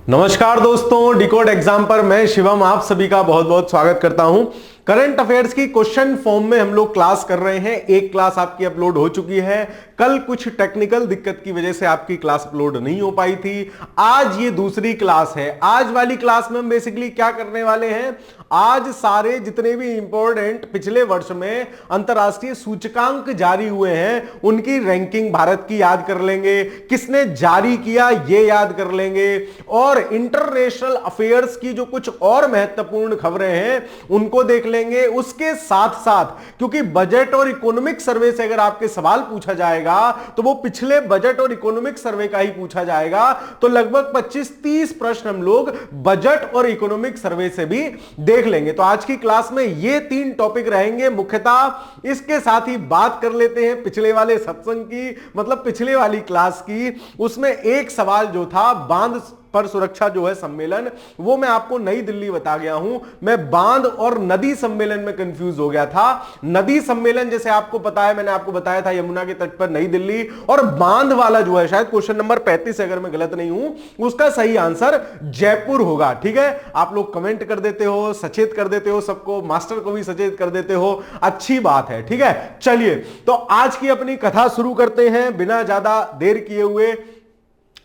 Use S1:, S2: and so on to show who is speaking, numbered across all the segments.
S1: नमस्कार दोस्तों, decode exam पर मैं शिवम आप सभी का बहुत बहुत स्वागत करता हूं। करंट अफेयर्स की क्वेश्चन फॉर्म में हम लोग क्लास कर रहे हैं। एक क्लास आपकी अपलोड हो चुकी है, कल कुछ टेक्निकल दिक्कत की वजह से आपकी क्लास अपलोड नहीं हो पाई थी। आज ये दूसरी क्लास है। आज वाली क्लास में हम बेसिकली क्या करने वाले हैं, आज सारे जितने भी इंपॉर्टेंट पिछले वर्ष में अंतरराष्ट्रीय सूचकांक जारी हुए हैं उनकी रैंकिंग भारत की याद कर लेंगे, किसने जारी किया ये याद कर लेंगे, और इंटरनेशनल अफेयर्स की जो कुछ और महत्वपूर्ण खबरें हैं उनको देख लेंगे। उसके साथ साथ क्योंकि बजट और इकोनॉमिक सर्वे से अगर आपके सवाल पूछा जाएगा तो वो पिछले बजट और इकोनॉमिक सर्वे का ही पूछा जाएगा, तो लगभग 25-30 प्रश्न हम लोग बजट और इकोनॉमिक सर्वे से भी देख लेंगे। तो आज की क्लास में ये 3 टॉपिक रहेंगे मुख्यतः। इसके साथ ही बात कर लेते हैं पिछले वाले सत्संग की, मतलब पिछले वाली क्लास की। उसमें एक सवाल जो था बांध पर सुरक्षा जो है सम्मेलन, वो मैं आपको नई दिल्ली बता गया हूं। मैं बांध और नदी सम्मेलन में कंफ्यूज हो गया था। नदी सम्मेलन जैसे आपको पता है, मैंने आपको बताया था यमुना के तट पर नई दिल्ली, और बांध वाला जो है शायद क्वेश्चन नंबर 35 अगर मैं गलत नहीं हूं, उसका सही आंसर जयपुर होगा। ठीक है, आप लोग कमेंट कर देते हो, सचेत कर देते हो, सबको मास्टर को भी सचेत कर देते हो, अच्छी बात है। ठीक है, चलिए तो आज की अपनी कथा शुरू करते हैं बिना ज्यादा देर किए हुए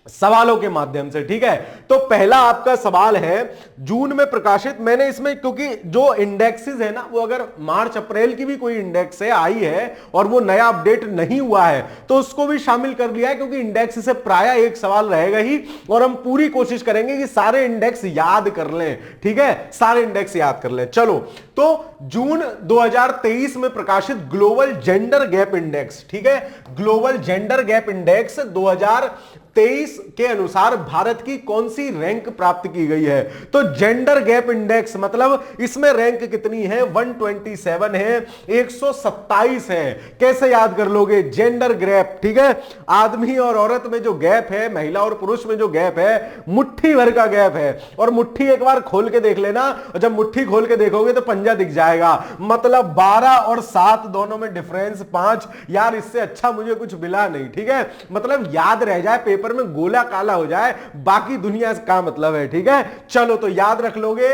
S1: सवालों के माध्यम से। ठीक है, तो पहला आपका सवाल है जून में प्रकाशित, मैंने इसमें क्योंकि जो इंडेक्सेस है ना, वो अगर मार्च अप्रैल की भी कोई इंडेक्स है आई है और वो नया अपडेट नहीं हुआ है तो उसको भी शामिल कर लिया है, क्योंकि इंडेक्स से प्राय एक सवाल रहेगा ही और हम पूरी कोशिश करेंगे कि सारे इंडेक्स याद कर लें। ठीक है, सारे इंडेक्स याद कर लें। चलो, तो जून 2023 में प्रकाशित ग्लोबल जेंडर गैप इंडेक्स, ठीक है, ग्लोबल जेंडर गैप इंडेक्स 2023 के अनुसार भारत की कौन सी रैंक प्राप्त की गई है। तो जेंडर गैप इंडेक्स मतलब इसमें रैंक कितनी है, 127 है, 127 है। कैसे याद कर लोगे, जेंडर गैप, ठीक है, आदमी और औरत में जो गैप है, महिला और पुरुष में जो गैप है, मुट्ठी भर का गैप है। और मुट्ठी एक बार खोल के देख लेना, और जब मुट्ठी खोल के देखोगे तो पंजा दिख जाएगा। मतलब 12 और 7 दोनों में डिफरेंस 5। यार इससे अच्छा मुझे कुछ मिला नहीं। ठीक है, मतलब याद रह जाए, पेपर में गोला काला हो जाए, बाकी दुनिया का मतलब है। ठीक है, चलो तो याद रख लोगे,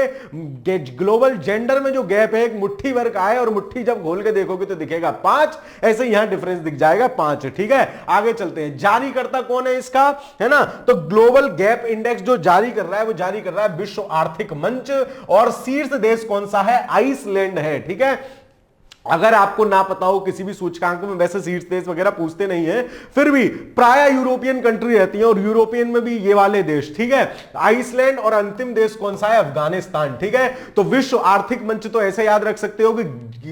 S1: ग्लोबल जेंडर में जो गैप है एक मुट्ठी भर का है, और मुट्ठी जब खोल के देखोगे तो दिखेगा 5, ऐसे यहां डिफरेंस दिख जाएगा 5। ठीक है, आगे चलते हैं। जारी करता कौन है इसका, है ना, तो ग्लोबल गैप इंडेक्स जो जारी कर रहा है वो जारी कर रहा है विश्व आर्थिक मंच, और शीर्ष देश कौन सा है, आइसलैंड है। ठीक है, अगर आपको ना पता हो किसी भी सूचकांक में, वैसे शीर्ष देश वगैरह पूछते नहीं है, फिर भी प्राय यूरोपियन कंट्री रहती है, और यूरोपियन में भी ये वाले देश। ठीक है, आइसलैंड, और अंतिम देश कौन सा है, अफगानिस्तान। ठीक है, तो विश्व आर्थिक मंच तो ऐसे याद रख सकते हो कि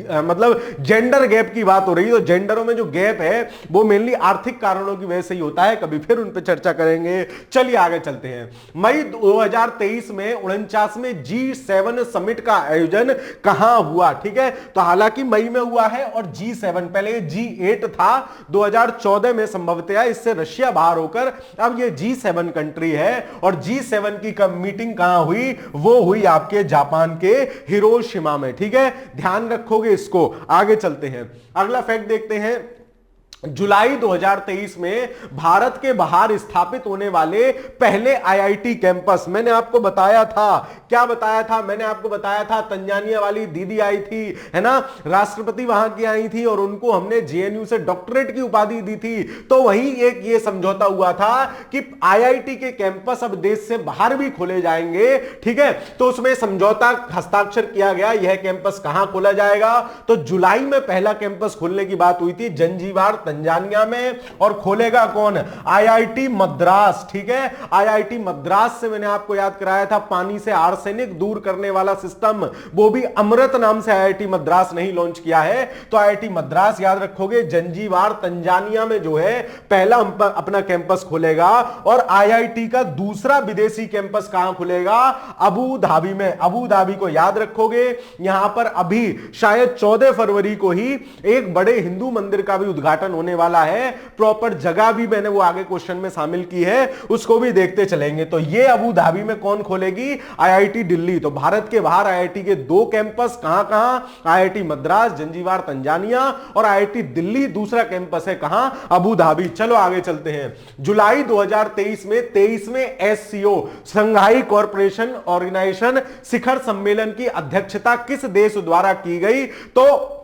S1: मतलब जेंडर गैप की बात हो रही है, तो जेंडरों में जो गैप है वो मेनली आर्थिक कारणों की वजह से ही होता है। कभी फिर उन पर चर्चा करेंगे। चलिए आगे चलते हैं। मई 2023 में 49वें G7 समिट का आयोजन कहां हुआ। ठीक है, तो हालांकि मई में हुआ है, और G7 पहले G8 था 2014 में संभवतः, इससे रशिया बाहर होकर अब ये G7 कंट्री है। और G7 की मीटिंग कहां हुई, वो हुई आपके जापान के हिरोशिमा में। ठीक है, ध्यान रखोगे इसको। आगे चलते हैं, अगला फैक्ट देखते हैं। जुलाई 2023 में भारत के बाहर स्थापित होने वाले पहले आईआईटी कैंपस, मैंने आपको बताया था, क्या बताया था, मैंने आपको बताया था तंजानिया वाली दीदी आई थी, है ना, राष्ट्रपति वहां की आई थी, और उनको हमने जेएनयू से डॉक्टरेट की उपाधि दी थी। तो वहीं एक ये समझौता हुआ था कि आईआईटी के कैंपस अब देश से बाहर भी खोले जाएंगे। ठीक है, तो उसमें समझौता हस्ताक्षर किया गया। यह कैंपस कहां खोला जाएगा, तो जुलाई में पहला कैंपस खोलने की बात हुई थी जंजीबार तंजानिया में, और खोलेगा कौन, आईआईटी मद्रास। ठीक है, आईआईटी मद्रास से मैंने आपको याद कराया था पानी से आर्सेनिक दूर करने वाला सिस्टम, वो भी अमृत नाम से आईआईटी मद्रास नहीं लॉन्च किया है। तो आईआईटी मद्रास याद रखोगे, जंजीबार तंजानिया में जो है पहला अपना कैंपस खोलेगा। और आईआईटी का दूसरा विदेशी कैंपस कहां खुलेगा, अबू धाबी में। अबू धाबी को याद रखोगे, यहां पर अभी शायद 14 फरवरी को ही एक बड़े हिंदू मंदिर का भी उद्घाटन होने वाला है, प्रॉपर जगह भी मैंने वो आगे क्वेश्चन में शामिल की है, उसको भी देखते चलेंगे। तो ये अबू धाबी में कौन खोलेगी? आईआईटी दिल्ली। तो भारत के बाहर आईआईटी के 2 कैंपस कहां कहां? आईआईटी मद्रास जंजीबार तंजानिया और आईआईटी दिल्ली दूसरा कैंपस है कहां? Abu Dhabi. चलो आगे चलते हैं। जुलाई 2023 में 23वें एससीओ शंघाई कॉरपोरेशन ऑर्गेनाइजेशन शिखर सम्मेलन की अध्यक्षता किस देश द्वारा की गई? तो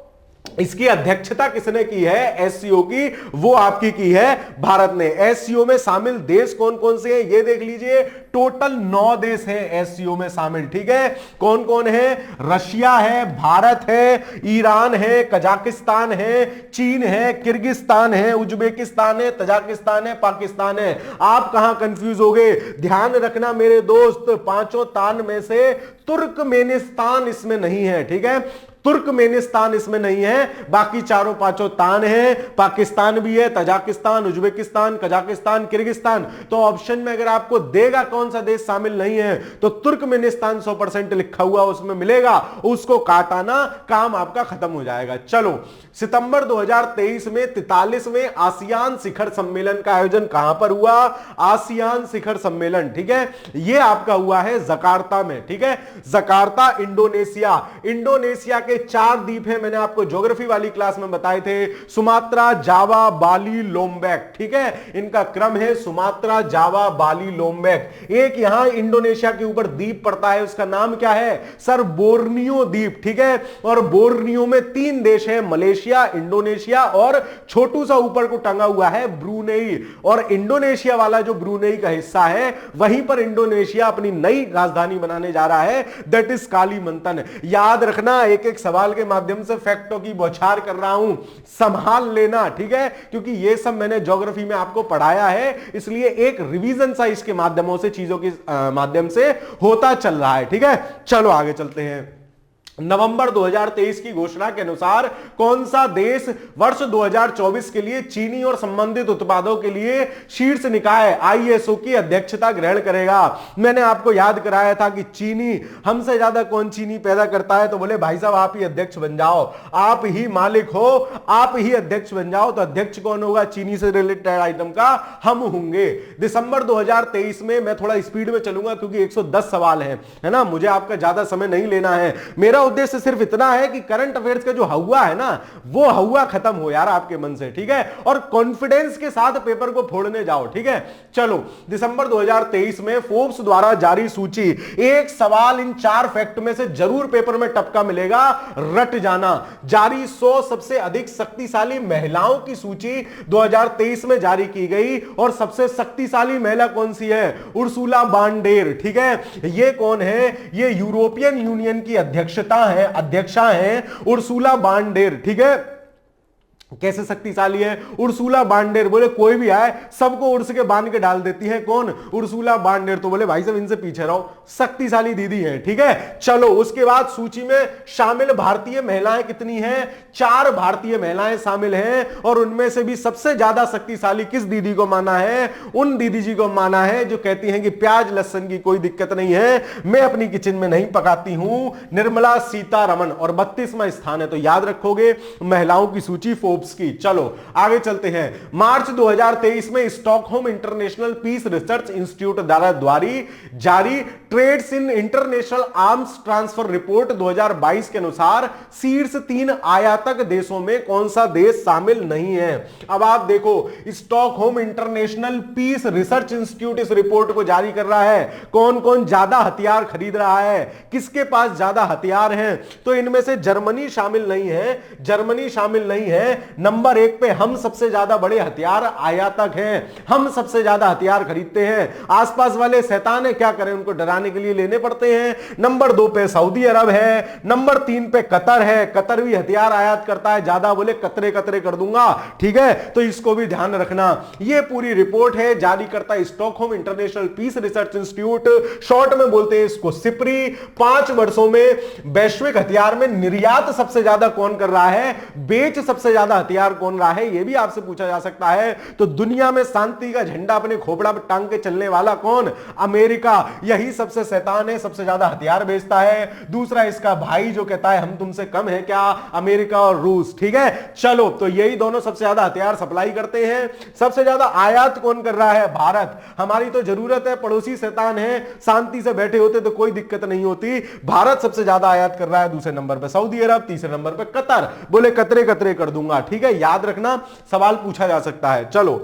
S1: इसकी अध्यक्षता किसने की है? एससीओ की, वो आपकी की है भारत ने। एससीओ में शामिल देश कौन कौन से हैं ये देख लीजिए। टोटल 9 देश हैं एससीओ में शामिल, ठीक है। कौन कौन है? रशिया है, भारत है, ईरान है, कजाकिस्तान है, चीन है, किर्गिस्तान है, उज्बेकिस्तान है, तजाकिस्तान है, पाकिस्तान है। आप कहां कंफ्यूज हो गए? ध्यान रखना मेरे दोस्त, 5 तान में से तुर्कमेनिस्तान इसमें नहीं है, ठीक है। तुर्कमेनिस्तान इसमें नहीं है, बाकी चारों 5 तान है। पाकिस्तान भी है, तजाकिस्तान, उज्बेकिस्तान, कजाकिस्तान, किर्गिस्तान। तो ऑप्शन में अगर आपको देगा कौन सा देश शामिल नहीं है, तो तुर्कमेनिस्तान 100% लिखा हुआ उसमें मिलेगा, उसको काटाना, काम आपका खत्म हो जाएगा। चलो, सितंबर 2023 में 43वें आसियान शिखर सम्मेलन का आयोजन कहां पर हुआ? आसियान शिखर सम्मेलन, ठीक है, यह आपका हुआ है जकार्ता में, ठीक है। Jakarta Indonesia. इंडोनेशिया के 4 द्वीप हैं, मैंने आपको ज्योग्राफी वाली क्लास में बताए थे, सुमात्रा, जावा, बाली, लोम्बेक, ठीक है। इनका क्रम है सुमात्रा, जावा, बाली, लोम्बेक। एक यहां इंडोनेशिया के ऊपर द्वीप पड़ता है, उसका नाम क्या है सर? बोर्नियो द्वीप, ठीक है। और बोर्नियो में 3 देश है, मलेशिया, इंडोनेशिया और छोटू सा ऊपर को टंगा हुआ है ब्रूनेई। और इंडोनेशिया वाला जो ब्रूनेई का हिस्सा है, वहीं पर इंडोनेशिया अपनी नई राजधानी बनाने जा रहा है, दैट इज कालीमंतन। याद रखना, एक एक सवाल के माध्यम से फैक्टों की बौछार कर रहा हूं, संभाल लेना, ठीक है, क्योंकि ये सब मैंने ज्योग्राफी में आपको पढ़ाया है, इसलिए एक रिवीजन सा इसके माध्यमों से, चीजों के माध्यम से होता चल रहा है, ठीक है। चलो आगे चलते हैं। नवंबर 2023 की घोषणा के अनुसार कौन सा देश वर्ष 2024 के लिए चीनी और संबंधित उत्पादों के लिए शीर्ष निकाय आईएसओ की अध्यक्षता ग्रहण करेगा? मैंने आपको याद कराया था कि चीनी, हमसे ज्यादा कौन चीनी पैदा करता है, तो बोले भाई साहब आप ही अध्यक्ष बन जाओ, आप ही मालिक हो, आप ही अध्यक्ष बन जाओ। तो अध्यक्ष कौन होगा? चीनी से रिलेटेड आइटम का हम होंगे। दिसंबर 2023 में, मैं थोड़ा स्पीड में चलूंगा क्योंकि 110 सवाल है ना, मुझे आपका ज्यादा समय नहीं लेना है। मेरा उद्देश्य सिर्फ इतना है कि करंट अफेयर्स का जो हवा है ना, वो हवा खत्म हो यार आपके मन से, ठीक है, और कॉन्फिडेंस के साथ पेपर को फोड़ने जाओ, ठीक है। चलो, दिसंबर 2023 में फोर्ब्स द्वारा जारी सूची, एक सवाल इन 4 फैक्ट में से जरूर पेपर में टपका मिलेगा, रट जाना। जारी 100 सबसे अधिक शक्तिशाली महिलाओं की सूची 2023 में जारी की गई, और सबसे शक्तिशाली महिला कौन सी है? उर्सुला बांडेर, ठीक है। ये कौन है? ये यूरोपियन यूनियन की अध्यक्षा है उर्सुला बांडेर, ठीक है। कैसे शक्तिशाली है उर्सुला बांडेर? बोले कोई भी आए सबको उर्स के बांध के डाल देती है, कौन? उर्सुला बांडेर। तो बोले भाई साहब इनसे पीछे रहो, शक्तिशाली दीदी है, ठीक है। चलो, उसके बाद सूची में शामिल भारतीय महिलाएं कितनी हैं? 4 भारतीय महिलाएं शामिल हैं, और उनमें से भी सबसे ज्यादा शक्तिशाली किस दीदी को माना है? उन दीदी जी को माना है जो कहती हैं कि प्याज लहसुन की कोई दिक्कत नहीं है, मैं अपनी किचन में नहीं पकाती हूं, निर्मला सीतारमण। और 32वां स्थान है, तो याद रखोगे महिलाओं की सूची की। चलो आगे चलते हैं। मार्च 2023 में Stockholm International Peace Research Institute द्वारा जारी Trends in International Arms Transfer report 2022 के अनुसार शीर्ष 3 आयातक देशों में कौन सा देश शामिल नहीं है? अब आप देखो, Stockholm International Peace Research Institute इस रिपोर्ट को जारी कर रहा है, कौन कौन ज्यादा हथियार खरीद रहा है, किसके पास ज्यादा हथियार हैं? तो इनमें से जर्मनी शामिल नहीं है, जर्मनी शामिल नहीं है। नंबर 1 पे हम सबसे ज्यादा बड़े हथियार आयातक हैं, हम सबसे ज्यादा हथियार खरीदते हैं। आसपास वाले शैतान है, क्या करें, उनको डराने के लिए लेने पड़ते हैं। नंबर 2 पे सऊदी अरब है, नंबर 3 पे कतर है, कतर भी हथियार आयात करता है ज्यादा, बोले कतरे कतरे कर दूंगा, ठीक है। तो इसको भी ध्यान रखना। यह पूरी रिपोर्ट है, जारी करता है Stockholm International Peace Research Institute, short में बोलते हैं इसको सिप्री। 5 वर्षों में वैश्विक हथियार में निर्यात सबसे ज्यादा कौन कर रहा है? बेच सबसे ज्यादा हथियार कौन रहा है, यह भी आपसे पूछा जा सकता है। तो दुनिया में शांति का झंडा अपने खोपड़ा पर टांग के चलने वाला कौन? अमेरिका। यही सबसे शैतान है, सबसे ज्यादा हथियार बेचता है। दूसरा इसका भाई जो कहता है हम तुमसे कम है क्या, अमेरिका और रूस। ठीक है, चलो तो यही दोनों सबसे ज्यादा हथियार सप्लाई करते हैं। सबसे ज्यादा आयात कौन कर रहा है? भारत। हमारी तो जरूरत है, पड़ोसी शैतान है, शांति से बैठे होते तो कोई दिक्कत नहीं होती। भारत सबसे ज्यादा आयात कर रहा है, दूसरे नंबर पे सऊदी अरब, तीसरे नंबर पे कतर। बोले कतरे कतरे कर दूंगा। ठीक है, याद रखना, सवाल पूछा जा सकता है। चलो,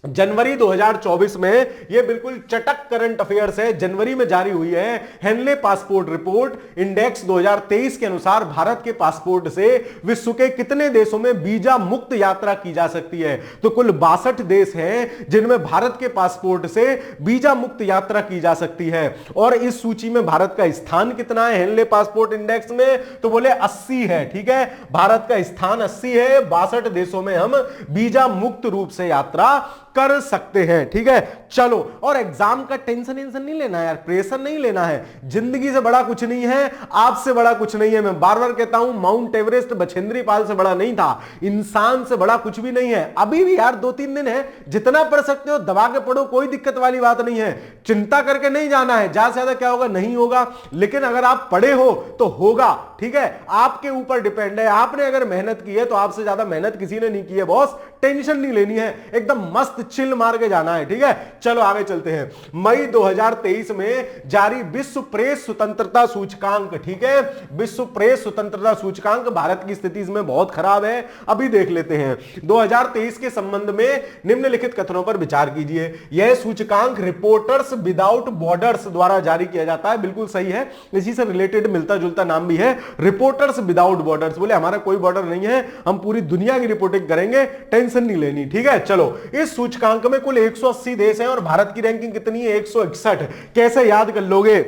S1: जनवरी 2024 में यह बिल्कुल चटक करंट अफेयर्स है, जनवरी में जारी हुई है हेनले पासपोर्ट रिपोर्ट इंडेक्स 2023 के अनुसार भारत के पासपोर्ट से विश्व के कितने देशों में वीजा मुक्त यात्रा की जा सकती है? तो कुल 62 देश हैं जिनमें भारत के पासपोर्ट से वीजा मुक्त यात्रा की जा सकती है। और इस सूची में भारत का स्थान कितना है हेनले पासपोर्ट इंडेक्स में? तो बोले 80 है। ठीक है, भारत का स्थान 80 है। 62 देशों में हम वीजा मुक्त रूप से यात्रा कर सकते हैं। ठीक है, चलो, और एग्जाम का टेंशन नहीं लेना यार, प्रेशर नहीं लेना है। जिंदगी से बड़ा कुछ नहीं है, आपसे बड़ा कुछ नहीं है। मैं बार बार कहता हूं, माउंट एवरेस्ट बछेंद्री पाल से बड़ा नहीं था, इंसान से बड़ा कुछ भी नहीं है। अभी भी यार 2-3 दिन है, जितना पढ़ सकते हो दबा के पढ़ो, कोई दिक्कत वाली बात नहीं है। चिंता करके नहीं जाना है, ज्यादा से ज्यादा क्या होगा नहीं होगा, लेकिन अगर आप पढ़े हो तो होगा। ठीक है, आपके ऊपर डिपेंड है। आपने अगर मेहनत की है तो आपसे ज्यादा मेहनत किसी ने नहीं की है बॉस, टेंशन नहीं लेनी है, एकदम मस्त चिल मार के जाना है। ठीक है, चलो आगे चलते हैं। मई 2023 में जारी विश्व प्रेस स्वतंत्रता सूचकांक। ठीक है, विश्व प्रेस स्वतंत्रता सूचकांक, भारत की स्थिति इसमें बहुत खराब है, अभी देख लेते हैं। 2023 के संबंध में निम्नलिखित कथनों पर विचार कीजिए। यह सूचकांक रिपोर्टर्स विदाउट बॉर्डर्स द्वारा जारी किया जाता है, बिल्कुल सही है, इसी से रिलेटेड मिलता जुलता नाम भी है, रिपोर्टर्स विदाउट बॉर्डर्स। बोले हमारा कोई बॉर्डर नहीं है, हम पूरी दुनिया की रिपोर्टिंग करेंगे, टेंशन नहीं लेनी। ठीक है, चलो, इस सूचकांक में कुल 180 देश हैं और भारत की रैंकिंग कितनी है? 161। कैसे याद कर लोगे?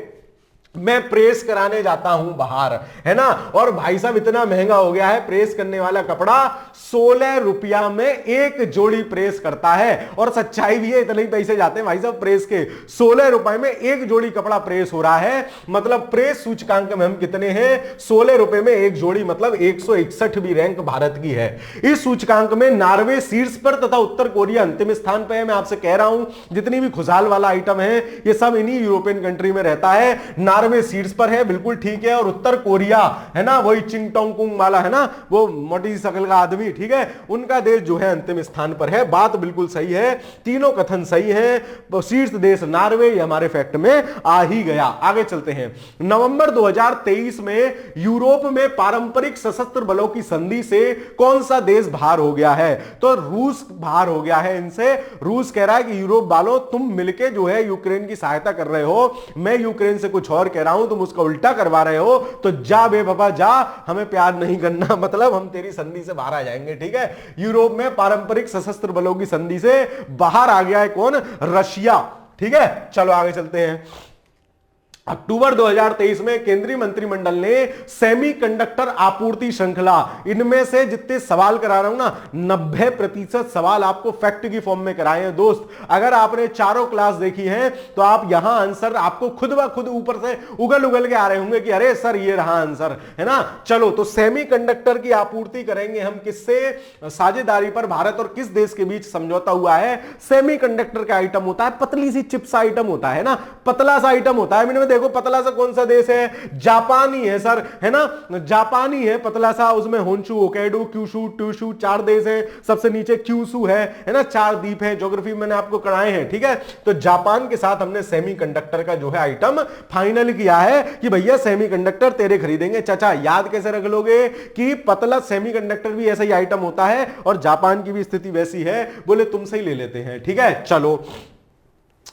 S1: मैं प्रेस कराने जाता हूं बाहर, है ना, और भाई साहब इतना महंगा हो गया है प्रेस करने वाला कपड़ा, 16 रुपया में एक जोड़ी प्रेस करता है। और सच्चाई भी है, इतने ही पैसे जाते हैं भाई साहब प्रेस के, 16 रुपए में एक जोड़ी कपड़ा प्रेस हो रहा है। मतलब प्रेस सूचकांक में हम कितने हैं? 16 रुपए में एक जोड़ी, मतलब 161वीं रैंक भारत की है। इस सूचकांक में नॉर्वे शीर्ष पर तथा उत्तर कोरिया अंतिम स्थान पर है। मैं आपसे कह रहा हूं, जितनी भी खुशहाल वाला आइटम है ये सब इन्हीं यूरोपियन कंट्री में रहता है। नॉर्वे शीर्ष पर है, बिल्कुल ठीक है, और उत्तर कोरिया, है ना, वही चिंग टोंग कुंग वाला, है ना, वो मोटी शकल का आदमी, ठीक है, उनका देश जो है अंतिम स्थान पर है। बात बिल्कुल सही है, तीनों कथन सही है। शीर्ष देश नॉर्वे, ये हमारे फैक्ट में आ ही गया। आगे चलते हैं। नवंबर 2023 में यूरोप में पारंपरिक सशस्त्र बलों की संधि से कौन सा देश बाहर हो गया है? तो रूस बाहर हो गया है इनसे। रूस कह रहा है कि यूरोप वालों तुम मिलके जो है यूक्रेन की सहायता कर रहे हो, मैं यूक्रेन से कुछ और कह रहा हूं, तुम उसका उल्टा करवा रहे हो, तो जा बे बाबा जा, हमें प्यार नहीं करना, मतलब हम तेरी संधि से बाहर आ जाएंगे। ठीक है, यूरोप में पारंपरिक सशस्त्र बलों की संधि से बाहर आ गया है कौन? रशिया। ठीक है, चलो आगे चलते हैं। अक्टूबर 2023 में केंद्रीय मंत्रिमंडल ने सेमीकंडक्टर आपूर्ति श्रृंखला, इनमें से जितने सवाल करा रहा हूं ना, 90% सवाल आपको फैक्ट की फॉर्म में कराए हैं दोस्त। अगर आपने चारों क्लास देखी है तो आप यहां आंसर आपको खुद ब खुद ऊपर से उगल उगल के आ रहे होंगे कि अरे सर ये रहा आंसर, है ना। चलो, तो सेमीकंडक्टर की आपूर्ति करेंगे हम किससे? साझेदारी पर भारत और किस देश के बीच समझौता हुआ है? सेमीकंडक्टर का आइटम होता है, पतली सी चिप सा आइटम होता है ना, पतला सा आइटम होता है। मैंने देखो पतला सा कौन सा देश है? जापानी है सर, है ना, जापानी है पतला सा, उसमें होन्शु, होक्काइडो, क्यूशु, ट्यूशु 4 देश है, सबसे नीचे क्यूशु है ना, 4 द्वीप है, ज्योग्राफी मैंने आपको कराए हैं। ठीक है, तो जापान के साथ हमने सेमीकंडक्टर का जो है आइटम फाइनल किया है कि भैया सेमीकंडक्टर तेरे खरीदेंगे। चाचा याद कैसे रख लोगे कि पतला सेमीकंडक्टर भी ऐसा ही आइटम होता है और जापान की भी स्थिति वैसी है, बोले तुमसे ही ले लेते हैं। ठीक है, चलो,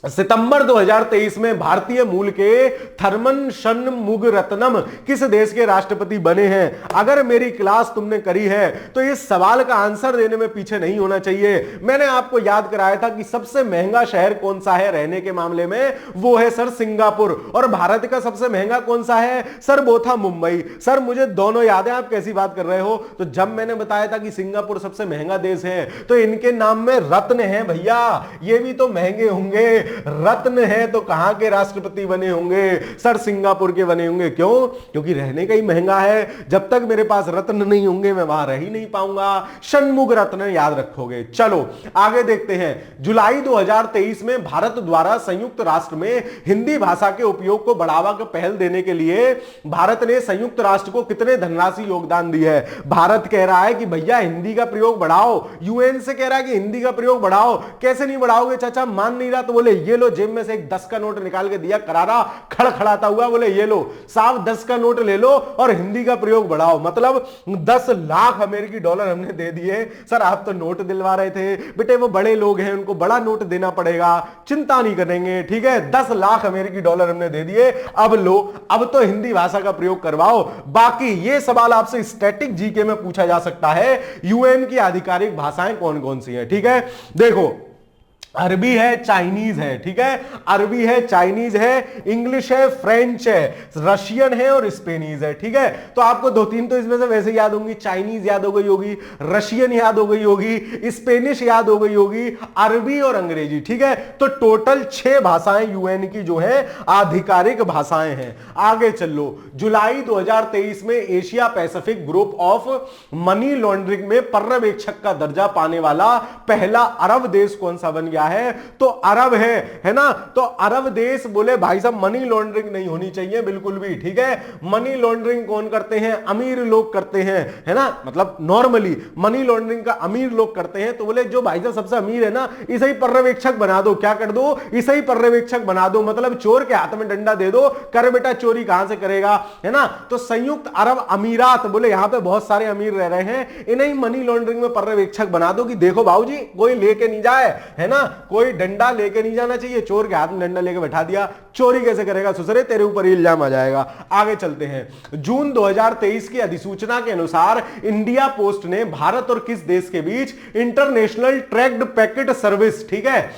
S1: सितंबर 2023 में भारतीय मूल के थर्मन शनमुगरत्नम किस देश के राष्ट्रपति बने हैं? अगर मेरी क्लास तुमने करी है तो इस सवाल का आंसर देने में पीछे नहीं होना चाहिए। मैंने आपको याद कराया था कि सबसे महंगा शहर कौन सा है रहने के मामले में? वो है सर सिंगापुर। और भारत का सबसे महंगा कौन सा है? सर वो था मुंबई। सर मुझे दोनों याद है, आप कैसी बात कर रहे हो? तो जब मैंने बताया था कि सिंगापुर सबसे महंगा देश है तो इनके नाम में रत्न है भैया, ये भी तो महंगे होंगे। रत्न है तो कहां के राष्ट्रपति बने होंगे सर? सिंगापुर के बने होंगे। क्यों? क्योंकि रहने का ही महंगा है। जब तक मेरे पास रत्न नहीं होंगे मैं वहां रह ही नहीं पाऊंगा। षणमुख रत्न याद रखोगे। चलो आगे देखते हैं। जुलाई 2023 में भारत द्वारा संयुक्त राष्ट्र में हिंदी भाषा के उपयोग को बढ़ावा की पहल देने के लिए भारत ने संयुक्त राष्ट्र को कितने धनराशि योगदान दी है? भारत कह रहा है कि भैया हिंदी का प्रयोग बढ़ाओ, यूएन से कह रहा है कि हिंदी का प्रयोग बढ़ाओ। कैसे नहीं बढ़ाओगे चाचा? मान नहीं रहा तो बोले ये लो, जेब में से एक 10 का नोट निकाल के दिया करारा खड़खड़ाता हुआ, बोले ये लो साहब 10 का नोट ले लो और हिंदी का प्रयोग बढ़ाओ। मतलब 10 लाख अमेरिकी डॉलर हमने दे दिए। सर आप तो नोट दिलवा रहे थे बेटे, वो बड़े लोग हैं उनको बड़ा नोट देना पड़ेगा, चिंता नहीं करेंगे, ठीक है। 10 लाख अमेरिकी डॉलर हमने दे दिए, अब लो, अब तो हिंदी भाषा का प्रयोग करवाओ। बाकी ये सवाल आपसे स्टैटिक जीके में पूछा जा सकता है, यूएन की आधिकारिक भाषाएं कौन कौन सी हैं, ठीक है। देखो अरबी है, चाइनीज है, ठीक है। अरबी है, चाइनीज है, इंग्लिश है, फ्रेंच है, रशियन है और स्पेनिश है, ठीक है। तो आपको 2-3 तो इसमें से वैसे याद होंगी। चाइनीज याद हो गई होगी, रशियन याद हो गई होगी, स्पेनिश याद हो गई होगी, अरबी और अंग्रेजी, ठीक है। तो टोटल 6 भाषाएं यूएन की जो है आधिकारिक भाषाएं हैं। आगे चलो, जुलाई 2023 में Asia Pacific group of money laundering में पर्यवेक्षक का दर्जा पाने वाला पहला अरब देश कौन सा बन गया है? तो अरब है ना। तो अरब देश बोले भाई साहब मनी लॉन्ड्रिंग नहीं होनी चाहिए बिल्कुल भी, ठीक है। मनी लॉन्ड्रिंग कौन करते हैं? अमीर लोग करते हैं, है ना। मतलब नॉर्मली मनी लॉन्ड्रिंग का अमीर लोग करते हैं। तो बोले जो भाई साहब सबसे अमीर है ना, इसे ही पर्यवेक्षक बना दो। क्या कर दो? इसे ही पर्यवेक्षक बना दो। मतलब चोर के हाथ में डंडा दे दो, कर बेटा चोरी कहां से करेगा, है ना। तो संयुक्त अरब अमीरात बोले यहां पे बहुत सारे अमीर रह रहे हैं, इन्हें मनी लॉन्ड्रिंग में पर्यवेक्षक बना दो कि देखो बाबूजी कोई लेके नहीं जाए, है ना। कोई डंडा लेके नहीं जाना चाहिए। चोर के हाथ में डंडा लेके बैठा दिया, चोरी कैसे करेगा सुसरे, तेरे ऊपर इल्जाम आ जाएगा। आगे चलते हैं। जून 2023 की अधिसूचना के अनुसार इंडिया पोस्ट ने भारत और किस देश के बीच इंटरनेशनल ट्रैक्ड पैकेट सर्विस, ठीक है,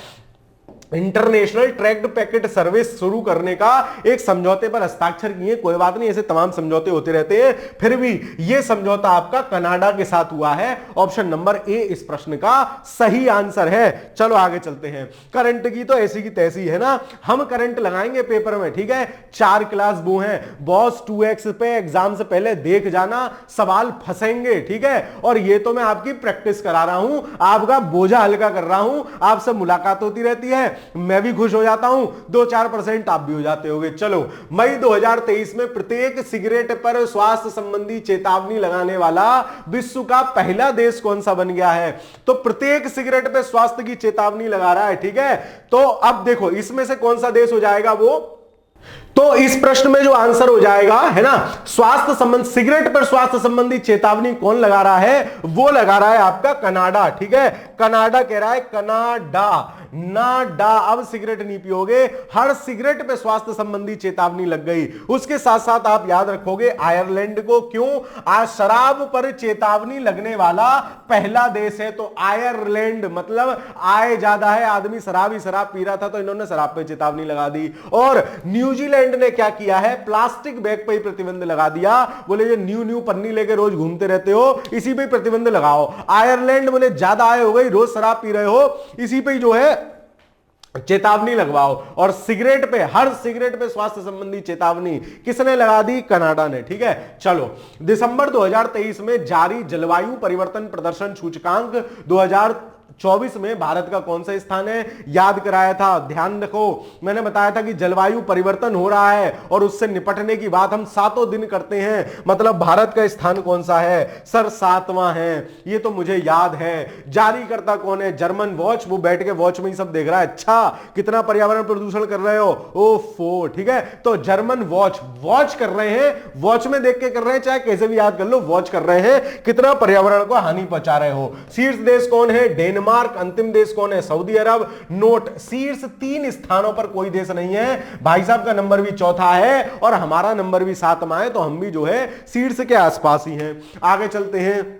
S1: इंटरनेशनल ट्रैक्ड पैकेट सर्विस शुरू करने का एक समझौते पर हस्ताक्षर किए। कोई बात नहीं, ऐसे तमाम समझौते होते रहते हैं। फिर भी यह समझौता आपका कनाडा के साथ हुआ है। ऑप्शन नंबर ए इस प्रश्न का सही आंसर है। चलो आगे चलते हैं। करंट की तो ऐसी की तैसी है ना, हम करंट लगाएंगे पेपर में, ठीक है। 4 क्लास वो हैं बॉस 2x पे, एग्जाम से पहले देख जाना, सवाल फंसेंगे, ठीक है। और ये तो मैं आपकी प्रैक्टिस करा रहा हूं, आपका बोझा हल्का कर रहा हूं। आपसे मुलाकात होती रहती है, मैं भी खुश हो जाता हूं, 2-4% आप भी हो जाते होंगे। चलो, मई 2023 में प्रत्येक सिगरेट पर स्वास्थ्य संबंधी चेतावनी लगाने वाला विश्व का पहला देश कौन सा बन गया है? तो प्रत्येक सिगरेट पे स्वास्थ्य की चेतावनी लगा रहा है, ठीक है। तो अब देखो इसमें से कौन सा देश हो जाएगा वो? तो इस प्रश्न में जो आंसर हो जाएगा, है ना, स्वास्थ्य संबंध, सिगरेट पर स्वास्थ्य संबंधी चेतावनी कौन लगा रहा है? वो लगा रहा है आपका कनाडा, ठीक है। कनाडा कह रहा है, कनाडा ना डा, अब सिगरेट नहीं पियोगे। हर सिगरेट पे स्वास्थ्य संबंधी चेतावनी लग गई। उसके साथ साथ आप याद रखोगे आयरलैंड को। क्यों? आज शराब पर चेतावनी लगने वाला पहला देश है। तो आयरलैंड मतलब आय ज्यादा है, आदमी शराब ही शराब पी रहा था तो इन्होंने शराब पे चेतावनी लगा दी। और न्यूजीलैंड ने क्या किया है? प्लास्टिक बैग पे ही प्रतिबंध लगा दिया। बोले ये न्यू पन्नी लेके रोज घूमते रहते हो, इसी पे प्रतिबंध लगाओ। आयरलैंड बोले ज्यादा आय हो गई, रोज शराब पी रहे हो, इसी पे जो है चेतावनी लगवाओ। और सिगरेट पे, हर सिगरेट पे स्वास्थ्य संबंधी चेतावनी किसने लगा दी? कनाडा ने, ठीक है। चलो, दिसंबर 2023 में जारी जलवायु परिवर्तन प्रदर्शन सूचकांक 2024 में भारत का कौन सा स्थान है? याद कराया था, ध्यान रखो। मैंने बताया था कि जलवायु परिवर्तन हो रहा है और उससे निपटने की बात हम 7 दिन करते हैं। मतलब भारत का स्थान कौन सा है? सर 7वां है, ये तो मुझे याद है। जारी करता कौन है? German watch. वो बैठ के वॉच में ही सब देख रहा है, अच्छा कितना पर्यावरण प्रदूषण कर रहे हो, ओफो, ठीक है। तो जर्मन वॉच कर रहे हैं, वॉच में देख के कर रहे हैं, चाहे कैसे भी याद कर लो, वॉच कर रहे हैं कितना पर्यावरण को हानि पहुंचा रहे हो। शीर्ष देश कौन है? डेनमार्क। अंतिम देश कौन है? सऊदी अरब। नोट, शीर्ष 3 स्थानों पर कोई देश नहीं है। भाई साहब का नंबर भी चौथा है और हमारा नंबर भी 7वां है, तो हम भी जो है शीर्ष के आसपास ही हैं। आगे चलते हैं।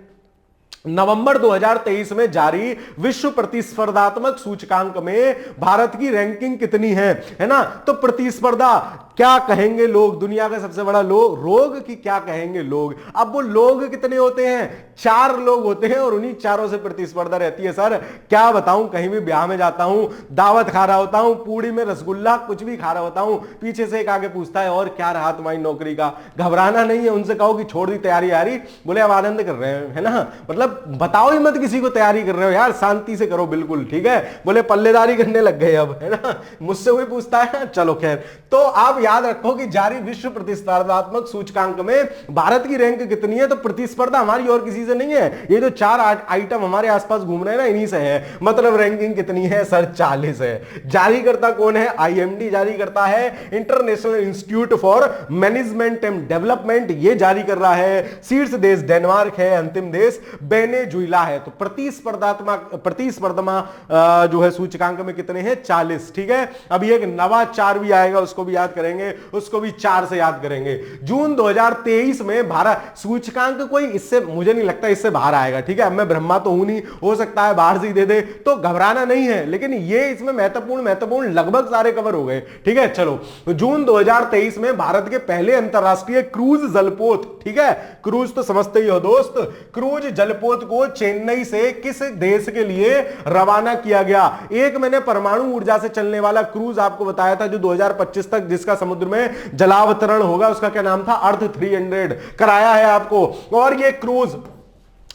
S1: नवंबर 2023 में जारी विश्व प्रतिस्पर्धात्मक सूचकांक में भारत की रैंकिंग कितनी है ना। तो प्रतिस्पर्धा क्या कहेंगे लोग, दुनिया का सबसे बड़ा रोग की क्या कहेंगे लोग। अब वो लोग कितने होते हैं, 4 लोग होते हैं और उन्हीं चारों से प्रतिस्पर्धा रहती है। सर क्या बताऊं, कहीं भी ब्याह में जाता हूं, दावत खा रहा होता हूं, पूड़ी में रसगुल्ला कुछ भी खा रहा होता हूं, पीछे से एक आगे पूछता है और क्या रहा तुम्हारी नौकरी का। घबराना नहीं है, उनसे कहो कि छोड़ दी तैयारी यारी, बोले अब आनंद कर रहे हैं, है ना, मतलब बताओ ही मत किसी को तैयारी कर रहे हो यार, शांति से करो बिल्कुल, ठीक है। बोले पल्लेदारी करने लग गए अब, है ना, मुझसे वही पूछता है। चलो खैर, तो आप याद रखो कि जारी विश्व प्रतिस्पर्धात्मक सूचकांक में भारत की रैंक कितनी है, तो प्रतिस्पर्धा हमारी और किसी से नहीं है, ये जो 4 आइटम हमारे आसपास घूम रहे हैं ना, इन्हीं से है। मतलब रैंकिंग कितनी है सर, 40 है। जारी करता कौन है, आईएमडी जारी करता है, international institute for management and development, ये जारी कर रहा है। शीर्ष देश डेनमार्क है, अंतिम देश वेनेजुएला है। तो प्रतिस्पर्धा जो है सूचकांक में कितने हैं, 40, ठीक है। अब एक नवाचार भी आएगा, उसको भी याद करेंगे, उसको भी 4 से याद करेंगे। जून 2023 में भारत सूचकांक कोई इससे मुझे नहीं लगता इससे बाहर आएगा, ठीक है। अब मैं ब्रह्मा तो हूं नहीं, हो सकता है बाहर से ही दे दे, तो घबराना नहीं है, लेकिन ये इसमें महत्वपूर्ण लगभग सारे कवर हो गए, ठीक है। चलो, जून 2023 में भारत के पहले अंतरराष्ट्रीय क्रूज जलपोत, ठीक है, क्रूज तो समझते ही हो दोस्त, क्रूज जलपोत को चेन्नई से किस देश के लिए रवाना किया गया। एक मैंने परमाणु ऊर्जा से चलने वाला क्रूज आपको बताया था, जो 2025 तक जिसका समुद्र में जलावतरण होगा, उसका क्या नाम था, अर्थ 300 कराया है आपको। और ये क्रूज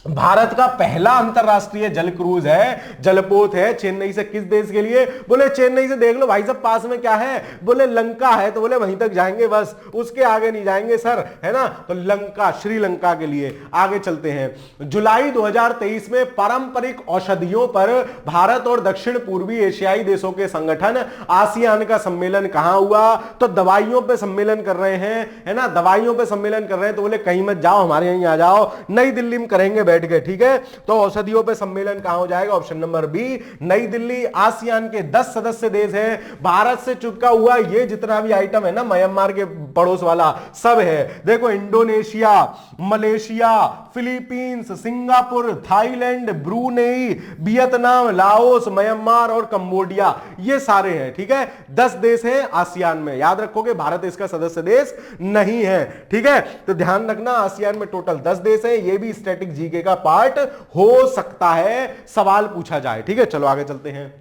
S1: भारत का पहला अंतरराष्ट्रीय जल क्रूज है, जलपोत है, चेन्नई से किस देश के लिए। बोले चेन्नई से देख लो भाई साहब पास में क्या है, बोले लंका है, तो बोले वहीं तक जाएंगे बस, उसके आगे नहीं जाएंगे सर, है ना। तो लंका, श्रीलंका के लिए। आगे चलते हैं, जुलाई 2023 में पारंपरिक औषधियों पर भारत और दक्षिण पूर्वी एशियाई देशों के संगठन आसियान का सम्मेलन कहां हुआ, तो दवाइयों पे सम्मेलन कर रहे हैं, है ना, दवाइयों पे सम्मेलन कर रहे हैं। तो बोले कहीं मत जाओ, हमारे यहीं आ जाओ, नई दिल्ली में करेंगे बैठ गए, ठीक है। तो औषधियों पे सम्मेलन कहां हो जाएगा, ऑप्शन नंबर बी, नई दिल्ली। आसियान के 10 सदस्य देश हैं, भारत से चुपका हुआ ये जितना भी आइटम है ना, म्यांमार के पड़ोस वाला सब है। देखो Indonesia, Malaysia, Philippines, Singapore, Thailand, Brunei, Vietnam, Laos, Myanmar और कंबोडिया, ये सारे हैं, ठीक है। 10 देश हैं आसियान में, याद रखोगे भारत इसका सदस्य देश नहीं है, ठीक है। तो ध्यान रखना, आसियान में टोटल 10 देश हैं, ये भी स्टैटिक जीके का पार्ट हो सकता है, सवाल पूछा जाए, ठीक है। चलो आगे चलते हैं।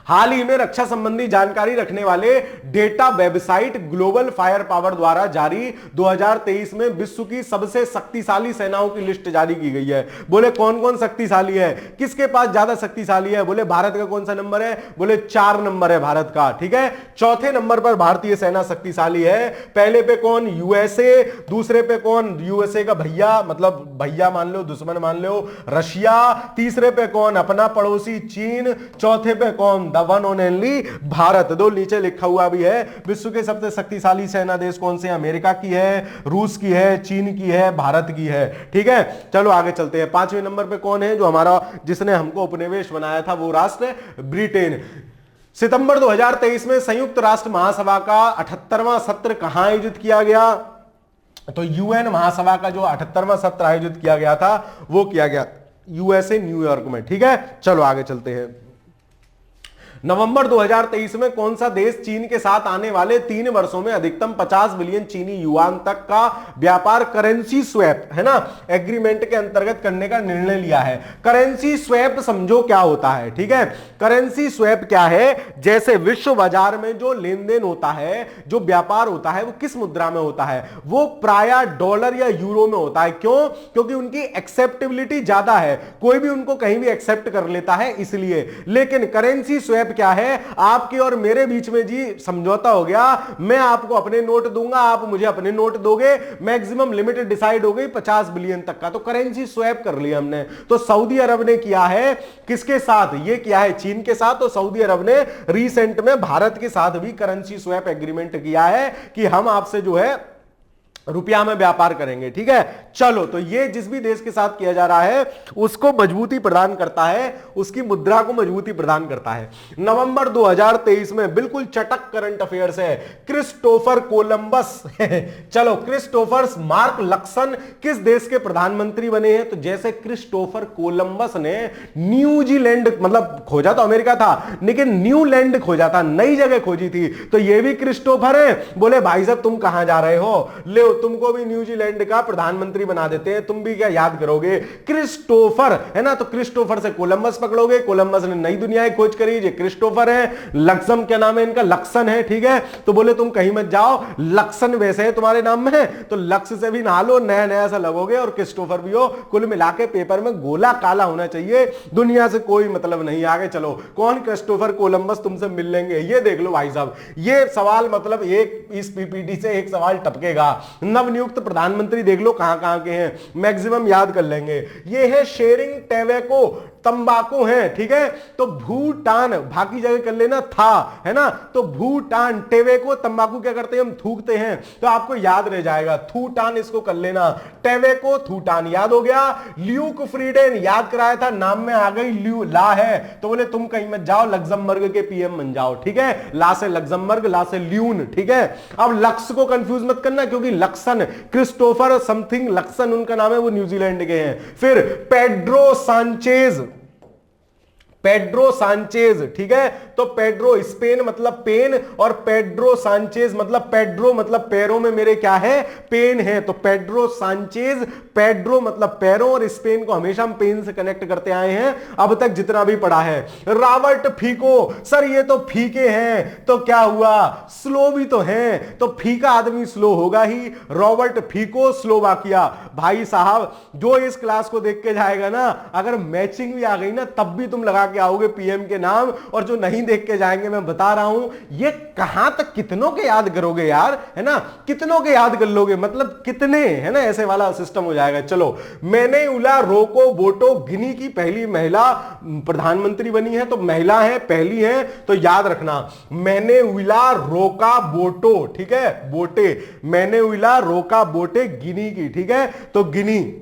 S1: हाल ही में रक्षा संबंधी जानकारी रखने वाले data website global fire power द्वारा जारी 2023 में विश्व की सबसे शक्तिशाली सेनाओं की लिस्ट जारी की गई है। बोले कौन कौन शक्तिशाली है, किसके पास ज्यादा शक्तिशाली है। बोले भारत का कौन सा नंबर है, बोले 4 नंबर है भारत का, ठीक है। चौथे नंबर पर भारतीय सेना शक्तिशाली है। पहले पे कौन, यूएसए। दूसरे पे कौन, यूएसए का भैया, मतलब भैया मान लो, दुश्मन मान लो, रशिया। तीसरे पे कौन, अपना पड़ोसी चीन। चौथे पे कौन, the one on only Bharat. दो नीचे लिखा हुआ भी है, विश्व के सबसे शक्तिशाली सेना देश कौन से, अमेरिका की है, रूस की है, चीन की है, भारत की है, ठीक है। चलो आगे चलते हैं। 5वें नंबर पे कौन है, जो हमारा जिसने हमको उपनिवेश बनाया था, वो राष्ट्र ब्रिटेन। सितंबर 2023 में संयुक्त राष्ट्र महासभा का 78वां सत्र कहां आयोजित किया गया, तो यूएन महासभा का जो 78वां सत्र आयोजित किया गया था वो किया गया यूएसए, न्यूयॉर्क में, ठीक है। चलो आगे चलते हैं। नवंबर 2023 में कौन सा देश चीन के साथ आने वाले 3 वर्षों में अधिकतम 50 बिलियन चीनी युआन तक का व्यापार करेंसी स्वैप, है ना, एग्रीमेंट के अंतर्गत करने का निर्णय लिया है। करेंसी स्वैप समझो क्या होता है, ठीक है। करेंसी स्वैप क्या है, जैसे विश्व बाजार में जो लेन देन होता है, जो व्यापार होता है, वो किस मुद्रा में होता है, वो प्रायः डॉलर या यूरो में होता है। क्यों, क्योंकि उनकी एक्सेप्टेबिलिटी ज्यादा है, कोई भी उनको कहीं भी एक्सेप्ट कर लेता है इसलिए। लेकिन करेंसी स्वैप क्या है, आपके और मेरे बीच में जी समझौता हो गया, मैं आपको अपने नोट दूंगा, आप मुझे अपने नोट दोगे, मैक्सिमम लिमिट डिसाइड हो गई 50 बिलियन तक का, तो करेंसी स्वैप कर लिया हमने। तो सऊदी अरब ने किया है, किसके साथ, ये किया है चीन के साथ। तो सऊदी अरब ने रिसेंट में भारत के साथ भी करेंसी स्वैप एग्रीमेंट किया है कि हम आपसे जो है रुपया में व्यापार करेंगे। ठीक है, चलो, तो ये जिस भी देश के साथ किया जा रहा है उसको मजबूती प्रदान करता है, उसकी मुद्रा को मजबूती प्रदान करता है। नवंबर 2023 में बिल्कुल चटक करंट अफेयर्स है, क्रिस्टोफर कोलंबस चलो, क्रिस्टोफर मार्क लक्सन किस देश के प्रधानमंत्री बने हैं? तो जैसे क्रिस्टोफर कोलंबस ने न्यूजीलैंड, मतलब खोजा तो अमेरिका था लेकिन न्यूलैंड खोजा था, नई जगह खोजी थी, तो ये भी क्रिस्टोफर है। बोले भाई साहब तुम कहां जा रहे हो, ले तुमको भी न्यूजीलैंड का प्रधानमंत्री बना देते हैं, तुम भी क्या याद करोगे, क्रिस्टोफर है ना। तो क्रिस्टोफर से कोलंबस पकड़ोगे, कोलंबस ने नई दुनिया की खोज करी, ये क्रिस्टोफर है। लक्सम क्या नाम है इनका? लक्सन है। ठीक है, तो बोले तुम कहीं मत जाओ, लक्सन वैसे है तुम्हारे नाम में, तो लक्स से भी नहा लो, नया नया सा लगोगे और क्रिस्टोफर भी हो। कुल मिला के पेपर में गोला काला होना चाहिए, दुनिया से कोई मतलब नहीं। आगे चलो, कौन क्रिस्टोफर कोलंबस तुमसे मिल लेंगे, ये देख लो भाई साहब। ये सवाल मतलब एक इस पीपीटी से एक सवाल टपकेगा। नवनियुक्त प्रधानमंत्री देख लो कहां कहां के हैं, मैक्सिमम याद कर लेंगे। ये है शेरिंग टैबेको, तंबाकू है। ठीक है, तो भूटान, बाकी जगह कर लेना था, है ना। तो भूटान, टेवेको, तंबाकू क्या करते हैं हम, थूकते हैं, तो आपको याद रह जाएगा, थूटान इसको कर लेना, टेवेको थूटान याद हो गया। ल्यूक फ्रीडेन याद कराया था, नाम में आ गई ल्यू, ला है, तो बोले तुम कहीं मत जाओ, लग्जमबर्ग के पीएम बन जाओ। ठीक है, ला से लग्जमबर्ग, ला से ल्यून। ठीक है, अब लक्स को कंफ्यूज मत करना, क्योंकि लक्सन, क्रिस्टोफर समथिंग लक्सन उनका नाम है, वो न्यूजीलैंड के हैं। फिर पेड्रो सांचेज, पेड्रो सांचेज। ठीक है, तो पेड्रो स्पेन मतलब पेन, और पेड्रो सांचेज मतलब पेड्रो मतलब पैरों में मेरे क्या है, पेन है, तो पेड्रो सांचेज, पेड्रो मतलब पैरों, और स्पेन को हमेशा हम पेन से कनेक्ट करते आए हैं अब तक जितना भी पढ़ा है। रॉबर्ट फीको, सर ये तो फीके हैं, तो क्या हुआ, स्लो भी तो हैं, तो फीका आदमी स्लो होगा ही। Robert फीको, Slovakia. भाई साहब जो इस क्लास को देख के जाएगा ना, अगर मैचिंग भी आ गई ना तब भी तुम लगा के आओगे पीएम के नाम, और जो नहीं देख के जाएंगे मैं बता रहा हूं, ये कहां तक कितनों के याद करोगे यार, है ना, कितनों के याद कर लोगे, मतलब कितने, है ना, ऐसे वाला सिस्टम हो जाएगा। चलो, मेनुएला रोको बोटो गिनी की पहली महिला प्रधानमंत्री बनी है, तो महिला है, पहली है, तो याद रखना मेनुएला रोका बोटो। ठीक है, बोटे, मेनुएला रोका बोटे गिनी की। ठीक है, तो गिनी,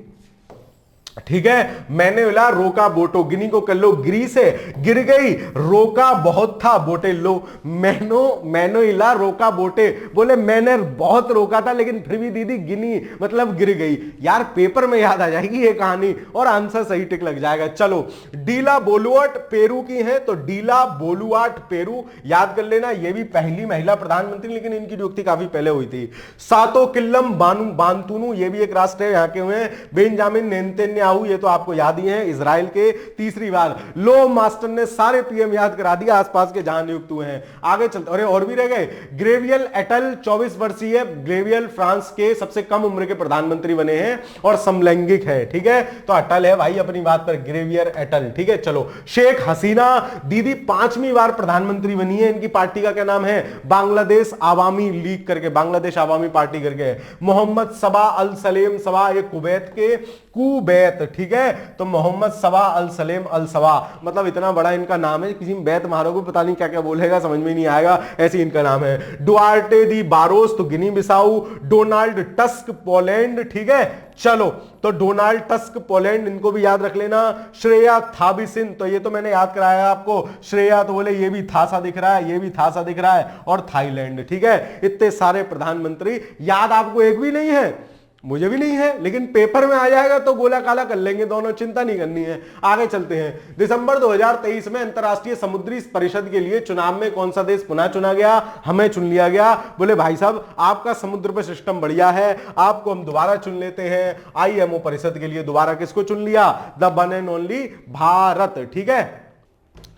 S1: ठीक है, मेनुएला रोका बोटो, गिनी को कर लो, गिरी से गिर गई, रोका बहुत था, बोटे लो, मेनुएला रोका बोटे, बोले मैंने बहुत रोका था लेकिन फिर भी दीदी गिनी मतलब गिर गई। यार पेपर में याद आ जाएगी ये कहानी और आंसर सही टिक लग जाएगा। चलो, डीला बोलुआर्ट पेरू की है, तो डीला बोलुआर्ट पेरू याद कर लेना, ये भी पहली महिला प्रधानमंत्री, लेकिन इनकी नियुक्ति काफी पहले हुई थी। सातो किल्लम बांतुनु, ये भी एक राष्ट्र है, यहाँ के हुए हैं। बेंजामिन नेतन्याहू, ये तो आपको याद ही है, इजराइल के तीसरी बार। लो मास्टर ने सारे पीएम याद करा दिया आसपास के जहां नियुक्त हुए हैं। आगे चलते, अरे और भी रह गए। ग्रेवियल एटल 24 वर्षीय, ग्रेवियल फ्रांस के सबसे कम उम्र के प्रधानमंत्री बने हैं और समलैंगिक है। ठीक है, तो अटल है भाई अपनी बात पर, ग्रेवियर एटल। ठीक है, चलो, शेख हसीना दीदी 5वीं बार प्रधानमंत्री बनी है, इनकी पार्टी का क्या नाम है, बांग्लादेश आवामी लीग करके, बांग्लादेश आवामी पार्टी करके। मोहम्मद सबा अल सलेम सबा, ये कुवैत के, कुवैत। ठीक है, तो मोहम्मद सबा अल सलेम अल सबा, मतलब इतना बड़ा इनका नाम है, किसी में बैत मारोगे पता नहीं क्या क्या बोलेगा, समझ में नहीं आएगा, ऐसे इनका नाम है। डुआर्टे दी बारोस, तो Guinea Bissau. Donald Tusk Poland. ठीक है, चलो, तो डोनाल्ड टस्क पोलैंड, इनको भी याद रख लेना। श्रेया थाबिसिन, तो ये तो मैंने याद कराया आपको, श्रेया, तो बोले ये भी था सा दिख रहा है, ये भी था सा दिख रहा है, और थाईलैंड। ठीक है, इतने सारे प्रधानमंत्री याद आपको एक भी नहीं है, मुझे भी नहीं है, लेकिन पेपर में आ जाएगा तो गोला काला कर लेंगे दोनों, चिंता नहीं करनी है। आगे चलते हैं। दिसंबर 2023 में अंतरराष्ट्रीय समुद्री परिषद के लिए चुनाव में कौन सा देश पुनः चुना गया, हमें चुन लिया गया। बोले भाई साहब आपका समुद्र पर सिस्टम बढ़िया है, आपको हम दोबारा चुन लेते हैं। आईएमओ परिषद के लिए दोबारा किसको चुन लिया, the one and only Bharat. ठीक है,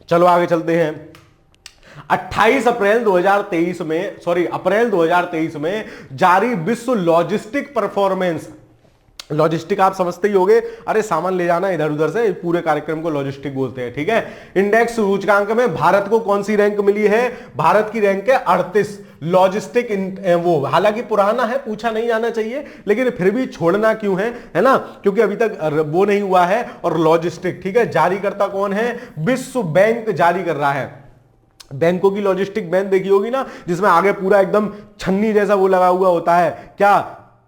S1: चलो आगे चलते हैं। 28 अप्रैल 2023 में, सॉरी अप्रैल 2023 में जारी विश्व लॉजिस्टिक परफॉर्मेंस, लॉजिस्टिक आप समझते ही होंगे, अरे सामान ले जाना इधर उधर से, पूरे कार्यक्रम को लॉजिस्टिक बोलते हैं। ठीक है, इंडेक्स सूचकांक में भारत को कौन सी रैंक मिली है, भारत की रैंक है 38। लॉजिस्टिक वो हालांकि पुराना है, पूछा नहीं जाना चाहिए, लेकिन फिर भी छोड़ना क्यों है ना, क्योंकि अभी तक वो नहीं हुआ है। और लॉजिस्टिक, ठीक है, जारीकर्ता कौन है, विश्व बैंक जारी कर रहा है। बैंकों की लॉजिस्टिक बैंक देखी होगी ना, जिसमें आगे पूरा एकदम छन्नी जैसा वो लगा हुआ होता है, क्या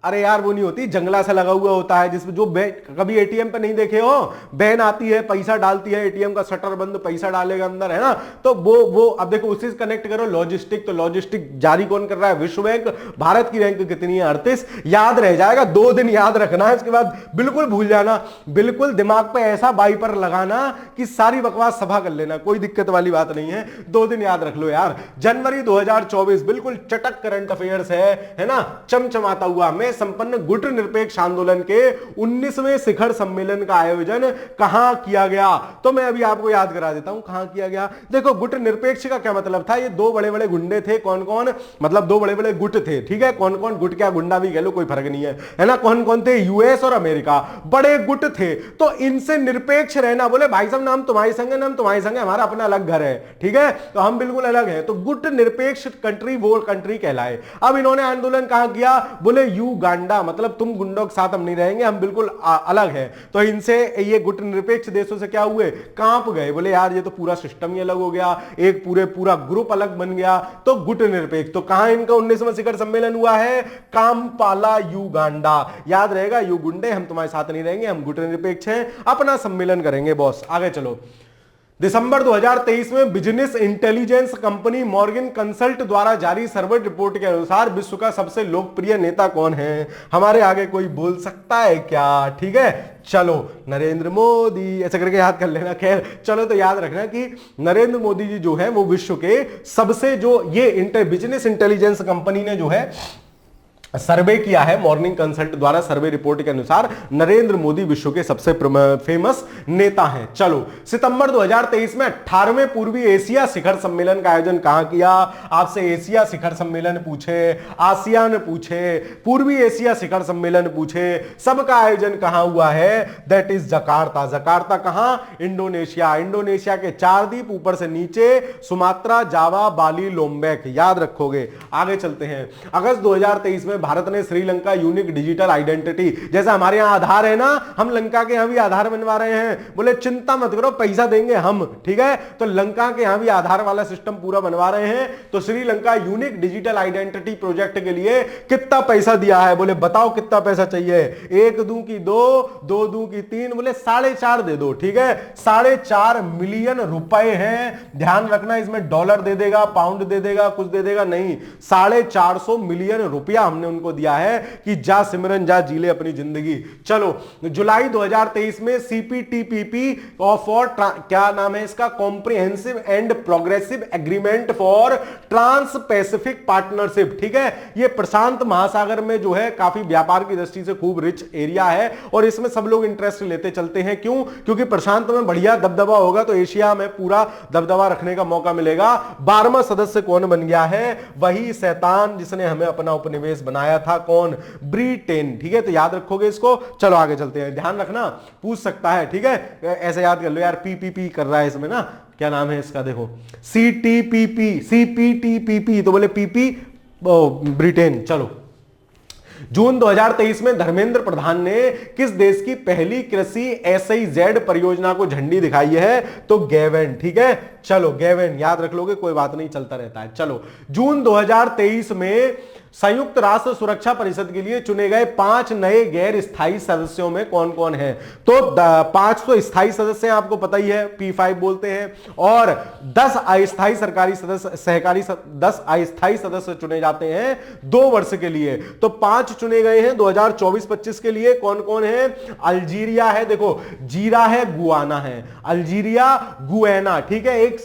S1: अरे यार वो नहीं होती, जंगला सा लगा हुआ होता है जिसमें जो कभी एटीएम पे नहीं देखे हो, बहन आती है पैसा डालती है, एटीएम का शटर बंद, पैसा डालेगा अंदर, है ना। तो वो अब देखो उसी से कनेक्ट करो लॉजिस्टिक, तो लॉजिस्टिक जारी कौन कर रहा है? विश्व बैंक। भारत की रैंक कितनी है? 38। याद रह जाएगा, 2 दिन याद रखना है, इसके बाद बिल्कुल भूल जाना। बिल्कुल दिमाग पे ऐसा वाइपर लगाना कि सारी बकवास सफा कर लेना, कोई दिक्कत वाली बात नहीं है, 2 दिन याद रख लो यार। जनवरी 2024 बिल्कुल चटक करंट अफेयर्स है ना, चमचमाता हुआ। में संपन्न गुट निरपेक्ष आंदोलन के 19वें शिखर सम्मेलन का आयोजन कहां किया गया? तो मैं अभी आपको याद करा देता हूं कहां किया गया। देखो गुट निरपेक्ष का क्या मतलब था? ये 2 बड़े बड़े गुंडे थे। कौन कौन? मतलब 2 बड़े बड़े गुट थे, ठीक है। कौन कौन? गुट क्या गुंडा भी कह लो, कोई फर्क नहीं है ना। कौन कौन थे? यूएस और अमेरिका, बड़े गुट थे। तो इनसे निरपेक्ष रहना, बोले भाई साहब नाम तुम्हारी संग है, नाम तुम्हारी संग है, हमारा अपना अलग घर है, ठीक है, तो हम बिल्कुल अलग हैं। तो गुट निरपेक्ष कंट्री वो कंट्री कहलाए। अब इन्होंने आंदोलन कहां किया? बोले युगांडा, मतलब तुम गुंडों के साथ हम नहीं रहेंगे, हम बिल्कुल अलग हैं। तो इनसे ये गुट निरपेक्ष देशों से क्या हुए? कांप गए, बोले यार ये तो पूरा सिस्टम ही अलग हो गया, एक पूरा ग्रुप अलग बन गया। तो गुट निरपेक्ष, तो कहां इनका 19वां शिखर सम्मेलन हुआ है? Kampala, Uganda. याद रहेगा, यू गुंडे हम तुम्हारे साथ नहीं रहेंगे, हम गुट निरपेक्ष हैं, अपना सम्मेलन करेंगे बॉस। आगे चलो। दिसंबर 2023 में business intelligence company Morgan consult द्वारा जारी सर्वे रिपोर्ट के अनुसार विश्व का सबसे लोकप्रिय नेता कौन है? हमारे आगे कोई बोल सकता है क्या? ठीक है, चलो नरेंद्र मोदी, ऐसा करके याद कर लेना। खैर चलो, तो याद रखना कि नरेंद्र मोदी जी जो है वो विश्व के सबसे, जो ये बिजनेस इंटेलिजेंस कंपनी ने जो है सर्वे किया है, मॉर्निंग कंसल्ट द्वारा सर्वे रिपोर्ट के अनुसार नरेंद्र मोदी विश्व के सबसे फेमस नेता हैं। चलो, सितंबर 2023 में 18वें पूर्वी एशिया शिखर सम्मेलन का आयोजन कहां किया? आपसे एशिया शिखर सम्मेलन पूछे, आसियान पूछे, पूर्वी एशिया शिखर सम्मेलन पूछे, सबका आयोजन कहां हुआ है? That is Jakarta. जकार्ता कहां? इंडोनेशिया। इंडोनेशिया के 4 द्वीप, ऊपर से नीचे सुमात्रा, जावा, बाली, लोम्बेक। याद रखोगे। आगे चलते हैं। अगस्त 2023 में भारत ने श्रीलंका यूनिक डिजिटल आइडेंटिटी, जैसा हमारे यहां आधार है ना, हम लंका के यहां भी आधार बनवा रहे हैं। बोले चिंता मत करो, पैसा देंगे हम, ठीक है। तो लंका के यहां भी आधार वाला सिस्टम पूरा बनवा रहे हैं। तो Sri Lanka unique digital identity project के लिए कितना पैसा दिया है? बोले बताओ कितना पैसा चाहिए? 1 दूं की 2, 2 दूं की 3, बोले 4.5 दे दो, ठीक है। 4.5 मिलियन रुपए हैं। ध्यान रखना, इसमें डॉलर दे देगा, पाउंड दे देगा, कुछ दे देगा नहीं, 450 मिलियन रुपया हमने उनको दिया है कि जा सिमरन जा, जी ले अपनी जिंदगी। चलो, जुलाई 2023 में सीपीटीपीपी फॉर क्या नाम है इसका? Comprehensive and Progressive Agreement for Trans Pacific Partnership, ठीक है। ये प्रशांत महासागर में जो है काफी व्यापार की दृष्टि से खूब रिच एरिया है और इसमें सब लोग इंटरेस्ट लेते चलते हैं। क्यों? क्योंकि प्रशांत में बढ़िया दबदबा होगा तो एशिया में पूरा दबदबा रखने का मौका मिलेगा। 12वां सदस्य कौन बन गया है? वही शैतान जिसने हमें अपना उपनिवेश बनाया था। कौन? ब्रिटेन, ठीक है। तो याद रखोगे इसको। चलो आगे चलते हैं, ध्यान रखना, पूछ सकता है, ठीक है। ऐसे याद कर लो यार, पीपीपी कर रहा है इसमें ना, क्या नाम है इसका? देखो सीटीपीपी, सीपीटीपीपी, तो बोले पीपी ब्रिटेन। चलो, जून 2023 में धर्मेंद्र प्रधान ने किस देश की पहली कृषि SEZ परियोजना को झंडी दिखाई है? तो गैवेन, ठीक है। चलो गैवेन याद रख लोगे, कोई बात नहीं, चलता रहता है। चलो, जून 2023 में संयुक्त राष्ट्र सुरक्षा परिषद के लिए चुने गए 5 नए गैर स्थायी सदस्यों में कौन कौन है? तो 5 तो स्थायी सदस्य हैं, आपको पता ही है, P5 बोलते हैं, और 10 अस्थायी सरकारी सदस्य, सहकारी 10 अस्थायी सदस्य चुने जाते हैं 2 वर्ष के लिए। तो 5 चुने गए हैं 2024-25 के लिए। कौन कौन है? अल्जीरिया है, देखो जीरा है, गुआना है, अल्जीरिया, गुआना, ठीक है। एक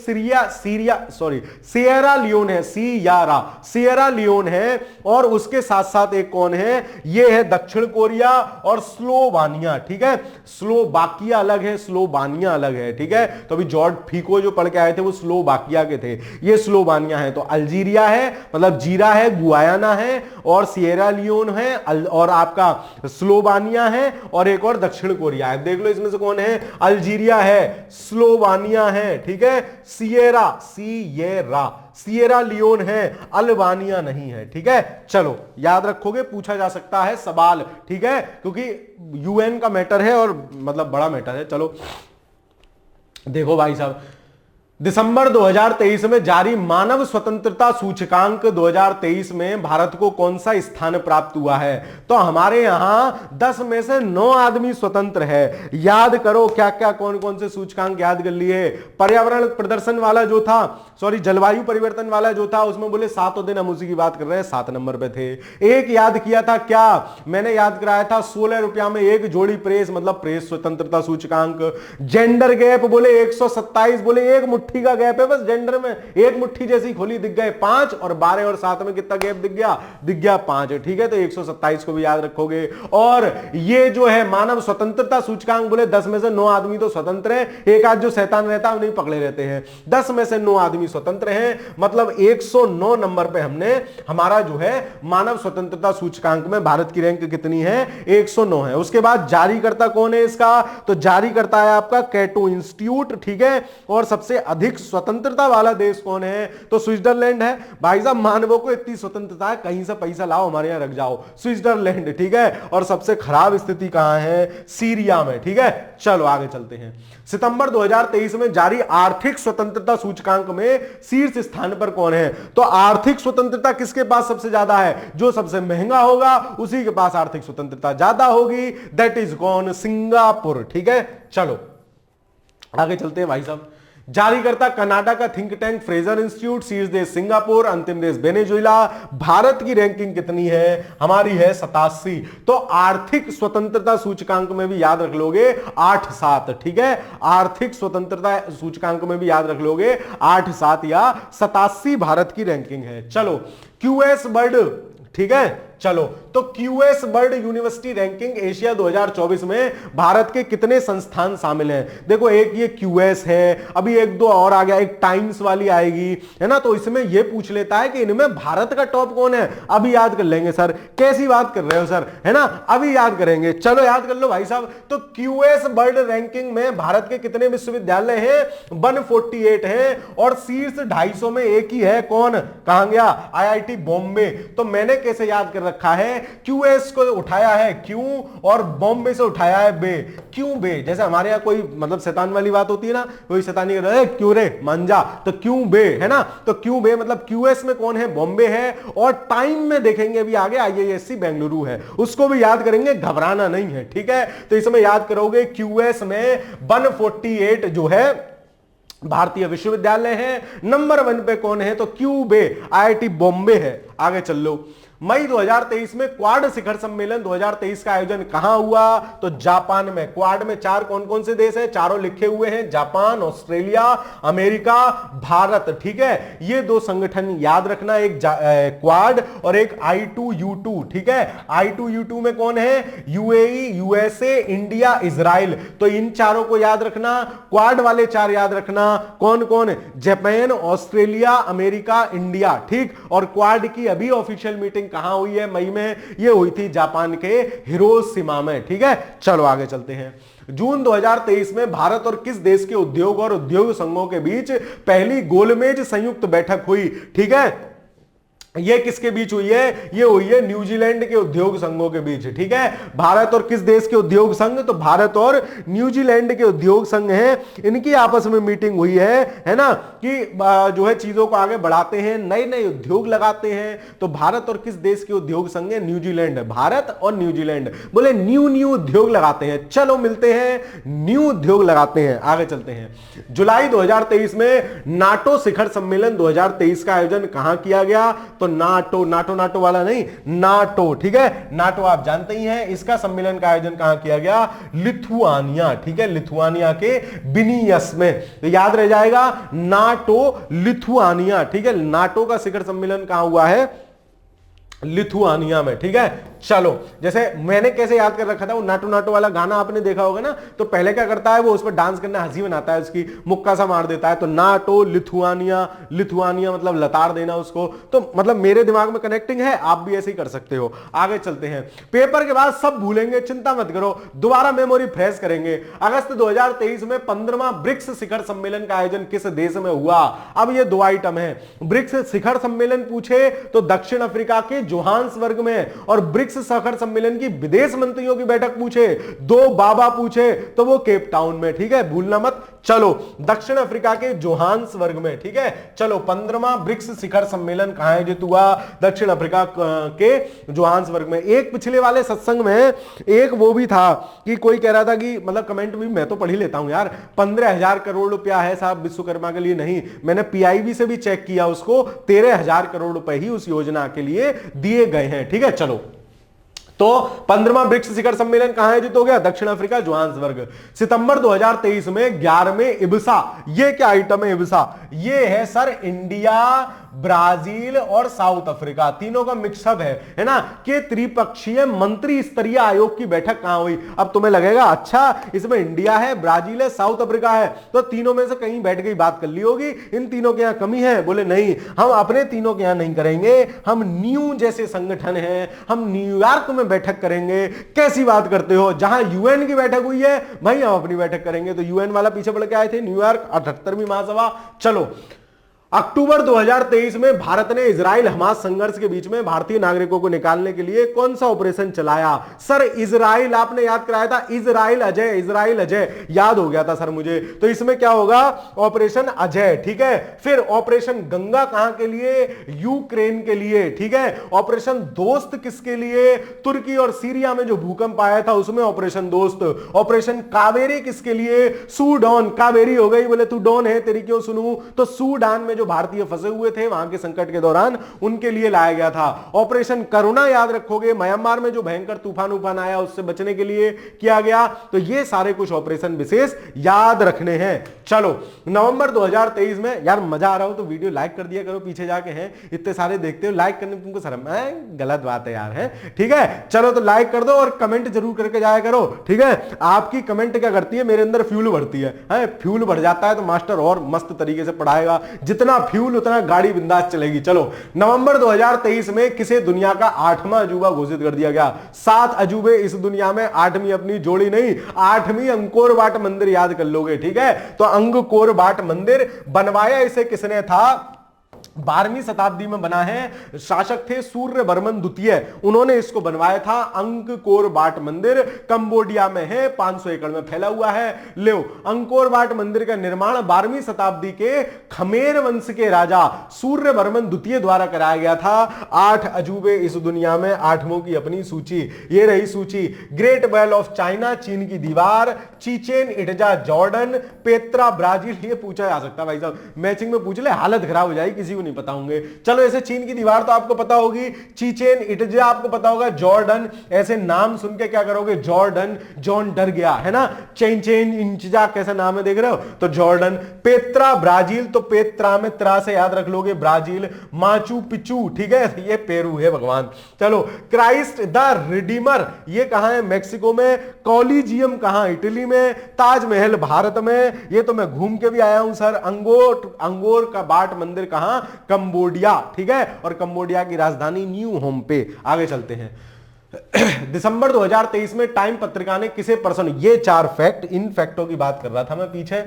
S1: सियरा लियोन है, सियरा लियोन है, और उसके साथ साथ एक कौन है? ये है दक्षिण कोरिया और स्लोवानिया, ठीक है। स्लोवाकिया अलग है, स्लोवानिया अलग है, ठीक है। तो अभी जॉर्ज फीको जो पढ़ के आए थे वो स्लोवाकिया के थे, ये स्लोवानिया है। तो अल्जीरिया है, मतलब जीरा है, गुआयाना है, और सियरा लियोन है, और आपका स्लोवानिया है, और एक और दक्षिण कोरिया है। देख लो इसमें से कौन है? अल्जीरिया है, स्लोवानिया है, ठीक है, सियरा लियोन है, अल्बानिया नहीं है, ठीक है। चलो याद रखोगे, पूछा जा सकता है सवाल, ठीक है, क्योंकि UN का मैटर है और मतलब बड़ा मैटर है। चलो देखो भाई साहब, दिसंबर 2023 में जारी मानव स्वतंत्रता सूचकांक 2023 में भारत को कौन सा स्थान प्राप्त हुआ है? तो हमारे यहां 10 में से 9 आदमी स्वतंत्र है। याद करो क्या क्या कौन कौन से सूचकांक याद कर लिए। पर्यावरण प्रदर्शन वाला जो था, सॉरी जलवायु परिवर्तन वाला जो था, उसमें बोले 7 दिन हम उसी की बात कर रहे हैं, 7 नंबर पे थे। एक याद किया था क्या, मैंने याद कराया था 16 रुपया में एक जोड़ी प्रेस, मतलब प्रेस स्वतंत्रता सूचकांक। जेंडर गैप बोले 127, बोले एक मुट्ठी का गैप है बस जेंडर में, एक मुट्ठी जैसी खोली दिख गए 5, और 12 और 7 में कितना गैप दिख गया 5। ठीक है, तो 127 को भी याद रखोगे। और ये जो है मानव स्वतंत्रता सूचकांक बोले 10 में से 9 आदमी तो स्वतंत्र हैं, एक आध जो शैतान रहता है उन्हें पकड़े रहते हैं। 10 में से 9 आदमी स्वतंत्र हैं, मतलब 109 नंबर पे हमने हमारा जो है मानव स्वतंत्रता सूचकांक में भारत की रैंक कितनी है? 109 है। उसके बाद जारी करता कौन है इसका? तो जारी करता है आपका कैटो इंस्टीट्यूट। ठीक है, और सबसे अधिक स्वतंत्रता वाला देश कौन है? तो स्विट्जरलैंड है। भाई साहब मानवों को इतनी स्वतंत्रता है, कहीं से पैसा लाओ हमारे यहां रख जाओ, स्विट्जरलैंड। ठीक है, और सबसे खराब स्थिति कहां है? सीरिया में। ठीक है, चलो आगे चलते हैं। सितंबर 2023 में जारी आर्थिक स्वतंत्रता सूचकांक में शीर्ष स्थान पर कौन है? तो आर्थिक स्वतंत्रता किसके पास सबसे ज्यादा है? जो सबसे महंगा होगा उसी के पास आर्थिक स्वतंत्रता ज्यादा होगी, दैट इज कौन? सिंगापुर। ठीक है, चलो आगे चलते हैं भाई साहब। जारी करता कनाडा का थिंक टैंक फ्रेजर इंस्टीट्यूट, शीर्ष देश सिंगापुर, अंतिम देश वेनेजुएला। भारत की रैंकिंग कितनी है? हमारी है 87। तो आर्थिक स्वतंत्रता सूचकांक में भी याद रख लोगे 8-7। ठीक है, आर्थिक स्वतंत्रता सूचकांक में भी याद रख लोगे 8-7 या 87 भारत की रैंकिंग है। चलो क्यूएस वर्ल्ड, ठीक है, चलो तो QS world University ranking Asia 2024 में भारत के कितने संस्थान शामिल हैं? देखो एक ये क्यूएस है, अभी एक दो और आ गया, एक टाइम्स वाली आएगी, है ना। तो इसमें ये पूछ लेता है कि इनमें भारत का टॉप कौन है? अभी याद कर लेंगे सर। कैसी बात कर रहे हो सर, है ना, अभी याद करेंगे। चलो याद कर लो भाई साहब। तो क्यूएस वर्ल्ड रैंकिंग में भारत के कितने विश्वविद्यालय हैं? 148 है, और शीर्ष 250 में एक ही है, कौन? कहां गया? आईआईटी बॉम्बे। तो मैंने कैसे याद कर रखा है? क्यूएस को उठाया है क्यों, और बॉम्बे से उठाया है बे। क्यों बे? जैसे हमारे यहां कोई मतलब शैतान वाली बात होती है ना, कोई शैतानी कर रहा है क्यों रे मांझा, तो क्यों बे, है ना। तो क्यों बे मतलब क्यूएस में कौन है? बॉम्बे है। और टाइम में देखेंगे अभी आगे आईआईएससी बेंगलुरु है, उसको भी याद करेंगे, घबराना नहीं है। ठीक है, तो इसमें याद करोगे क्यूएस में 148 जो है भारतीय विश्वविद्यालय है। नंबर 1 पे कौन है? तो क्यूबे, आईआईटी बॉम्बे है। आगे चल लो। मई 2023 में क्वाड शिखर सम्मेलन 2023 का आयोजन कहां हुआ? तो जापान में। क्वाड में 4 कौन कौन से देश हैं? चारों लिखे हुए हैं, जापान, ऑस्ट्रेलिया, अमेरिका, भारत। ठीक है, ये 2 संगठन याद रखना, एक क्वाड और एक I2U2। ठीक है, I2U2 में कौन है? UAE, USA, India, Israel. तो इन चारों को याद रखना। क्वाड वाले 4 याद रखना, कौन कौन? Japan, Australia, America, India. ठीक, और क्वाड की अभी ऑफिशियल मीटिंग कहां हुई है? मई में। ये हुई थी जापान के हिरोशिमा में। ठीक है, चलो आगे चलते हैं। जून 2023 में भारत और किस देश के उद्योग और उद्योग संघों के बीच पहली गोलमेज संयुक्त बैठक हुई? ठीक है, ये किसके बीच हुई है? ये हुई है न्यूजीलैंड के उद्योग संघों के बीच। ठीक है, भारत और किस देश के उद्योग संघ? तो भारत और न्यूजीलैंड के उद्योग संघ हैं, इनकी आपस में मीटिंग हुई है ना, कि जो है चीजों को आगे बढ़ाते हैं, नए नए उद्योग लगाते हैं। तो भारत और किस देश के उद्योग संघ है? न्यूजीलैंड। भारत और न्यूजीलैंड बोले न्यू उद्योग लगाते हैं। चलो मिलते हैं, न्यू उद्योग लगाते हैं। आगे चलते हैं। जुलाई 2023 में नाटो शिखर सम्मेलन 2023 का आयोजन कहां किया गया? तो नाटो वाला नहीं, नाटो। ठीक है, नाटो आप जानते ही हैं। इसका सम्मेलन का आयोजन कहां किया गया? लिथुआनिया। ठीक है, लिथुआनिया के विनियस में। तो याद रह जाएगा नाटो, लिथुआनिया। ठीक है, नाटो का शिखर सम्मेलन कहां हुआ है? लिथुआनिया में। ठीक है, चलो जैसे मैंने कैसे याद कर रखा था, वो नाटो वाला गाना आपने देखा होगा ना, तो पहले क्या करता है वो उस पर डांस करना, हंसी बनाता है, उसकी मुक्का सा मार देता है। तो नाटो, लिथुआनिया, लिथुआनिया मतलब लताड़ देना उसको। तो मतलब मेरे दिमाग में कनेक्टिंग है, आप भी ऐसे ही कर सकते हो। आगे चलते हैं। पेपर के बाद सब भूलेंगे, चिंता मत करो, दोबारा मेमोरी फ्रेश करेंगे। अगस्त 2023 में 15वां ब्रिक्स शिखर सम्मेलन का आयोजन किस देश में हुआ? अब ये 2 आइटम है। ब्रिक्स शिखर सम्मेलन पूछे तो दक्षिण अफ्रीका के जोहान्सबर्ग में, और ब्रिक्स ब्रिक्स शिखर सम्मेलन की विदेश मंत्रियों की बैठक पूछे, 2 बाबा पूछे तो वो केप टाउन में, ठीक है, भूलना मत। चलो दक्षिण अफ्रीका के जोहान्सबर्ग में, ठीक है। चलो 15वां ब्रिक्स शिखर सम्मेलन कहां आयोजित हुआ? दक्षिण अफ्रीका के जोहान्सबर्ग में। एक पिछले वाले सत्संग में एक वो भी था कि कोई कह रहा था कि मतलब कमेंट भी मैं तो पढ़ ही लेता हूं यार, 15,000 करोड़ रुपया है साहब विश्वकर्मा के लिए। नहीं, मैंने पीआईबी से भी चेक किया, उसको 13,000 करोड़ रुपए ही उस योजना के लिए दिए गए हैं, ठीक है। चलो तो 15वां ब्रिक्स शिखर सम्मेलन कहां आयोजित हो गया? दक्षिण अफ्रीका जोहान्सबर्ग। सितंबर 2023 में 11वें इब्सा, ये क्या आइटम है इब्सा? ये है सर इंडिया, ब्राजील और साउथ अफ्रीका तीनों का मिक्सअप है ना, कि त्रिपक्षीय मंत्री स्तरीय आयोग की बैठक कहां हुई। अब तुम्हें लगेगा अच्छा इसमें इंडिया है, ब्राजील है, साउथ अफ्रीका है, तो तीनों में से कहीं बैठ गई बात कर ली होगी, इन तीनों के यहां कमी है। बोले नहीं, हम अपने तीनों के यहां नहीं करेंगे, हम न्यू जैसे संगठन है, हम न्यूयॉर्क में बैठक करेंगे। कैसी बात करते हो? जहां यूएन की बैठक हुई है भाई हम अपनी बैठक करेंगे। तो यूएन वाला पीछे पड़ के आए थे, न्यूयॉर्क 78वीं महासभा। चलो अक्टूबर 2023 में भारत ने इजराइल हमास संघर्ष के बीच में भारतीय नागरिकों को निकालने के लिए कौन सा ऑपरेशन चलाया? सर इजराइल, आपने याद कराया था इजराइल अजय, इजराइल अजय याद हो गया था सर मुझे। तो इसमें क्या होगा? ऑपरेशन अजय, ठीक है। फिर ऑपरेशन गंगा कहां के लिए? यूक्रेन के लिए, ठीक है। ऑपरेशन दोस्त किसके लिए? तुर्की और सीरिया में जो भूकंप आया था उसमें ऑपरेशन दोस्त। ऑपरेशन कावेरी किसके लिए? सूडान, कावेरी हो गई, बोले तू डॉन है तेरी क्यों सुनूं, तो सूडान में भारतीय फंसे हुए थे वहां के संकट के दौरान उनके लिए लाया गया था। ऑपरेशन करुणा याद रखोगे, म्यांमार में जो भयंकर तूफान आया उससे बचने के लिए किया गया। तो ये सारे कुछ ऑपरेशन विशेष याद रखने हैं। चलो नवंबर 2023 में, यार मजा आ रहा हो तो वीडियो लाइक कर दिया करो, पीछे जाके हैं इतने सारे देखते हो, लाइक करने तुमको शर्म है? गलत बात है यार, है ठीक है। चलो तो लाइक कर दो और कमेंट जरूर करके जाया करो, ठीक है। आपकी कमेंट क्या करती है? मेरे अंदर फ्यूल बढ़ती है, फ्यूल बढ़ जाता है तो मास्टर और मस्त तरीके से पढ़ाएगा। जितना फ्यूल उतना गाड़ी बिंदास चलेगी। चलो नवंबर 2023 में किसे दुनिया का 8वां अजूबा घोषित कर दिया गया? 7 अजूबे इस दुनिया में, 8वीं अपनी जोड़ी नहीं, 8वीं अंकोर वाट मंदिर याद कर लोगे, ठीक है। तो अंगकोर वाट मंदिर बनवाया इसे किसने था? 12वीं शताब्दी में बना है, शासक थे सूर्यवर्मन द्वितीय, उन्होंने इसको बनवाया था। अंगकोर वाट मंदिर कंबोडिया में है, 500 एकड़ में फैला हुआ है। लो अंगकोर वाट मंदिर का निर्माण 12वीं शताब्दी के खमेर वंश के राजा सूर्यवर्मन द्वितीय द्वारा कराया गया था। 8 अजूबे इस दुनिया में, 8वां की अपनी सूची, ये रही सूची। ग्रेट वॉल ऑफ चाइना, चीन की दीवार, चीचेन इटजा जॉर्डन, पेत्रा ब्राजील, ये पूछा जा सकता है भाई साहब, मैचिंग में पूछ ले हालत खराब हो जाएगी, किसी को नहीं पता होंगे। चलो ऐसे चीन की दीवार तो आपको पता होगी, चीचेन इटजा आपको पता होगा, जॉर्डन, ऐसे नाम सुन के क्या करोगे? जॉर्डन, जॉन डर गया है ना, चेन इंचजा कैसा नाम है देख रहे हो, तो जॉर्डन। पेत्रा ब्राजील, तो पेत्रा में त्रा से याद रख लोगे ब्राजील। माचू पिचू, ठीक है, ये पेरू है भगवान। चलो क्राइस्ट द रिडीमर, ये कहां है? मैक्सिको में। कॉलिजियम कहां? इटली में। ताजमहल भारत में, ये तो मैं घूम के भी आया हूं सर। अंगोर का बाट मंदिर कहां? कंबोडिया, ठीक है। और कंबोडिया की राजधानी न्यू होम पे। आगे चलते हैं। दिसंबर 2023 में टाइम पत्रिका ने किसे पर्सन, ये 4 फैक्ट, इन फैक्टों की बात कर रहा था मैं पीछे,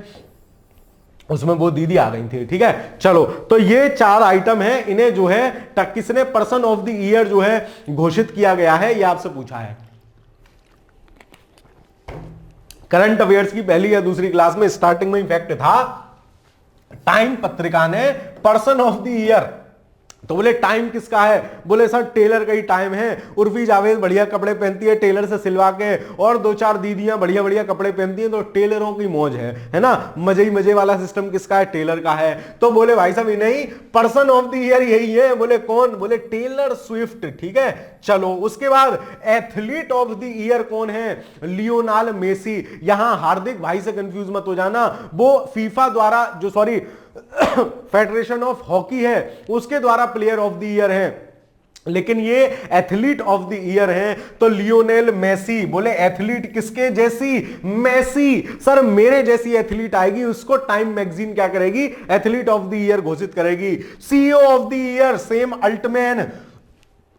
S1: उसमें वो दीदी आ गई थी, ठीक है। चलो तो ये 4 आइटम है, इन्हें जो है किसने पर्सन ऑफ द ईयर जो है घोषित किया गया है, ये आपसे पूछा है। करंट अफेयर्स की पहली या दूसरी क्लास में स्टार्टिंग में फैक्ट था, टाइम पत्रिका ने पर्सन ऑफ द ईयर, तो बोले टाइम किसका है? बोले सर टेलर का ही टाइम है। उर्फी जावेद बढ़िया कपड़े पहनती है टेलर से सिलवा के, और 2-4 दीदियां बढ़िया बढ़िया कपड़े पहनती हैं, तो टेलरों की मौज है ना। मजे ही मजे वाला सिस्टम किसका है? टेलर का है। तो बोले भाई साहब नहीं, पर्सन ऑफ द ईयर यही है। बोले कौन? बोले टेलर स्विफ्ट, ठीक है। चलो उसके बाद एथलीट ऑफ द ईयर कौन है? Lionel Messi. यहां हार्दिक भाई से कंफ्यूज मत हो जाना, वो फीफा द्वारा जो फेडरेशन ऑफ हॉकी है उसके द्वारा प्लेयर ऑफ द ईयर है, लेकिन ये एथलीट ऑफ द ईयर है तो लियोनेल मेसी। बोले एथलीट किसके जैसी? मेसी। सर मेरे जैसी एथलीट आएगी उसको टाइम मैगजीन क्या करेगी? एथलीट ऑफ द ईयर घोषित करेगी। CEO of the year Sam Altman,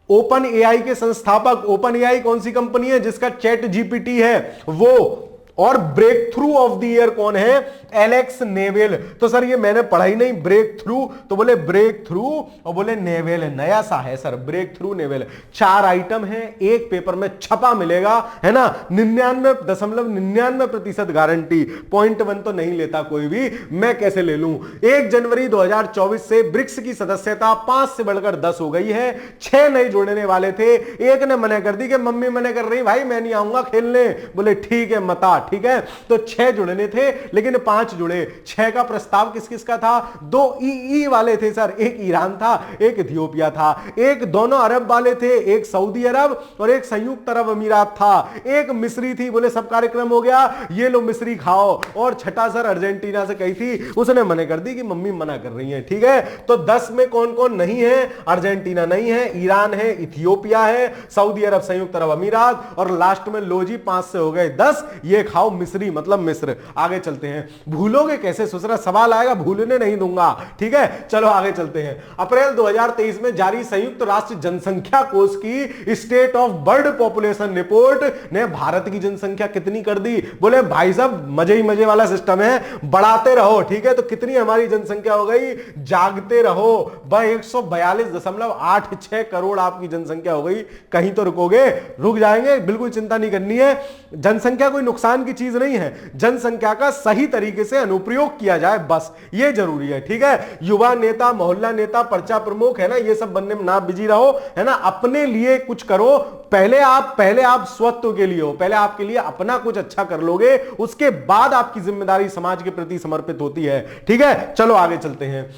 S1: OpenAI के संस्थापक। ओपन एआई कौन सी कंपनी है जिसका चैट जीपीटी है? वो और breakthrough of the year कौन है? Alex navel. तो सर ये मैंने पढ़ा ही नहीं, ब्रेक थ्रू, तो बोले ब्रेक थ्रू और बोले नेवेल, नया सा है sir, breakthrough Newell. 4 item है, एक पेपर में छपा मिलेगा, है ना, 99.99% गारंटी। पॉइंट 1 तो नहीं लेता कोई भी, मैं कैसे ले लूं? 1 जनवरी 2024 से ब्रिक्स की सदस्यता 5 से बढ़कर 10 हो गई है। 6 नए जुड़ने वाले थे, एक ने मना कर दी कि मम्मी मना कर रही, भाई मैं नहीं आऊंगा खेलने। बोले ठीक है मता, ठीक है। तो 6 जुड़ने थे लेकिन 5 जुड़े। 6 का प्रस्ताव किस किस का था? 2 ई वाले थे सर, एक ईरान था, एक इथियोपिया था। एक दोनों अरब वाले थे, एक सऊदी अरब और एक संयुक्त अरब अमीरात था। एक मिस्री थी, बोले सब कार्यक्रम हो गया, ये लो मिस्री खाओ। और छठा सर अर्जेंटीना से कही थी, उसने मना कर दी कि मम्मी मना कर रही है, ठीक है। तो 10 में कौन कौन नहीं है? अर्जेंटीना नहीं है, ईरान है, इथियोपिया है, सऊदी अरब, संयुक्त अरब अमीरात और लास्ट में लो जी 5 से हो गए 10, ये खाओ मिस्री मतलब मिस्र। आगे चलते हैं। भूलोगे कैसे? सोच रहा सवाल आएगा, भूलने नहीं दूंगा, ठीक है। चलो आगे चलते हैं। अप्रैल 2023 में जारी संयुक्त राष्ट्र जनसंख्या कोष की state of bird population report ने भारत की जनसंख्या कितनी कर दी? बोले भाई साहब मजे ही मजे वाला सिस्टम है, बढ़ाते रहो, ठीक है। तो कितनी हमारी जनसंख्या हो गई? जागते रहो, 142.86 करोड़ आपकी जनसंख्या हो गई। कहीं तो रुकोगे? रुक जाएंगे, बिल्कुल चिंता नहीं करनी है। जनसंख्या कोई नुकसान की चीज नहीं है, जनसंख्या का सही तरीके से अनुप्रयोग किया जाए, बस ये जरूरी है, ठीक है। युवा नेता, मोहल्ला नेता, पर्चा प्रमुख, है ना, ये सब बनने में ना बिजी रहो, है ना, अपने लिए कुछ करो। पहले आप स्वत्व के लिए हो, पहले आपके लिए अपना कुछ अच्छा कर लोगे, उसके बाद आपकी जिम्मेदारी समाज के प्रति समर्पित होती है, ठीक है। चलो आगे चलते हैं।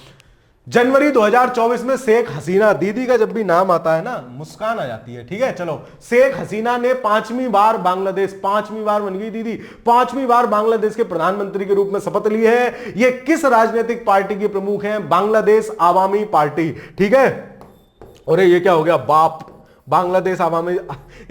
S1: जनवरी 2024 में शेख हसीना, दीदी का जब भी नाम आता है ना मुस्कान आ जाती है, ठीक है। चलो, शेख हसीना ने 5वीं बार बांग्लादेश, 5वीं बार बन गई दीदी, 5वीं बार बांग्लादेश के प्रधानमंत्री के रूप में शपथ ली है। ये किस राजनीतिक पार्टी के प्रमुख हैं? बांग्लादेश आवामी पार्टी, ठीक है। अरे ये क्या हो गया? बाप, बांग्लादेश आवामी,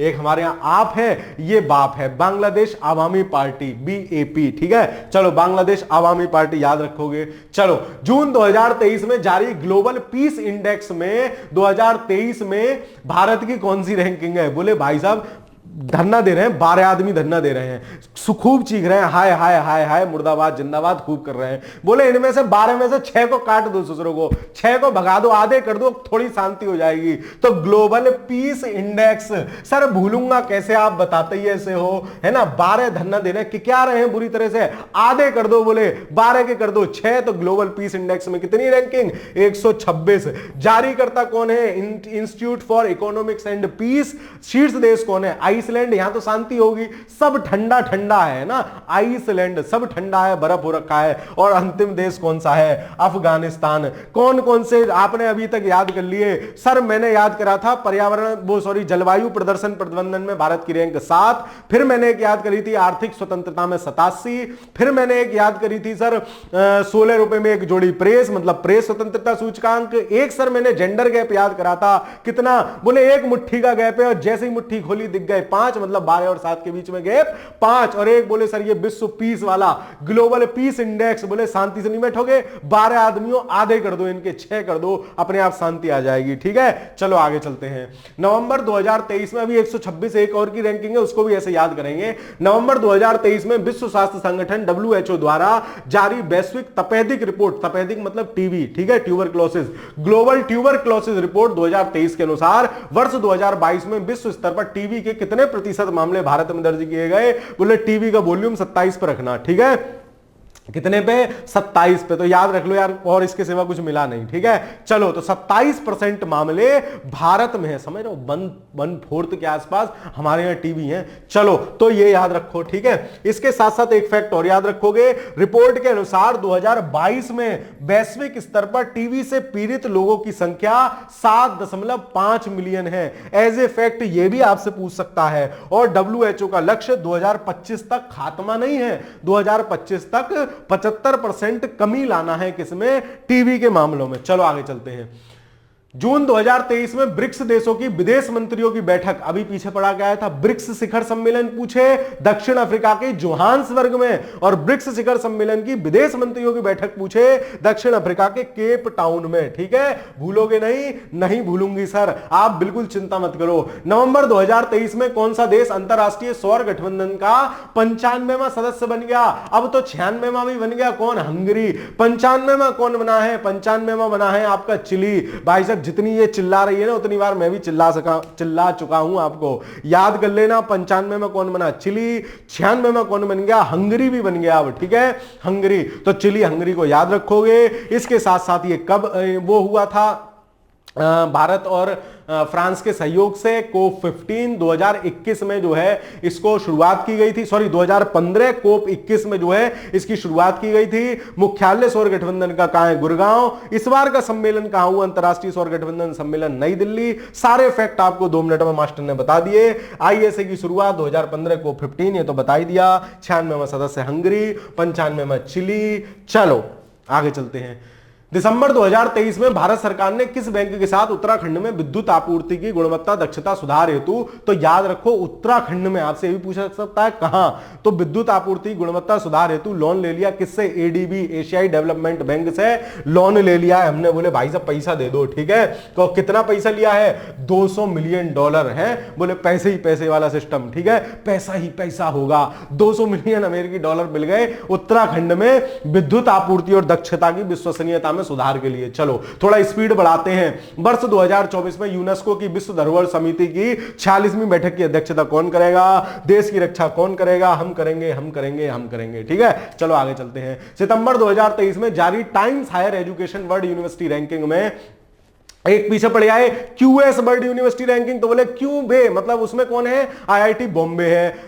S1: एक हमारे यहां आप है, ये बाप है, बांग्लादेश आवामी पार्टी, BAP, ठीक है। चलो बांग्लादेश आवामी पार्टी याद रखोगे। चलो, जून 2023 में जारी ग्लोबल पीस इंडेक्स में 2023 में भारत की कौन सी रैंकिंग है? बोले भाई साहब धरना दे रहे हैं, 12 आदमी धरना दे रहे हैं, खूब चीख रहे हैं, हाय हाय हाय हाय मुर्दाबाद जिंदाबाद खूब कर रहे हैं। बोले इनमें से 12 में से 6 को काट दो, दूसरों को 6 को भगा दो, आधे कर दो, थोड़ी शांति हो जाएगी। तो ग्लोबल पीस इंडेक्स, सर भूलूंगा कैसे, आप बताते ही ऐसे हो, है ना। 12 धरना दे रहे हैं कि क्या रहे हैं बुरी तरह से, आधे कर दो, बोले 12 के कर दो 6। तो ग्लोबल पीस इंडेक्स में कितनी रैंकिंग? 126। जारी करता कौन है? Institute for Economics and Peace. शीर्ष देश कौन है? आइसलैंड। यहां तो शांति होगी, सब ठंडा ठंडा है ना, आइसलैंड सब ठंडा है, बर्फ हो रखा है। और अंतिम देश कौन सा है? अफगानिस्तान। कौन कौन से आपने अभी तक याद कर लिए? सर मैंने याद करा था जलवायु प्रदर्शन प्रबंधन में भारत की रैंक 7, फिर मैंने एक याद करी थी आर्थिक स्वतंत्रता में 87, फिर मैंने एक याद करी थी सर 16 रुपए में एक जोड़ी प्रेस, मतलब प्रेस स्वतंत्रता सूचकांक। एक सर मैंने जेंडर गैप याद करा था, कितना? बोले 1 मुट्ठी का गैप है और जैसे ही मुट्ठी खोली दिख गए 5, मतलब 12 और 7 के बीच में गैप 5। और एक बोले सर ये विश्व पीस वाला ग्लोबल पीस इंडेक्स, बोले शांति से नहीं बैठोगे, 12 आदमियों आधे कर दो, इनके 6 कर दो, अपने आप शांति आ जाएगी, ठीक है। चलो आगे चलते हैं। नवंबर 2023 में अभी 126 एक और की रैंकिंग है, उसको भी ऐसे याद करेंगे। नवंबर 2023 में विश्व स्वास्थ्य संगठन WHO द्वारा जारी वैश्विक तपेदिक रिपोर्ट, तपेदिक मतलब टीबी, ठीक है, ट्यूबरक्लोसिस, ग्लोबल ट्यूबरक्लोसिस रिपोर्ट 2023 के अनुसार वर्ष 2022 में विश्व स्तर पर टीबी के कितने प्रतिशत मामले भारत में दर्ज किए गए? बोले टीबी का वॉल्यूम 27 पर रखना, ठीक है। कितने पे? 27 पे। तो याद रख लो यार, और इसके सिवा कुछ मिला नहीं, ठीक है। चलो, तो 27% मामले भारत में है, समझ रहे हो, 1/4 के आसपास हमारे यहां टीबी है। चलो, तो ये याद रखो, ठीक है। इसके साथ साथ एक फैक्ट और याद रखोगे, रिपोर्ट के अनुसार 2022 में वैश्विक स्तर पर टीबी से पीड़ित लोगों की संख्या 7.5 मिलियन है। एज ए फैक्ट ये भी आपसे पूछ सकता है। और WHO का लक्ष्य 2025 तक खात्मा नहीं है, 2025 तक 75% कमी लाना है, किसमें? टीबी के मामलों में। चलो आगे चलते हैं। जून 2023 में ब्रिक्स देशों की विदेश मंत्रियों की बैठक, अभी पीछे पड़ा गया था, ब्रिक्स शिखर सम्मेलन पूछे दक्षिण अफ्रीका के जोहान्सबर्ग में, और ब्रिक्स शिखर सम्मेलन की विदेश मंत्रियों की बैठक पूछे दक्षिण अफ्रीका के केप टाउन में। ठीक है, भूलोगे नहीं? नहीं भूलूंगी सर, आप बिल्कुल चिंता मत करो। नवंबर 2023 में कौन सा देश अंतरराष्ट्रीय सौर गठबंधन का 95वां सदस्य बन गया? अब तो 96वां भी बन गया। कौन? हंगरी। 95वां कौन बना है? 95वां बना है आपका चिली। भाई साहब जितनी ये चिल्ला रही है ना, उतनी बार मैं भी चिल्ला चुका हूं, आपको याद कर लेना। 95 में कौन बना? चिली। 96 में कौन बन गया? हंगरी भी बन गया अब। ठीक है, हंगरी। तो चिली हंगरी को याद रखोगे। इसके साथ साथ ये कब वो हुआ था? भारत और फ्रांस के सहयोग से कोप 15 2021 में जो है इसको शुरुआत की गई थी। सॉरी, 2015 कोप 21 में जो है इसकी शुरुआत की गई थी। मुख्यालय सौर गठबंधन का कहां है? गुड़गांव। इस बार का सम्मेलन कहां हुआ? अंतरराष्ट्रीय सौर गठबंधन सम्मेलन नई दिल्ली। सारे फैक्ट आपको 2 मिनट में मास्टर ने बता दिए। आईएसए की शुरुआत 2015 कोप 15, ये तो बता ही दिया। 96वां सदस्य हंगरी, 95 में चिली। चलो आगे चलते हैं। दिसंबर 2023 में भारत सरकार ने किस बैंक के साथ उत्तराखंड में विद्युत आपूर्ति की गुणवत्ता दक्षता सुधार हेतु, तो याद रखो उत्तराखंड में, आपसे ये भी पूछा सकता है कहां, तो विद्युत आपूर्ति गुणवत्ता सुधार हेतु लोन ले लिया। किससे? एडीबी, एशियाई डेवलपमेंट बैंक से लोन ले लिया है हमने। बोले भाई साहब पैसा दे दो। ठीक है, तो कितना पैसा लिया है? $200 मिलियन है। बोले पैसे ही पैसे वाला सिस्टम। ठीक है, पैसा ही पैसा होगा। 200 मिलियन अमेरिकी डॉलर मिल गए उत्तराखंड में विद्युत आपूर्ति और दक्षता की विश्वसनीयता सुधार के लिए। चलो थोड़ा स्पीड बढ़ाते हैं। वर्ष 2024 में यूनेस्को की विश्व धरोहर समिति की 46वीं बैठक की अध्यक्षता कौन करेगा? देश की रक्षा कौन करेगा? हम करेंगे, हम करेंगे, हम करेंगे। ठीक है, चलो आगे चलते हैं। सितंबर 2023 में जारी Times Higher Education World University Ranking में एक पीछे पड़ गया है क्यूएस वर्ल्ड यूनिवर्सिटी रैंकिंग। तो बोले क्यों बे, मतलब उसमें कौन है? आईआईटी बॉम्बे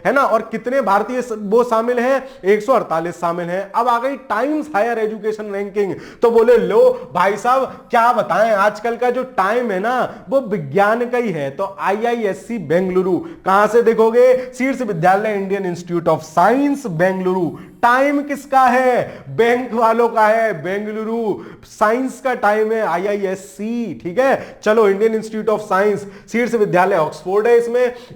S1: है ना। और कितने भारतीय वो शामिल हैं? 148 शामिल हैं। अब आ गई टाइम्स हायर एजुकेशन रैंकिंग। तो बोले लो भाई साहब क्या बताएं, आजकल का जो टाइम है ना वो विज्ञान का ही है। तो आईआईएससी बेंगलुरु, कहां से देखोगे? शीर्ष विद्यालय Indian institute of science Bengaluru. Time किसका है? बैंक वालों का है, बेंगलुरु। साइंस का टाइम है आईआईएससी। ठीक है, चलो इंडियन इंस्टीट्यूट ऑफ साइंस, शीर्ष विद्यालय ऑक्सफोर्ड है।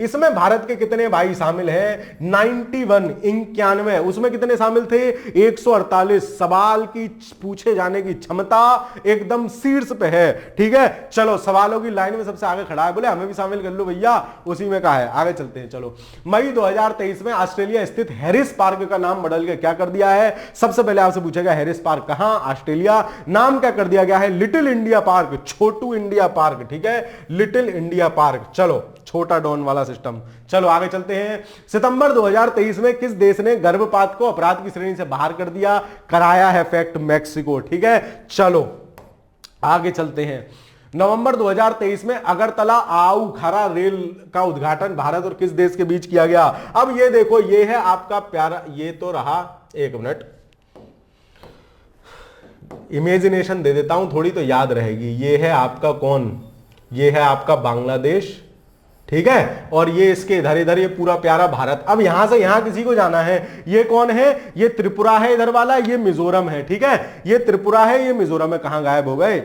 S1: इसमें भारत के कितने भाई शामिल हैं? 91। उसमें कितने शामिल थे? 148। सवाल की पूछे जाने की क्षमता एकदम शीर्ष पे है। ठीक है, चलो सवालों की लाइन में सबसे आगे खड़ा है। बोले हमें भी शामिल कर लो भैया, उसी में कहा है। आगे चलते हैं। चलो, मई 2023 में ऑस्ट्रेलिया स्थित हैरिस पार्क का नाम बदल के क्या कर दिया है? सबसे पहले आपसे पूछेगा हैरिस पार्क कहां? ऑस्ट्रेलिया। नाम क्या कर दिया गया है? लिटिल इंडिया पार्क, छोटू इंडिया पार्क। ठीक है, लिटिल इंडिया पार्क। चलो, छोटा डॉन वाला सिस्टम। चलो आगे चलते हैं। सितंबर 2023 में किस देश ने गर्भपात को अपराध की श्रेणी से बाहर कर दिया? कराया है फैक्ट मैक्सिको। ठीक है, चलो आगे चलते हैं। नवंबर 2023 में अगरतला आऊ खरा रेल का उद्घाटन भारत और किस देश के बीच किया गया? अब ये देखो, ये है आपका प्यारा, ये तो रहा, एक मिनट इमेजिनेशन दे देता हूं थोड़ी तो याद रहेगी। ये है आपका कौन? ये है आपका बांग्लादेश। ठीक है, और ये इसके इधर इधर ये पूरा प्यारा भारत। अब यहां से यहां किसी को जाना है। ये कौन है? ये त्रिपुरा है इधर वाला, ये मिजोरम है। ठीक है, ये त्रिपुरा है, ये मिजोरम है। कहां गायब हो गए?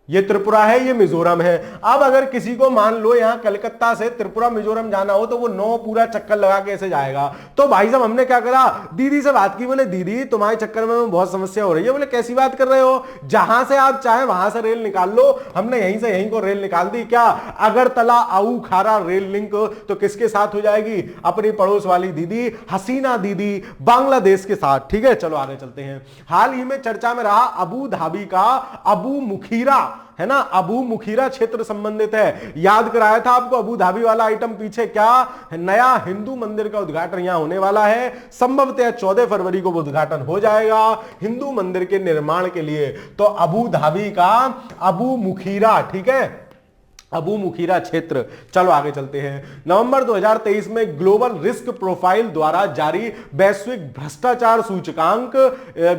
S1: ये त्रिपुरा है, ये मिजोरम है। अब अगर किसी को मान लो यहां कलकत्ता से त्रिपुरा मिजोरम जाना हो तो वो 9 पूरा चक्कर लगा के ऐसे जाएगा। तो भाई साहब हमने क्या करा? दीदी से बात की। बोले दीदी तुम्हारे चक्कर में बहुत समस्या हो रही है। बोले कैसी बात कर रहे हो? जहां से आप चाहे वहां से रेल निकाल लो। हमने यहीं से यहीं को रेल निकाल दी। क्या? अगरतला आऊ खारा रेल लिंक तो किसके साथ हो जाएगी? अपनी पड़ोस वाली दीदी हसीना दीदी बांग्लादेश के साथ। ठीक है, चलो आगे चलते हैं। हाल ही में चर्चा में रहा अबू धाबी का अबू मुखीरा, है ना। अबू मुखीरा क्षेत्र संबंधित है। याद कराया था आपको अबू धाबी वाला आइटम पीछे। क्या? नया हिंदू मंदिर का उद्घाटन यहां होने वाला है। संभवतः 14 फरवरी को उद्घाटन हो जाएगा हिंदू मंदिर के निर्माण के लिए। तो अबू धाबी का अबू मुखीरा। ठीक है, अबू मुखीरा क्षेत्र। चलो आगे चलते हैं। नवंबर 2023 में ग्लोबल रिस्क प्रोफाइल द्वारा जारी वैश्विक भ्रष्टाचार सूचकांक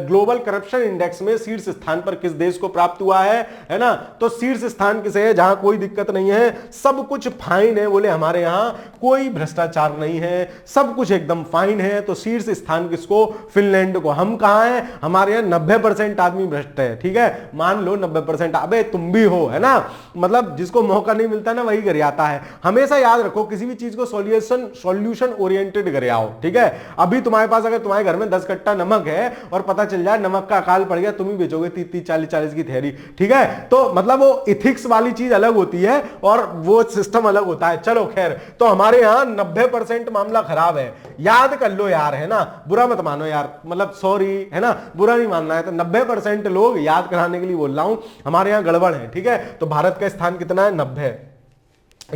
S1: ग्लोबल करप्शन इंडेक्स में शीर्ष स्थान पर किस देश को प्राप्त हुआ है ना? तो शीर्ष स्थान किसे है? जहां कोई दिक्कत नहीं है, सब कुछ फाइन है, बोले हमारे यहां कोई भ्रष्टाचार नहीं है, सब कुछ एकदम फाइन है। तो शीर्ष स्थान किसको? फिनलैंड को। हम कहां हैं? हमारे यहां 90% आदमी भ्रष्ट है, ठीक है, मान लो 90%। अबे तुम भी हो, है ना? मतलब जिसको मौका नहीं मिलता ना वही घर आता है। हमेशा याद रखो किसी भी चीज को सॉल्यूशन ओरिएंटेड घर आओ, ठीक है। अभी तुम्हारे पास अगर तुम्हारे घर में 10 कट्टा नमक है और पता चल जाए नमक का अकाल पड़ गया, तुम ही बेचोगे 30-30 40-40 की थैली, ठीक है। तो मतलब वो इथिक्स वाली चीज अलग होती है और वो सिस्टम अलग होता है। चलो खैर, तो हमारे यहां 90% मामला खराब है, याद कर लो यार, है ना? बुरा मत मानो यार, मतलब सॉरी, है ना, बुरा नहीं मानना है। तो 90% लोग याद कराने के लिए बोल रहा हूं, हमारे यहां गड़बड़ है, ठीक है। तो भारत का स्थान कितना है? 90,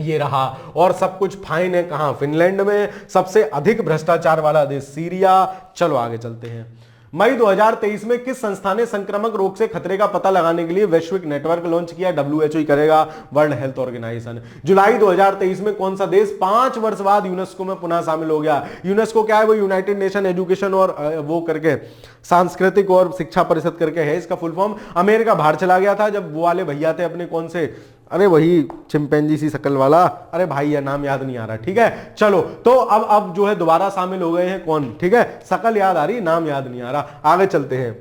S1: ये रहा। और सब कुछ फाइन है कहां? फिनलैंड में। सबसे अधिक भ्रष्टाचार वाला देश सीरिया। चलो आगे चलते हैं। मई 2023 में किस संस्था ने संक्रामक रोग से खतरे का पता लगाने के लिए वैश्विक नेटवर्क लॉन्च किया? WHO करेगा, वर्ल्ड हेल्थ ऑर्गेनाइजेशन। जुलाई 2023 में कौन सा देश 5 वर्ष बाद यूनेस्को में पुनः शामिल हो गया? यूनेस्को क्या है? वो यूनाइटेड नेशन एजुकेशन और वो करके सांस्कृतिक और शिक्षा परिषद करके है इसका फुल फॉर्म। अमेरिका बाहर चला गया था जब वो वाले भैया थे अपने, कौन से, अरे वही चिंपैंजी सी शकल वाला, अरे भाई या नाम याद नहीं आ रहा, ठीक है। चलो तो अब जो है दोबारा शामिल हो गए हैं कौन, ठीक है। शकल याद आ रही, नाम याद नहीं आ रहा। आगे चलते हैं।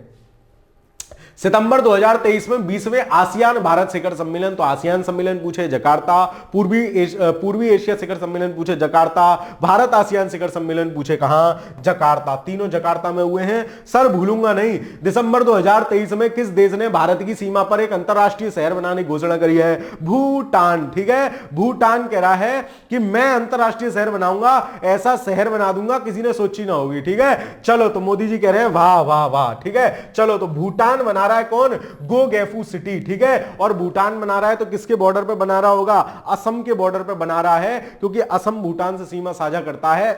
S1: सितंबर 2023 में 20वें आसियान भारत शिखर सम्मेलन, तो आसियान सम्मेलन पूछे जकार्ता, पूर्वी एशिया शिखर सम्मेलन पूछे जकार्ता, भारत आसियान शिखर सम्मेलन पूछे कहां? जकार्ता। तीनों जकार्ता में हुए हैं सर, भूलूंगा नहीं। दिसंबर 2023 में किस देश ने भारत की सीमा पर एक अंतरराष्ट्रीय शहर बनाने की घोषणा करी है? भूटान, ठीक है। भूटान कह रहा है कि मैं अंतरराष्ट्रीय शहर बनाऊंगा, ऐसा शहर बना दूंगा किसी ने सोची ना होगी, ठीक है। चलो तो मोदी जी कह रहे हैं वाह वाह वाह, ठीक है। चलो तो भूटान बना रहा है कौन? गोगेफू सिटी, ठीक है। और भूटान बना रहा है तो किसके बॉर्डर पे बना रहा होगा? असम के बॉर्डर पे बना रहा है, क्योंकि असम भूटान से सीमा साझा करता है,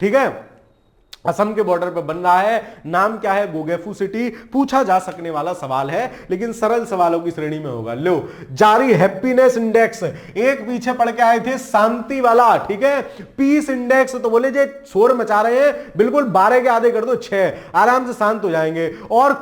S1: ठीक है। असम के बॉर्डर पर बन रहा है। नाम क्या है? गोगेफू सिटी। पूछा जा सकने वाला सवाल है, लेकिन सरल सवालों की श्रेणी में होगा। लो, जारी हैप्पीनेस इंडेक्स, एक पीछे पढ़ के आए थे शांति वाला, ठीक है। पीस इंडेक्स, तो बोले जे शोर मचा रहे हैं, बिल्कुल 12 के आधे कर दो 6, आराम से शांत हो जाएंगे और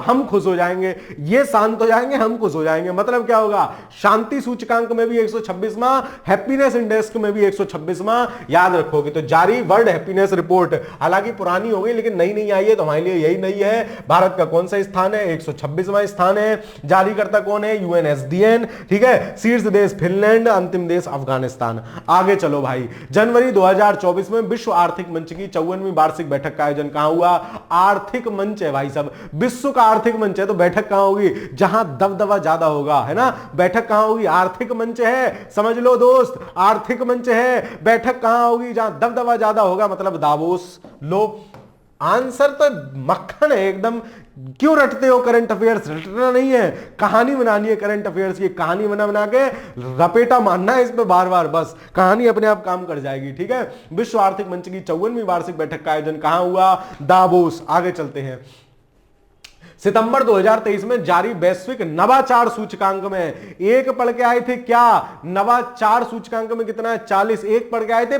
S1: हम खुश हो जाएंगे। ये शांत हो जाएंगे, हम खुश हो जाएंगे। मतलब क्या होगा? शांति सूचकांक में भी 126वां, हैप्पीनेस इंडेक्स में भी 126वां, याद रखोगे। तो जारी वर्ल्ड हैप्पीनेस रिपोर्ट, हालांकि पुरानी हो गई लेकिन नई आई है, तो हमारे लिए यही नई है। भारत का कौन सा स्थान है? 126वां स्थान है। जारी करता कौन है? UNSDN, ठीक है। शीर्ष देश फिनलैंड, अंतिम देश अफगानिस्तान। आगे चलो भाई। जनवरी 2024 में विश्व आर्थिक मंच की 54वीं वार्षिक बैठक का आयोजन कहां हुआ? आर्थिक मंच है भाई सब, विश्व का आर्थिक मंच है, तो बैठक कहां होगी? जहां दबदबा ज्यादा होगा, है ना। बैठक कहां होगी? आर्थिक मंच है, समझ लो दोस्त, आर्थिक मंच है। बैठक कहां होगी? जहां दबदबा ज्यादा होगा, मतलब दावोस। लो, आंसर तो मक्खन है एकदम। क्यों रटते हो करंट अफेयर्स? रटना नहीं है, कहानी बनानी है करंट अफेयर्स की। कहानी बना के रपेटा मारना है इस पे बार बार, बस कहानी अपने आप काम कर जाएगी, ठीक है। विश्व आर्थिक मंच की 54वीं वार्षिक बैठक का आयोजन कहां हुआ? दावोस। आगे चलते हैं। सितंबर 2023 में जारी वैश्विक नवाचार सूचकांक में एक पढ़ के आए थे क्या? नवाचार सूचकांक में कितना है? 40। एक पढ़ के आए थे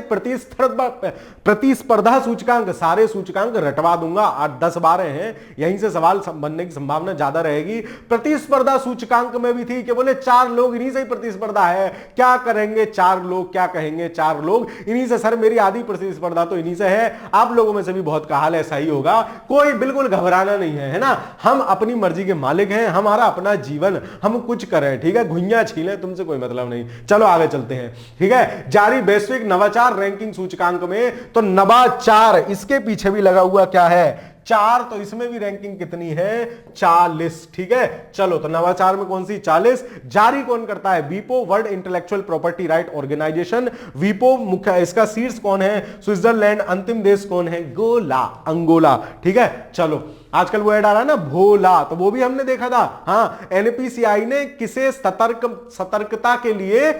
S1: प्रतिस्पर्धा सूचकांक। सारे सूचकांक रटवा दूंगा, 8-10-12 हैं, यहीं से सवाल बनने की संभावना ज्यादा रहेगी। प्रतिस्पर्धा सूचकांक में भी थी कि बोले 4 लोग, इन्हीं से ही प्रतिस्पर्धा है। क्या करेंगे 4 लोग? क्या कहेंगे 4 लोग? इन्हीं से सर, मेरी आधी प्रतिस्पर्धा तो इन्हीं से है। आप लोगों में से भी बहुत का हाल ऐसा ही होगा। कोई बिल्कुल घबराना नहीं है ना। हम अपनी मर्जी के मालिक हैं, हमारा अपना जीवन, हम कुछ करें, ठीक है। घुइयां छीलें, तुमसे कोई मतलब नहीं। चलो आगे चलते हैं, ठीक है। जारी वैश्विक नवाचार रैंकिंग सूचकांक में तो नवाचार, इसके पीछे भी लगा हुआ क्या है? 4, तो इसमें भी रैंकिंग कितनी है? 40, ठीक है। चलो तो नवाचार में कौन सी? 40। जारी कौन करता है? वीपो, World Intellectual Property Right Organization. वीपो मुख्य, इसका शीर्ष कौन है? स्विट्जरलैंड। अंतिम देश कौन है? अंगोला, ठीक है। चलो, आजकल वो ऐड आ रहा है ना भोला, तो वो भी हमने देखा था। हाँ, NPCI ने किसे सतर्कता के लिए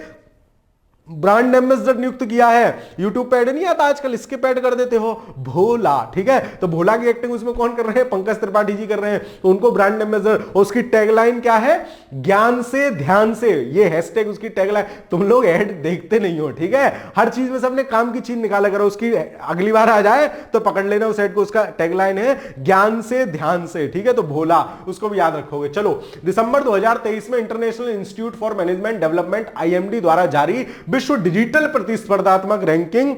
S1: ब्रांड एम्बेसडर नियुक्त किया है। यूट्यूब पे ऐड नहीं आता आजकल, इसके पे ऐड कर देते हो, भोला, ठीक है। तो भोला की एक्टिंग उसमें कौन कर रहे हैं? पंकज त्रिपाठी जी कर रहे हैं, तो उनको ब्रांड एम्बेसडर। उसकी टैगलाइन क्या है? ज्ञान से ध्यान से, ये हैशटैग उसकी टैगलाइन। तुम लोग ऐड देखते नहीं हो, ठीक है। हर चीज में से अपने काम की चीज निकाला करो, उसकी अगली बार आ जाए तो पकड़ लेना उस ऐड को। उसका टैगलाइन है ज्ञान से ध्यान से, ठीक है। तो भोला, उसको भी याद रखोगे। चलो, दिसंबर 2023 में international institute for management development IMD द्वारा जारी विश्व डिजिटल प्रतिस्पर्धात्मक रैंकिंग,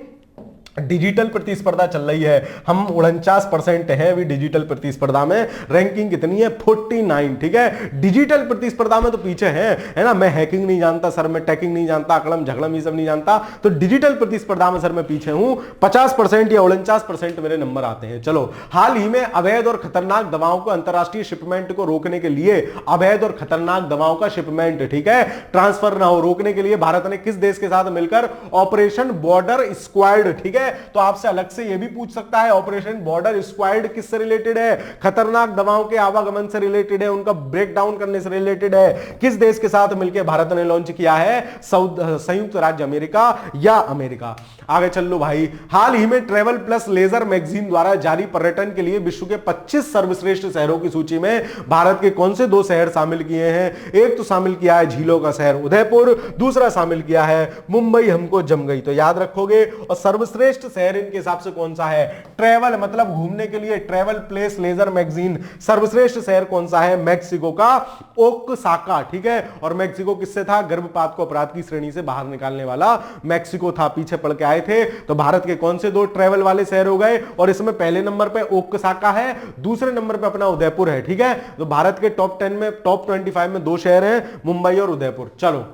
S1: डिजिटल प्रतिस्पर्धा चल रही है, हम 49% है अभी डिजिटल प्रतिस्पर्धा में। रैंकिंग कितनी है? 49, ठीक है। डिजिटल प्रतिस्पर्धा में तो पीछे है ना। मैं हैकिंग नहीं जानता सर, मैं टैकिंग नहीं जानता, अकड़म झगड़म ये सब नहीं जानता, तो डिजिटल प्रतिस्पर्धा में सर मैं पीछे हूं। 50% या 49% मेरे नंबर आते हैं। चलो, हाल ही में अवैध और खतरनाक दवाओं को अंतरराष्ट्रीय शिपमेंट को रोकने के लिए, अवैध और खतरनाक दवाओं का शिपमेंट, ठीक है, ट्रांसफर ना हो, रोकने के लिए भारत ने किस देश के साथ मिलकर ऑपरेशन बॉर्डर स्क्वाड, ठीक है। तो आपसे अलग से यह भी पूछ सकता है, ऑपरेशन बॉर्डर स्क्वाड किससे रिलेटेड है? खतरनाक दवाओं के आवागमन से रिलेटेड है, उनका ब्रेकडाउन करने से रिलेटेड है। किस देश के साथ मिलकर भारत ने लॉन्च किया है? संयुक्त राज्य अमेरिका या अमेरिका। आगे चल लो भाई। हाल ही में ट्रेवल प्लस लेजर मैगजीन द्वारा जारी पर्यटन के लिए विश्व के 25 सर्वश्रेष्ठ शहरों की सूची में भारत के कौन से 2 शहर शामिल किए हैं? एक तो शामिल किया है झीलों का शहर उदयपुर, दूसरा शामिल किया है मुंबई हमको जम गई। तो याद रखोगे। और सर्वश्रेष्ठ शहर इनके हिसाब से कौन सा है? ट्रेवल मतलब घूमने के लिए, ट्रेवल प्लेस लेजर मैगजीन, सर्वश्रेष्ठ शहर कौन सा है? मैक्सिको का ओसाका, ठीक है। और मैक्सिको किससे था? गर्भपात को अपराध की श्रेणी से बाहर निकालने वाला मैक्सिको था, पीछे पड़ के आए थे। तो भारत के कौन से 2 ट्रेवल वाले शहर हो गए? और इसमें पहले नंबर पे ओसाका है, दूसरे नंबर पे अपना उदयपुर है, ठीक है। तो भारत के टॉप 10 में, टॉप 25 में 2 शहर हैं, मुंबई और उदयपुर। चलो,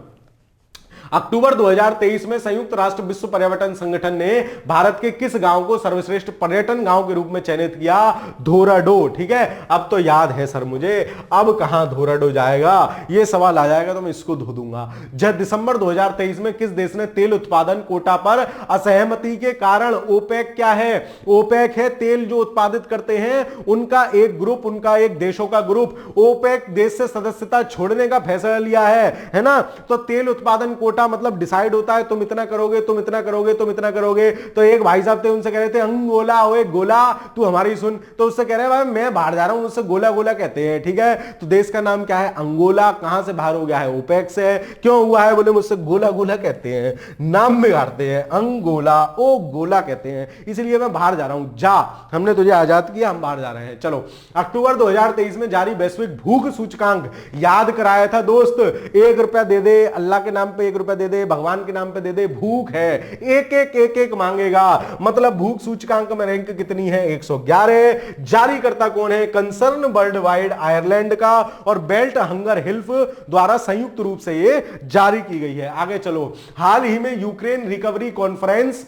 S1: अक्टूबर 2023 में संयुक्त राष्ट्र विश्व पर्यटन संगठन ने भारत के किस गांव को सर्वश्रेष्ठ पर्यटन गांव के रूप में चयनित किया? धोराडो, ठीक है। अब तो याद है सर मुझे, अब कहां धोराडो जाएगा? ये सवाल आ जाएगा तो मैं इसको धो दूंगा। जब दिसंबर 2023 में किस देश ने तेल उत्पादन कोटा पर असहमति के कारण, ओपेक क्या है? ओपेक है तेल जो उत्पादित करते हैं उनका एक ग्रुप, उनका एक देशों का ग्रुप, ओपेक देश से सदस्यता छोड़ने का फैसला लिया है ना। तो तेल उत्पादन कोटा मतलब डिसाइड होता है, तुम इतना करोगे, तुम इतना करोगे, तुम इतना करोगे। तो एक भाई साहब थे, उनसे कह रहे थे अंगोला, ओए गोला तू हमारी सुन। तो उससे कह रहे हैं भाई मैं बाहर जा रहा हूं, उससे गोला गोला कहते हैं, ठीक है। तो देश का नाम क्या है? अंगोला। कहां से बाहर हो गया है? ओपेक से। क्यों हुआ है? बोले मुझसे गोला गोला कहते हैं, नाम बिगाड़ते हैं, अंगोला ओ गोला कहते हैं, इसलिए मैं बाहर जा रहा हूं। जा, हमने तुझे आजाद किया, हम बाहर जा रहे हैं। चलो, अक्टूबर 2023 में जारी वैश्विक भूख सूचकांक याद कराया था दोस्त। 1 रुपया दे दे, अल्लाह के नाम पे 1 रुपया दे दे, भगवान के नाम पे दे दे, भूख है, एक मांगेगा। मतलब भूख सूचकांक में रैंक कितनी है? 111। जारी करता कौन है? कंसर्न वर्ल्ड वाइड आयरलैंड का और बेल्ट हंगर हेल्प द्वारा संयुक्त रूप से ये जारी की गई है। आगे चलो, हाल ही में यूक्रेन रिकवरी कॉन्फ्रेंस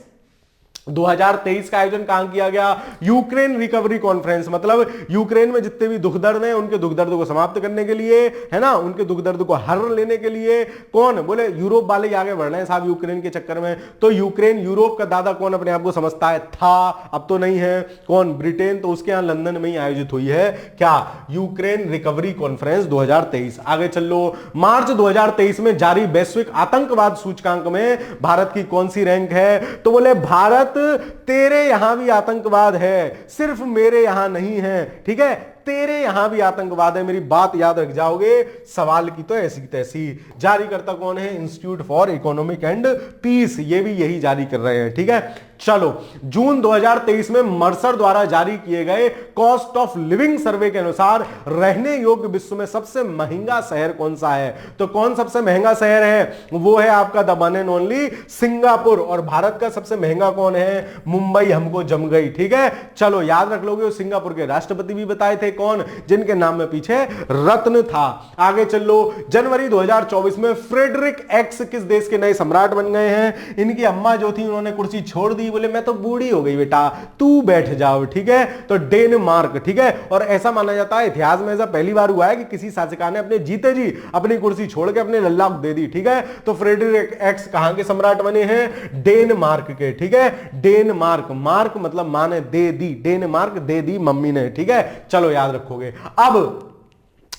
S1: 2023 का आयोजन कहां किया गया? Ukraine recovery conference. मतलब यूक्रेन में जितने भी दुख दर्द हैं उनके दुख दर्द को समाप्त करने के लिए, है ना, उनके दुख दर्द को हर लेने के लिए। कौन? बोले यूरोप वाले ही आगे बढ़ रहे हैं साहब यूक्रेन के चक्कर में। तो यूक्रेन, यूरोप का दादा कौन अपने आप को समझता है? था, अब तो नहीं है। कौन? ब्रिटेन। तो उसके यहां लंदन में ही आयोजित हुई है क्या? Ukraine recovery conference 2023। आगे चलो, मार्च 2023 में जारी वैश्विक आतंकवाद सूचकांक में भारत की कौन सी रैंक है? तो बोले भारत, तेरे यहां भी आतंकवाद है, सिर्फ मेरे यहां नहीं है, ठीक है। तेरे यहां भी आतंकवाद है, मेरी बात याद रख जाओगे। सवाल की तो ऐसी तैसी। जारी करता कौन है? Institute for Economic and Peace, ये भी यही जारी कर रहे हैं, ठीक है। चलो, जून 2023 में मर्सर द्वारा जारी किए गए कॉस्ट ऑफ लिविंग सर्वे के अनुसार रहने योग्य विश्व में सबसे महंगा शहर कौन सा है? तो कौन सबसे महंगा शहर है? वो है आपका the one and only Singapore. और भारत का सबसे महंगा कौन है? मुंबई हमको जम गई, ठीक है। चलो, याद रख लोगे। सिंगापुर के राष्ट्रपति भी बताए थे, कौन? जिनके नाम में पीछे रत्न था। आगे चलो, जनवरी 2024 में फ्रेडरिक एक्स किस देश के नए सम्राट बन गए हैं? इनकी अम्मा जो थी उन्होंने कुर्सी छोड़ दी, बोले मैं तो बूढ़ी हो गई बेटा, तू बैठ जाओ, ठीक है। तो डेनमार्क, ठीक है। और ऐसा माना जाता है, इतिहास में ऐसा पहली बार हुआ है कि किसी शासका ने अपने जीते जी अपनी कुर्सी छोड़ के अपने लल्ला को दे दी, ठीक है। तो फ्रेडरिक एक्स कहां के सम्राट बने हैं? डेनमार्क के, ठीक है। डेनमार्क, मार्क मतलब माने दे दी, डेनमार्क दे दी मम्मी ने, ठीक है। चलो याद रखोगे। अब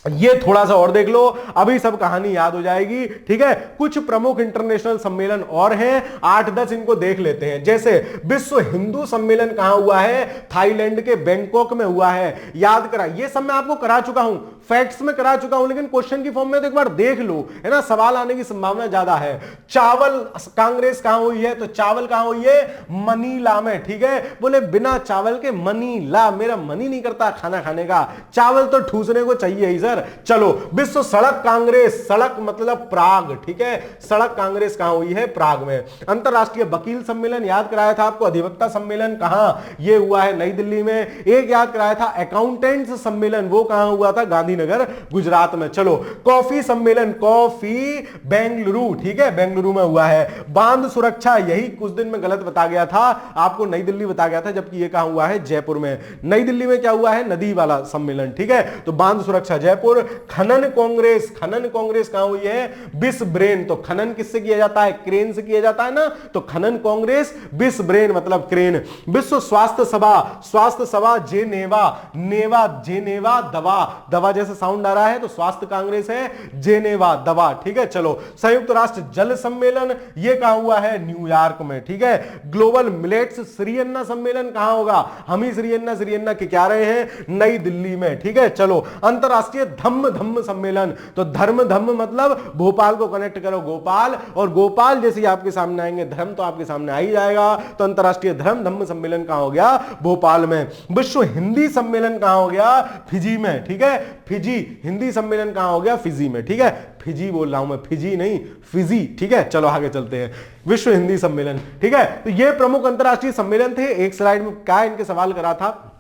S1: ये थोड़ा सा और देख लो, अभी सब कहानी याद हो जाएगी। ठीक है, कुछ प्रमुख इंटरनेशनल सम्मेलन और हैं, 8-10 इनको देख लेते हैं। जैसे विश्व हिंदू सम्मेलन कहां हुआ है? थाईलैंड के बैंकॉक में हुआ है। याद करा, ये सब मैं आपको करा चुका हूं, फैक्ट्स में करा चुका हूं, लेकिन क्वेश्चन की फॉर्म में तो एक बार देख लो, है ना, सवाल आने की संभावना ज्यादा है। चावल कांग्रेस कहां हुई है? तो चावल कहां हुई है? मनीला में। ठीक है, बोले बिना चावल के मनीला, मेरा मन ही नहीं करता खाना खाने का, चावल तो ठूसने को चाहिए ही सर। चलो, विश्व सड़क कांग्रेस, सड़क मतलब प्राग। ठीक है, सड़क कांग्रेस कहां हुई है? प्राग में। अंतरराष्ट्रीय वकील सम्मेलन याद कराया था आपको, अधिवक्ता सम्मेलन कहां? ये हुआ है नई दिल्ली में। एक याद कराया था अकाउंटेंट्स सम्मेलन, वो कहां हुआ था? गांधीनगर गुजरात में। चलो, कॉफी सम्मेलन, कॉफी बेंगलुरु, ठीक है, बेंगलुरु में हुआ है। बांध सुरक्षा, यही कुछ दिन में गलत बता गया था आपको, नई दिल्ली बता गया था, जबकि ये कहां हुआ है? जयपुर में। नई दिल्ली में क्या हुआ है? नदी वाला सम्मेलन। ठीक है, तो बांध सुरक्षा जयपुर। खनन कांग्रेस, खनन कांग्रेस कहां हुई है? बिस्ब्रेन। तो खनन किससे किया जाता है? क्रेन से किया जाता है ना, तो खनन कांग्रेस बिस्ब्रेन मतलब क्रेन। विश्व स्वास्थ्य सभा, स्वास्थ्य सभा जेनेवा, नेवा जेनेवा दवा, दवा जैसे साउंड आ रहा है तो स्वास्थ्य कांग्रेस है, जेनेवा दवा। ठीक है, चलो, संयुक्त राष्ट्र जल सम्मेलन, ये कहां हुआ है? न्यूयॉर्क में। ठीक है, ग्लोबल मिलेट्स श्रीअन्ना सम्मेलन कहां होगा? हम ही श्रीअन्ना के क्या रहे हैं? नई दिल्ली में। ठीक है, चलो, अंतरराष्ट्रीय धम्म धम्म सम्मेलन, तो धर्म धम्म मतलब भोपाल को कनेक्ट करो गोपाल, और गोपाल जैसे ही आपके सामने आएंगे धर्म तो आपके सामने आ ही जाएगा। तो अंतरराष्ट्रीय धर्म धम्म सम्मेलन कहां हो गया? भोपाल में। विश्व हिंदी सम्मेलन कहां हो गया? फिजी में। ठीक है, फिजी हिंदी सम्मेलन कहां हो गया? फिजी में। ठीक है, फिजी बोल रहा हूं मैं, फिजी नहीं, फिजी। ठीक है, चलो आगे चलते हैं। विश्व हिंदी सम्मेलन। ठीक है, तो ये प्रमुख अंतरराष्ट्रीय सम्मेलन थे। एक स्लाइड में क्या इनके सवाल करा था,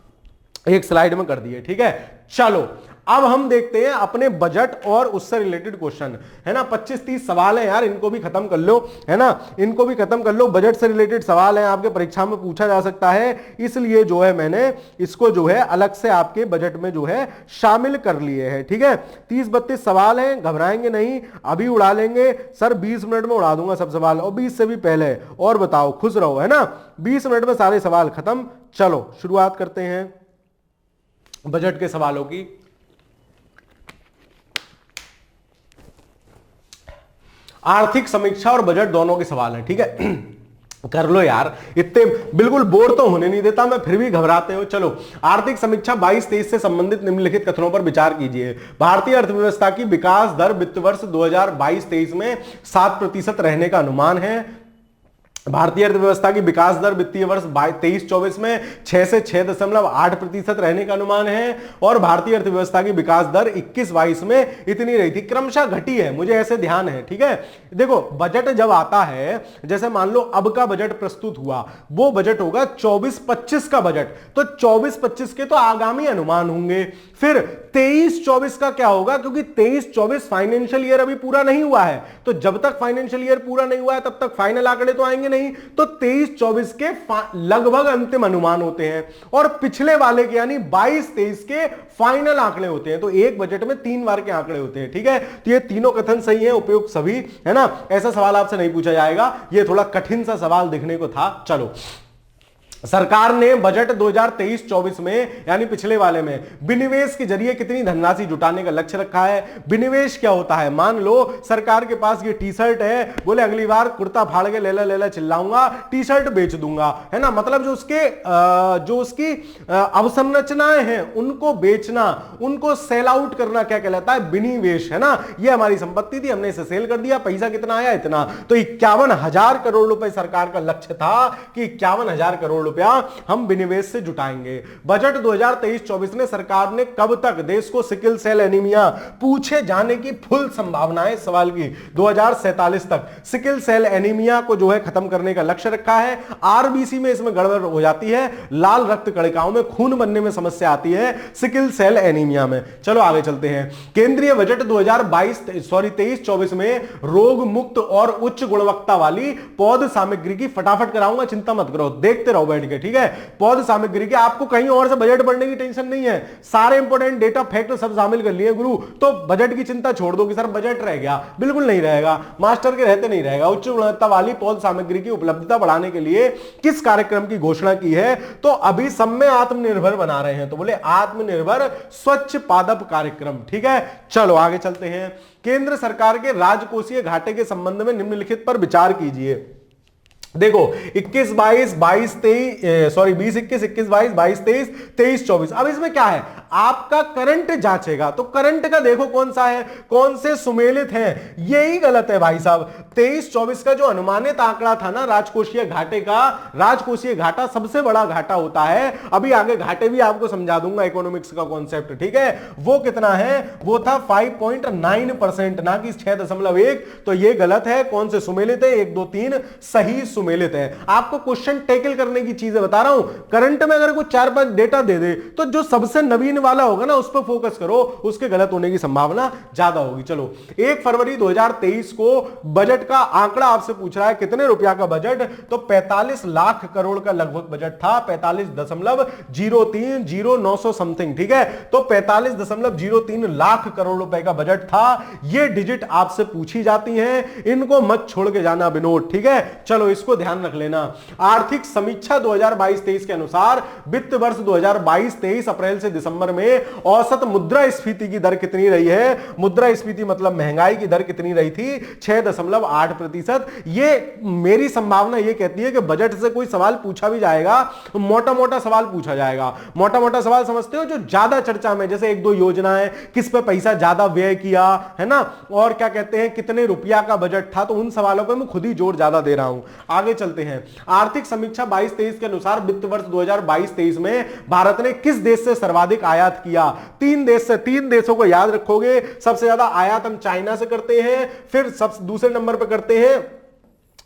S1: एक स्लाइड में कर दिए। ठीक है, चलो अब हम देखते हैं अपने बजट और उससे रिलेटेड क्वेश्चन, है ना। 25-30 सवाल हैं यार, इनको भी खत्म कर लो, है ना, इनको भी खत्म कर लो। बजट से रिलेटेड सवाल हैं, आपके परीक्षा में पूछा जा सकता है, इसलिए जो है मैंने इसको जो है अलग से आपके बजट में जो है शामिल कर लिए हैं। ठीक है, 30-32 सवाल हैं, घबराएंगे नहीं, अभी उड़ा लेंगे सर, 20 मिनट में उड़ा दूंगा सब सवाल, और 20 से भी पहले। और बताओ, खुश रहो, है ना, 20 मिनट में सारे सवाल खत्म। चलो शुरुआत करते हैं बजट के सवालों की। आर्थिक समीक्षा और बजट दोनों के सवाल हैं। ठीक है, कर लो यार, इतने बिल्कुल बोर तो होने नहीं देता मैं, फिर भी घबराते हो। चलो, आर्थिक समीक्षा 22-23 से संबंधित निम्नलिखित कथनों पर विचार कीजिए। भारतीय अर्थव्यवस्था की विकास दर वित्त वर्ष 2022-23 में 7% रहने का अनुमान है। भारतीय अर्थव्यवस्था की विकास दर वित्तीय वर्ष 23-24 में 6 से 6.8% रहने का अनुमान है, और भारतीय अर्थव्यवस्था की विकास दर 21-22 में इतनी रही थी, क्रमशः घटी है, मुझे ऐसे ध्यान है। ठीक है, देखो बजट जब आता है, जैसे मान लो अब का बजट प्रस्तुत हुआ, वो बजट होगा 24-25 का बजट, तो 24-25 के तो आगामी अनुमान होंगे। फिर 23-24 का क्या होगा, क्योंकि 23-24 फाइनेंशियल ईयर अभी पूरा नहीं हुआ है, तो जब तक फाइनेंशियल ईयर पूरा नहीं हुआ है तब तक फाइनल आंकड़े तो आएंगे नहीं, तो 23-24 के लगभग अंतिम अनुमान होते हैं, और पिछले वाले के यानी 22-23 के फाइनल आंकड़े होते हैं। तो एक बजट में 3 बार के आंकड़े होते हैं। ठीक है, तो ये तीनों कथन सही है, उपयुक्त सभी, है ना। ऐसा सवाल आपसे नहीं पूछा जाएगा, ये थोड़ा कठिन सा सवाल दिखने को था। चलो, सरकार ने बजट 2023-24 में यानी पिछले वाले में विनिवेश के जरिए कितनी धनराशि जुटाने का लक्ष्य रखा है। विनिवेश क्या होता है, मान लो सरकार के पास ये टी शर्ट है, बोले अगली बार कुर्ता फाड़ के लेला लेला चिल्लाऊंगा, टी शर्ट बेच दूंगा, है ना, मतलब जो उसकी अवसंरचनाएं हैं उनको बेचना, उनको सेल आउट करना क्या कहलाता है, विनिवेश, है ना। ये हमारी संपत्ति थी, हमने इसे सेल कर दिया, पैसा कितना आया, इतना, तो 51,000 करोड़ रुपए सरकार का लक्ष्य था कि 51,000 करोड़ रुपया हम विनिवेश से जुटाएंगे। बजट 2023-24 ने सरकार ने कब तक देश को सिकल सेल एनीमिया पूछे जाने की फुल संभावनाएं सवाल की 2047 तक सिकल सेल एनीमिया को जो है खत्म करने का लक्ष्य रखा है। आरबीसी में इसमें गड़बड़ हो जाती है, लाल रक्त कणिकाओं में खून बनने में समस्या आती है सिकल सेल एनीमिया में। चलो आगे चलते हैं। केंद्रीय बजट 2023-24 में रोग मुक्त और उच्च गुणवत्ता वाली पौध सामग्री की फटाफट कराऊंगा, चिंता मत करो, देखते रहो बैठ वर्ल्ड के, ठीक है, पौध सामग्री के। आपको कहीं और से बजट बढ़ने की टेंशन नहीं है, सारे इंपॉर्टेंट डेटा फैक्ट सब शामिल कर लिए गुरु, तो बजट की चिंता छोड़ दो कि सर बजट रह गया, बिल्कुल नहीं रहेगा, मास्टर के रहते नहीं रहेगा। उच्च गुणवत्ता वाली पौध सामग्री की उपलब्धता बढ़ाने के लिए किस कार्यक्रम की घोषणा की है? तो अभी सब में आत्मनिर्भर बना रहे हैं, तो बोले आत्मनिर्भर स्वच्छ पादप कार्यक्रम, ठीक है। चलो आगे चलते हैं। केंद्र सरकार के राजकोषीय घाटे के संबंध में निम्नलिखित पर विचार कीजिए। देखो 21 22 22 23 सॉरी 20 21 21 22 22 23 23 24। अब इसमें क्या है, आपका करंट जांचेगा, तो करंट का देखो कौन सा है, कौन से सुमेलित हैं, यही गलत है भाई साहब। 23 24 का जो अनुमानित आंकड़ा था ना राजकोषीय घाटे का, राजकोषीय घाटा सबसे बड़ा घाटा होता है, अभी आगे घाटे भी आपको समझा दूंगा, इकोनॉमिक्स का कॉन्सेप्ट, ठीक है। वो कितना है, वो था 5.9%, ना कि 6.1। तो ये गलत है। कौन से सुमेलित है, 1 2 3 सही सुमेलित है। आपको क्वेश्चन टैकल करने की चीजें बता रहा हूं। करंट में अगर कोई 4-5 डेटा दे दे तो जो सबसे नवीन वाला होगा ना उस पर फोकस करो, उसके गलत होने की संभावना ज्यादा होगी। चलो 1 फरवरी 2023 को बजट का आंकड़ा आपसे पूछ रहा है, कितने रुपया का बजट? तो 45 लाख करोड़ का लगभग बजट था, 45.030 समथिंग, ठीक है। तो 45.03 लाख करोड़ रुपए का बजट था। ये डिजिट आपसे पूछी जाती हैं, इनको मत छोड़ के जाना विनोद, ठीक है। चलो इसको ध्यान रख लेना। आर्थिक समीक्षा 2022-23 के अनुसार वित्त वर्ष 2022-23 अप्रैल से दिसंबर में औसत मुद्रास्फीति की दर कितनी रही है? मुद्रास्फीति मतलब महंगाई की दर कितनी रही थी? 6.8%। ये मेरी संभावना ये कहती है कि बजट से कोई सवाल पूछा भी जाएगा, मोटा मोटा सवाल पूछा जाएगा। मोटा मोटा सवाल समझते हो, जो ज्यादा चर्चा में, जैसे 1-2 योजनाएं, किस पे पैसा ज्यादा व्यय किया है ना, और क्या कहते हैं कितने रुपया का बजट था, तो उन सवालों पर मैं खुद ही जोर ज्यादा दे रहा हूं। आगे चलते हैं। आर्थिक समीक्षा 22-23 के अनुसार वित्त वर्ष 2022-23 में भारत ने किस देश से सर्वाधिक आयात किया? 3 देश से। 3 देशों को याद रखोगे। सबसे ज्यादा आयात हम चाइना से करते हैं, फिर दूसरे नंबर पर करते हैं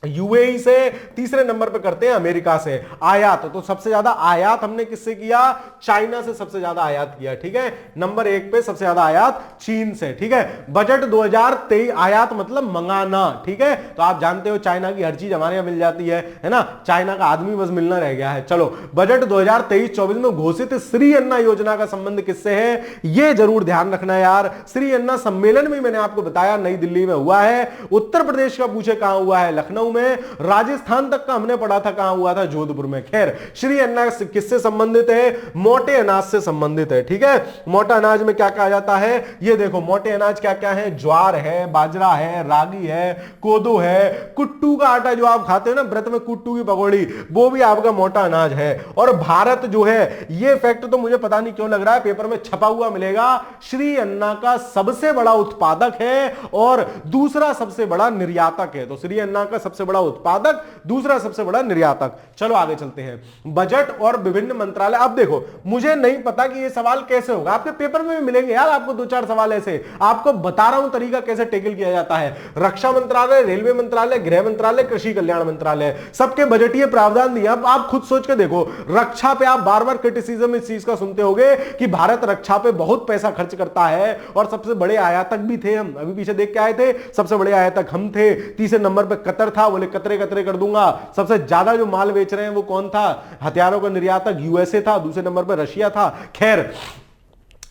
S1: यूएई से, तीसरे नंबर पे करते हैं अमेरिका से आयात। तो सबसे ज्यादा आयात हमने किससे किया? चाइना से सबसे ज्यादा आयात किया, ठीक है। नंबर 1 पे सबसे ज्यादा आयात चीन से, ठीक है। बजट 2023 आयात मतलब मंगाना, ठीक है। तो आप जानते हो चाइना की हर चीज हमारे यहां मिल जाती है ना, चाइना का आदमी बस मिलना रह गया है। चलो बजट 2023-24 में घोषित श्री अन्ना योजना का संबंध किससे है? यह जरूर ध्यान रखना यार। श्री अन्ना सम्मेलन में मैंने आपको बताया नई दिल्ली में हुआ है। उत्तर प्रदेश का पूछे कहां हुआ है? लखनऊ में। राजस्थान तक का हमने पढ़ा था कहां हुआ था? जोधपुर में। खैर श्री अन्ना किससे संबंधित है? मोटे अनाज से संबंधित है, ठीक है। मोटा अनाज में क्या कहा जाता है? ये देखो मोटे अनाज क्या क्या है? ज्वार है, बाजरा है, रागी है, कोदो है, कुट्टू का आटा जो आप खाते हो ना व्रत में, कुट्टू की पकौड़ी, वो भी आपका मोटा अनाज है। और भारत जो है, ये फैक्ट तो मुझे पता नहीं क्यों लग रहा है, पेपर में छपा हुआ मिलेगा, श्री अन्ना का सबसे बड़ा उत्पादक है और दूसरा सबसे बड़ा निर्यातक है। तो श्री अन्ना का सबसे बड़ा उत्पादक, दूसरा सबसे बड़ा निर्यातक। चलो आगे चलते हैं। बजट और विभिन्न मंत्रालय। अब देखो मुझे नहीं पता कि ये सवाल कैसे होगा, आपके पेपर में भी मिलेंगे यार, आपको 2-4 सवाल ऐसे। आपको बता रहा हूं तरीका कैसे टैकल किया जाता है। रक्षा मंत्रालय, रेलवे मंत्रालय, गृह मंत्रालय, कृषि कल्याण मंत्रालय, सबके बजटीय प्रावधान दिया। अब आप खुद सोच के देखो, रक्षा पे आप बार बार क्रिटिसिज्म इस चीज का सुनते होगे कि भारत रक्षा पे बहुत पैसा खर्च करता है और सबसे बड़े आयातक भी थे हम। अभी पीछे देख के आए थे, सबसे बड़े आयातक हम थे। तीसरे नंबर पे कतर था, बोले कतरे कतरे कर दूंगा। सबसे ज्यादा जो माल बेच रहे हैं वो कौन था? हथियारों का निर्यातक यूएसए था, दूसरे नंबर पर रशिया था। खैर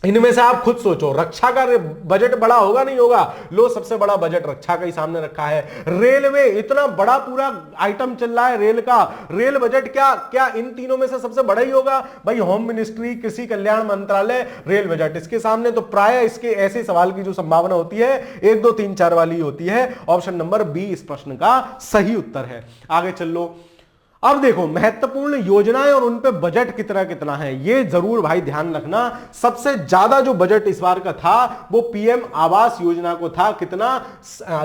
S1: इनमें से आप खुद सोचो, रक्षा का बजट बड़ा होगा नहीं होगा? लो सबसे बड़ा बजट रक्षा का ही सामने रखा है। रेलवे, इतना बड़ा पूरा आइटम चल रहा है रेल का, रेल बजट क्या क्या इन तीनों में से सबसे बड़ा ही होगा? भाई होम मिनिस्ट्री, कृषि कल्याण मंत्रालय, रेल बजट, इसके सामने तो प्राय इसके ऐसे सवाल की जो संभावना होती है 1 2 3 4 वाली होती है। ऑप्शन नंबर बी इस प्रश्न का सही उत्तर है। आगे चल लो। अब देखो महत्वपूर्ण योजनाएं और उन पे बजट कितना कितना है, ये जरूर भाई ध्यान रखना। सबसे ज्यादा जो बजट इस बार का था वो पीएम आवास योजना को था। कितना?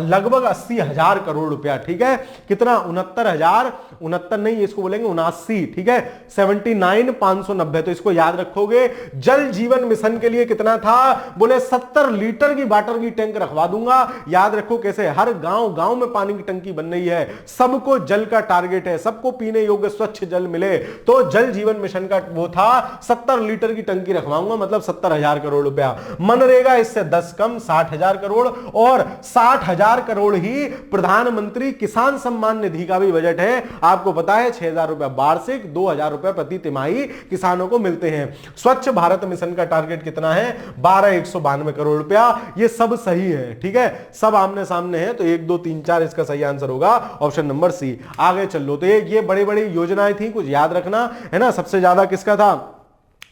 S1: लगभग 80,000 करोड़ रुपया, ठीक है। कितना? 69,069 नहीं, इसको बोलेंगे 79, ठीक है। 79,590। तो इसको याद रखोगे। जल जीवन मिशन के लिए कितना था? बोले 70 लीटर की वाटर की टैंक रखवा दूंगा। याद रखो कैसे, हर गांव गांव में पानी की टंकी बन रही है, सबको जल का टारगेट है, सबको पीने योग्य स्वच्छ जल मिले। तो जल जीवन मिशन का वो था 70 लीटर की टंकी रखवाऊंगा, मतलब 70,000 करोड़ रुपया। मनरेगा इससे 10 कम 60,000 करोड़, और 60,000 करोड़ ही प्रधानमंत्री किसान सम्मान निधि का भी बजट है। आपको पता है 6,000 रुपया वार्षिक, 2,000 रुपया प्रति तिमाही किसानों को मिलते हैं। स्वच्छ भारत मिशन का टारगेट कितना है? 12,192 करोड़ रुपया। ये सब सही है, ठीक है, सब आमने सामने है। तो 1 2 3 4 इसका सही आंसर होगा ऑप्शन नंबर सी। आगे चल लो। तो ये बड़ी बड़ी योजनाएं थी, कुछ याद रखना है ना। सबसे ज्यादा किसका था?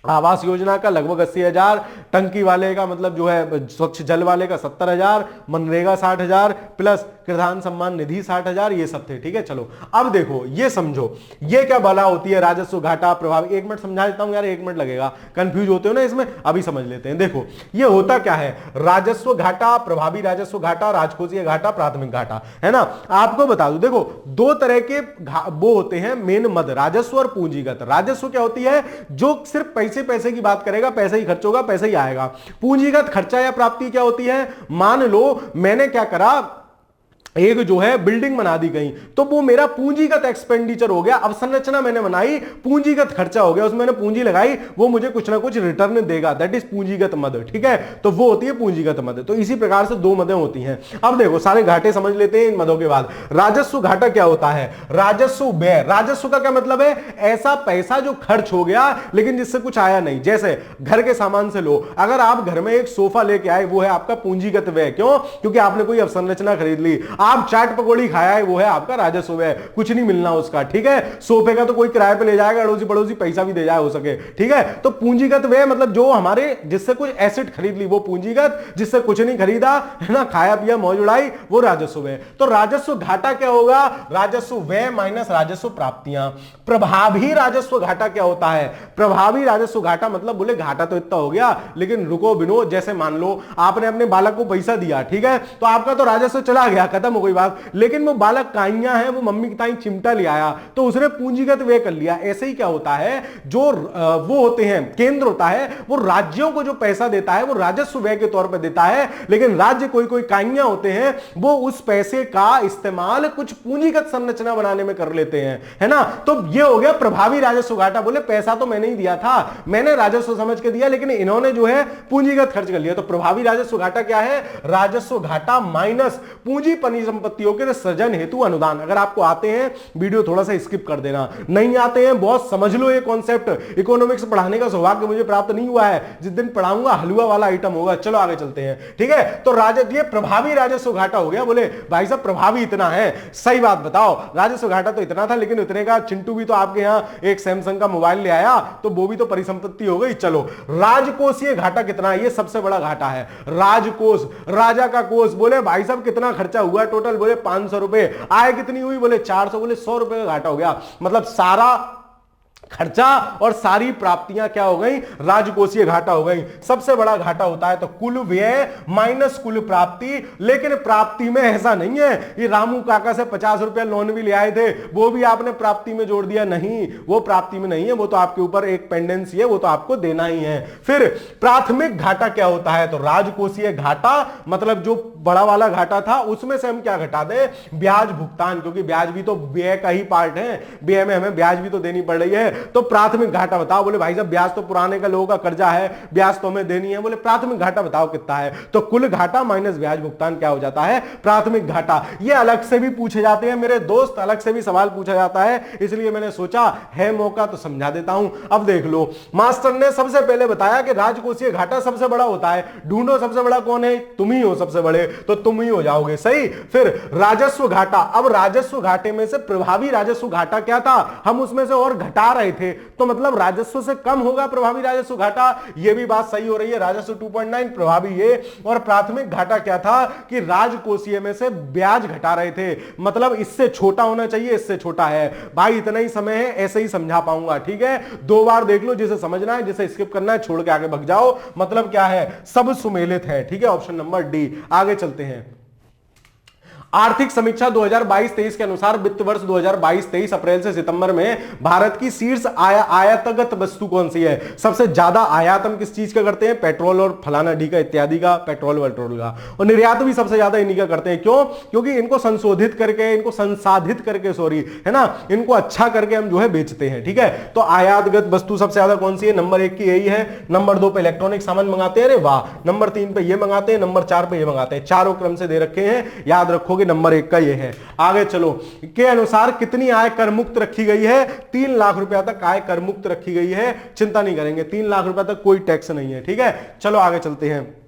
S1: आवास योजना का लगभग 80,000, टंकी वाले का मतलब जो है स्वच्छ जल वाले का 70,000, मनरेगा 60,000 प्लस किसान सम्मान निधि 60,000, ये सब थे, ठीक है। चलो अब देखो, ये समझो ये क्या बला होती है राजस्व घाटा प्रभावी। 1 मिनट समझा देता हूं यार, 1 मिनट लगेगा, कंफ्यूज होते हो ना इसमें, अभी समझ लेते हैं। देखो ये होता क्या है, राजस्व घाटा, प्रभावी राजस्व घाटा, राजकोषीय घाटा, प्राथमिक घाटा, है ना। आपको बता दूं, देखो 2 तरह के वो होते हैं मेन मद, राजस्व और पूंजीगत। राजस्व क्या होती है? जो सिर्फ पैसे की बात करेगा, पैसे ही खर्च होगा, पैसे ही आएगा। पूंजीगत खर्चा या प्राप्ति क्या होती है? मान लो मैंने क्या करा, एक जो है बिल्डिंग बना दी गई, तो वो मेरा पूंजीगत एक्सपेंडिचर हो गया। अब संरचना मैंने बनाई, पूंजीगत खर्चा हो गया, उसमें मैंने पूंजी लगाई, वो मुझे कुछ ना कुछ रिटर्न देगा, दैट इज पूंजीगत मद, ठीक है। तो वो होती है पूंजीगत मद। तो इसी प्रकार से 2 मदें होती हैं। अब देखो सारे घाटे समझ लेते हैं इन मदों के बाद। राजस्व घाटा क्या होता है? राजस्व व्यय। राजस्व का क्या मतलब है? ऐसा पैसा जो खर्च हो गया लेकिन जिससे कुछ आया नहीं। जैसे घर के सामान से लो, अगर आप घर में एक सोफा लेके आए, वो है आपका पूंजीगत व्यय। क्यों? क्योंकि आपने कोई अवसंरचना खरीद ली। आप चाट पकौड़ी खाया है, वो है आपका राजस्व है, कुछ नहीं मिलना उसका, ठीक है। सोफे का तो कोई किराए पे ले जाएगा, अड़ोसी पड़ोसी पैसा भी दे जाए हो सके, ठीक है। तो पूंजीगत व्यय मतलब जो हमारे जिससे कुछ एसेट खरीद ली वो पूंजीगत, जिससे कुछ नहीं खरीदा, है ना, खाया पिया मौज उड़ाई, वो राजस्व व्यय। तो राजस्व घाटा क्या होगा? राजस्व व्यय माइनस राजस्व प्राप्तियां। प्रभावी राजस्व घाटा क्या होता है? प्रभावी राजस्व घाटा मतलब बोले घाटा तो इतना हो गया, लेकिन रुको बिनो, जैसे मान लो आपने अपने बालक को पैसा दिया, ठीक है, तो आपका तो राजस्व चला गया, खत्म हो गई बात, लेकिन वो बालक काइयां है, वो मम्मी की ताई चिमटा ले आया, तो उसने पूंजीगत व्यय कर लिया। ऐसे ही क्या होता है, जो वो होते हैं केंद्र होता है, वो राज्यों को जो पैसा देता है वो राजस्व व्यय के तौर पर देता है, लेकिन राज्य कोई कोई काइयां होते हैं वो उस पैसे का इस्तेमाल कुछ पूंजीगत संरचना बनाने में कर लेते हैं, है ना। तो ये हो गया प्रभावी राजस्व घाटा। बोले पैसा तो मैंने ही दिया था, मैंने राजस्व समझ के दिया, लेकिन इन्होंने जो है पूंजीगत खर्च कर लिया। तो प्रभावी राजस्व घाटा क्या है? राजस्व घाटा माइनस पूंजी परिसंपत्तियों के सृजन हेतु अनुदान। अगर आपको आते हैं वीडियो थोड़ा सा स्किप कर देना, नहीं आते हैं बहुत समझ लो ये कॉन्सेप्ट। इकोनॉमिक्स पढ़ाने का सौभाग्य मुझे प्राप्त नहीं हुआ है, जिस दिन पढ़ाऊंगा हलवा वाला आइटम होगा। चलो आगे चलते हैं, ठीक है। तो ये प्रभावी राजस्व घाटा हो गया। बोले भाई साहब प्रभावी इतना है, सही बात बताओ, राजस्व घाटा तो इतना था, लेकिन उतने का चिंटू भी तो आपके यहां एक सैमसंग का मोबाइल ले आया, तो वो भी तो परिसंपत्ति हो गई। चलो राजकोषीय घाटा कितना है? ये सबसे बड़ा घाटा है राजकोष, राजा का कोष। बोले भाई साहब कितना खर्चा हुआ टोटल? बोले 500 रुपए। आय कितनी हुई? बोले 400। बोले 100 रुपए का घाटा हो गया, मतलब सारा खर्चा और सारी प्राप्तियां क्या हो गई? राजकोषीय घाटा हो गई। सबसे बड़ा घाटा होता है तो कुल व्यय माइनस कुल प्राप्ति। लेकिन प्राप्ति में ऐसा नहीं है ये रामू काका से 50 रुपया लोन भी ले आए थे, वो भी आपने प्राप्ति में जोड़ दिया, नहीं, वो प्राप्ति में नहीं है, वो तो आपके ऊपर एक पेंडेंसी है, वो तो आपको देना ही है। फिर प्राथमिक घाटा क्या होता है? तो राजकोषीय घाटा मतलब जो बड़ा वाला घाटा था उसमें से हम क्या घटा दें? ब्याज भुगतान, क्योंकि ब्याज भी तो व्यय का ही पार्ट है, व्यय में हमें ब्याज भी तो देनी पड़ रही है। तो प्राथमिक घाटा बताओ। बोले भाई साहब ब्याज तो पुराने का लोगों का कर्जा है, ब्याज तो हमें देनी है। बोले प्राथमिक घाटा बताओ कितना है? तो कुल घाटा माइनस ब्याज भुगतान क्या हो जाता है? प्राथमिक घाटा। ये अलग से भी पूछे जाते हैं मेरे दोस्त, अलग से भी सवाल पूछा जाता है, इसलिए मैंने सोचा है मौका तो समझा देता हूं। अब देख लो, मास्टर ने सबसे पहले बताया कि राजकोषीय घाटा सबसे बड़ा होता है। ढूंढो सबसे बड़ा कौन है? तुम ही हो सबसे बड़े, तो तुम ही हो जाओगे, सही। फिर राजस्व घाटा। अब राजस्व घाटे में से प्रभावी राजस्व घाटा क्या था? हम उसमें से और घटा रहे थे, तो मतलब राजस्व से कम होगा प्रभावी राजस्व घाटा। ये भी बात सही हो रही है। राजस्व 2.9 प्रभावी ये, और प्राथमिक घाटा क्या था कि राजकोषीय में से ब्याज घटा रहे थे, मतलब इससे छोटा होना चाहिए, इससे छोटा है। भाई इतना ही समय है, ऐसे ही समझा पाऊंगा, ठीक है। 2 बार देख लो, जिसे समझना है, जिसे स्किप करना है छोड़ के आगे भग जाओ। मतलब क्या है? सब सुमेलित है, ठीक है। Option number D. आगे चलते हैं। आर्थिक समीक्षा 2022-23 के अनुसार वित्त वर्ष 2022-23 अप्रैल से सितंबर में भारत की शीर्ष आयातगत वस्तु कौन सी है? सबसे ज्यादा आयात हम किस चीज का करते हैं? पेट्रोल और फलाना डी का इत्यादि का, पेट्रोल वट्रोल का। और निर्यात भी सबसे ज्यादा इन्हीं का करते हैं। क्यों? क्योंकि इनको संशोधित करके, इनको संसाधित करके, सॉरी, है ना, इनको अच्छा करके हम जो है बेचते हैं। ठीक है, तो आयातगत वस्तु सबसे ज्यादा कौन सी है? नंबर 1 की यही है। नंबर 2 पे इलेक्ट्रॉनिक सामान मंगाते हैं, अरे वाह। नंबर 3 पे ये मंगाते हैं, नंबर 4 पे ये मंगाते हैं। चारों क्रम से दे रखे हैं, याद रखोगे नंबर 1 का ये है। आगे चलो, के अनुसार कितनी आय कर मुक्त रखी गई है? 3 लाख रुपया तक आय कर मुक्त रखी गई है। चिंता नहीं करेंगे, 3 लाख रुपया तक कोई टैक्स नहीं है। ठीक है, चलो आगे चलते हैं।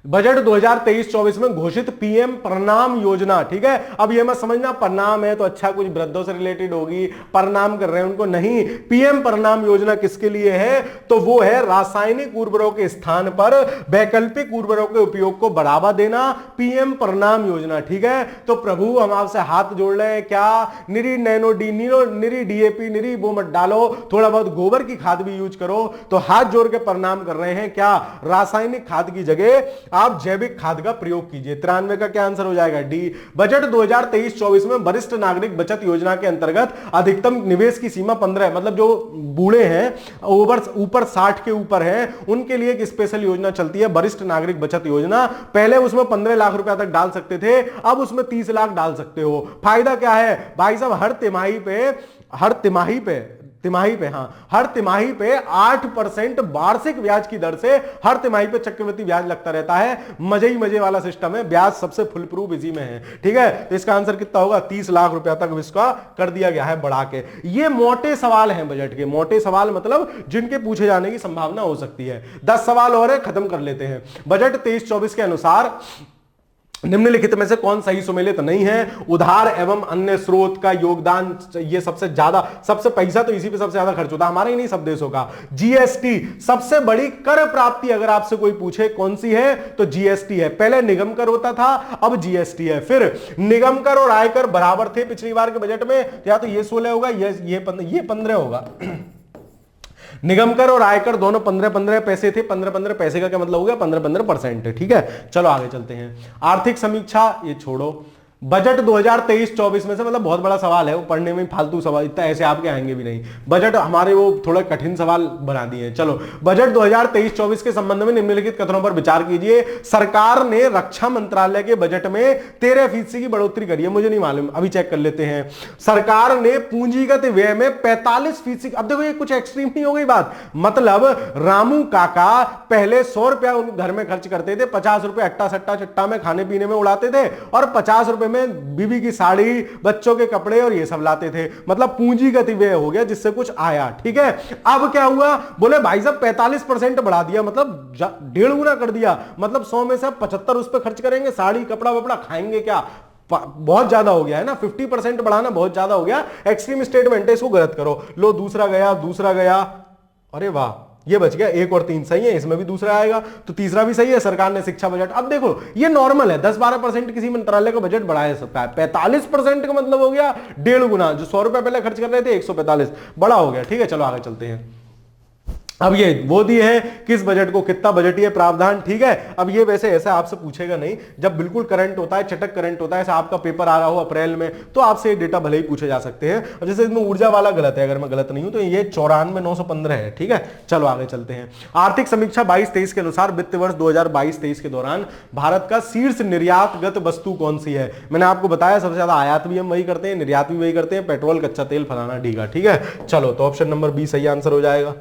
S1: बजट 2023-24 में घोषित पीएम प्रणाम योजना। ठीक है, अब ये मत समझना प्रणाम है तो अच्छा कुछ वृद्धों से रिलेटेड होगी, प्रणाम कर रहे हैं उनको, नहीं। पीएम प्रणाम योजना किसके लिए है? तो वो है रासायनिक उर्वरकों के स्थान पर वैकल्पिक उर्वरकों के उपयोग को बढ़ावा देना, पीएम प्रणाम योजना। ठीक है, तो प्रभु हम आपसे हाथ जोड़ रहे हैं, क्या निरी नैनो डी, निरी डीएपी, निरी वो मत डालो, थोड़ा बहुत गोबर की खाद भी यूज करो। तो हाथ जोड़ के प्रणाम कर रहे हैं, क्या रासायनिक खाद की जगह आप जैविक खाद का प्रयोग कीजिए। 93 का क्या आंसर हो जाएगा? डी। बजट 2023-24 में वरिष्ठ नागरिक बचत योजना के अंतर्गत अधिकतम निवेश की सीमा 15 है। मतलब जो बूढ़े हैं, ऊपर 60 के ऊपर हैं, उनके लिए एक स्पेशल योजना चलती है, वरिष्ठ नागरिक बचत योजना। पहले उसमें 15 लाख रुपया तक डाल सकते थे, अब उसमें 30 लाख डाल सकते हो। फायदा क्या है भाई साहब? हर तिमाही पे 8% वार्षिक ब्याज की दर से हर तिमाही पे चक्रवृद्धि ब्याज लगता रहता है। मजे ही मजे वाला सिस्टम है, ब्याज सबसे फुल प्रूफ इसी में है। ठीक है, तो इसका आंसर कितना होगा? 30 लाख रुपया तक इसका कर दिया गया है बढ़ा के। ये मोटे सवाल हैं बजट के, मोटे सवाल मतलब जिनके पूछे जाने की संभावना हो सकती है। 10 सवाल और है, खत्म कर लेते हैं। बजट 23-24 के अनुसार निम्नलिखित में से कौन सही सुमेलित नहीं है? उधार एवं अन्य स्रोत का योगदान, ये सबसे ज्यादा, सबसे पैसा तो इसी पे सबसे ज्यादा खर्च होता है, हमारा ही नहीं सब देशों का। जीएसटी सबसे बड़ी कर प्राप्ति अगर आपसे कोई पूछे कौन सी है, तो जीएसटी है। पहले निगम कर होता था, अब जीएसटी है। फिर निगम कर और आयकर बराबर थे पिछली बार के बजट में, या तो ये 16 होगा, ये 15 होगा। निगम कर और आयकर दोनों 15-15 पैसे थे। 15-15 पैसे का क्या मतलब हो गया? 15-15%। ठीक है, चलो आगे चलते हैं। आर्थिक समीक्षा ये छोड़ो। बजट 2023-24 में से, मतलब बहुत बड़ा सवाल है वो, पढ़ने में फालतू सवाल, इतना ऐसे आपके आएंगे भी नहीं। बजट हमारे वो थोड़ा कठिन सवाल बना दिए। चलो, बजट 2023-24 के संबंध में निम्नलिखित कथनों पर विचार कीजिए। सरकार ने रक्षा मंत्रालय के बजट में 13% की बढ़ोतरी करी है, मुझे नहीं मालूम, अभी चेक कर लेते हैं। सरकार ने पूंजीगत व्यय में 45%, अब देखो ये कुछ एक्सट्रीम नहीं हो गई बात, मतलब रामू काका पहले 100 रुपया घर में खर्च करते थे, 50 रुपए अट्टा सट्टा चट्टा में खाने पीने में उड़ाते थे, और 50 रुपए में बीवी की साड़ी, बच्चों के कपड़े और ये सब लाते थे। मतलब पूंजीगत व्यय हो गया जिससे कुछ आया। ठीक है, अब क्या हुआ? बोले भाई साहब 45% बढ़ा दिया, मतलब 1.5 गुना कर दिया। मतलब 100 में से 75 उस पर खर्च करेंगे, साड़ी कपड़ा वपड़ा, खाएंगे क्या? बहुत ज्यादा हो गया है ना, 50% बढ़ाना बहुत ज्यादा हो गया। एक्सट्रीम स्टेटमेंट है, इसको गलत करो। लो दूसरा गया, अरे वाह, ये बच गया। 1 और 3 सही है, इसमें भी दूसरा आएगा, तो तीसरा भी सही है। सरकार ने शिक्षा बजट, अब देखो ये नॉर्मल है, 10-12% किसी मंत्रालय का बजट बढ़ाया सकता है। 45% का मतलब हो गया 1.5 गुना। जो 100 रुपए पहले खर्च कर रहे थे, 145 बड़ा हो गया। ठीक है, चलो आगे चलते हैं। अब ये वो दिए हैं किस बजट को कितना बजटीय प्रावधान। ठीक है, अब ये वैसे ऐसा आपसे पूछेगा नहीं, जब बिल्कुल करंट होता है, चटक करंट होता है, ऐसा आपका पेपर आ रहा हो अप्रैल में, तो आपसे ये डेटा भले ही पूछे जा सकते हैं। अब जैसे इसमें ऊर्जा वाला गलत है, अगर मैं गलत नहीं हूं तो ये 94,915 है। ठीक है, चलो आगे चलते हैं। आर्थिक समीक्षा 22-23 के अनुसार वित्त वर्ष 2022-23 के दौरान भारत का शीर्ष निर्यातगत वस्तु कौन सी है? मैंने आपको बताया सबसे ज्यादा आयात भी हम वही करते हैं, निर्यात भी वही करते हैं, पेट्रोल, कच्चा तेल, फलाना ढीगा। ठीक है, चलो तो ऑप्शन नंबर बी सही आंसर हो जाएगा।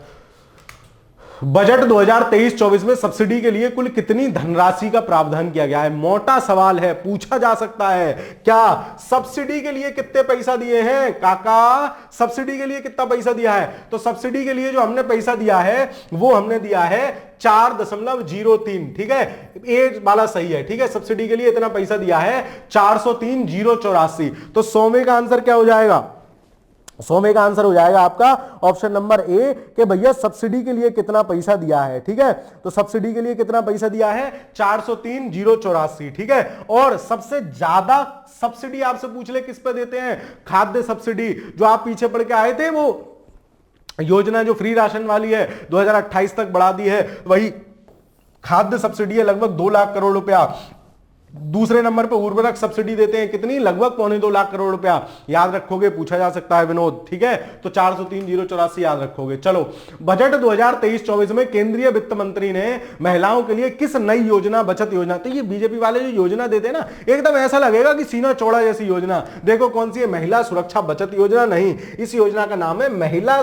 S1: बजट 2023-24 में सब्सिडी के लिए कुल कितनी धनराशि का प्रावधान किया गया है? मोटा सवाल है, पूछा जा सकता है। क्या सब्सिडी के लिए कितने पैसा दिए हैं काका? सब्सिडी के लिए कितना पैसा दिया है? तो सब्सिडी के लिए जो हमने पैसा दिया है वो हमने दिया है 4.03। ठीक है, ए वाला सही है। ठीक है, सब्सिडी के लिए इतना पैसा दिया है 403,084। तो 100 का आंसर क्या हो जाएगा? 100 का आंसर हो जाएगा आपका ऑप्शन नंबर ए कि भैया सब्सिडी के लिए कितना पैसा दिया है। ठीक है, तो सब्सिडी के लिए कितना पैसा दिया है? 403,084। ठीक है, और सबसे ज्यादा सब्सिडी आपसे पूछ ले किस पे देते हैं? खाद्य सब्सिडी, जो आप पीछे पढ़ के आए थे, वो योजना जो फ्री राशन वाली है 2028 तक बढ़ा दी है, वही खाद्य सब्सिडी है, लगभग 2 लाख करोड़ रुपया दूसरे नंबर पे उर्वरक सब्सिडी देते हैं, कितनी, लगभग 1.25 लाख करोड़ रुपया। याद रखोगे, पूछा जा सकता है विनोद, ठीक है। तो 403,084 याद रखोगे। चलो, बजट 2023-24 में केंद्रीय वित्त मंत्री ने महिलाओं के लिए किस नई योजना, बचत योजना, तो ये बीजेपी वाले जो योजना देते हैं ना, एकदम ऐसा लगेगा कि सीना चौड़ा जैसी योजना। देखो कौन सी है, महिला सुरक्षा बचत योजना नहीं, इस योजना का नाम है महिला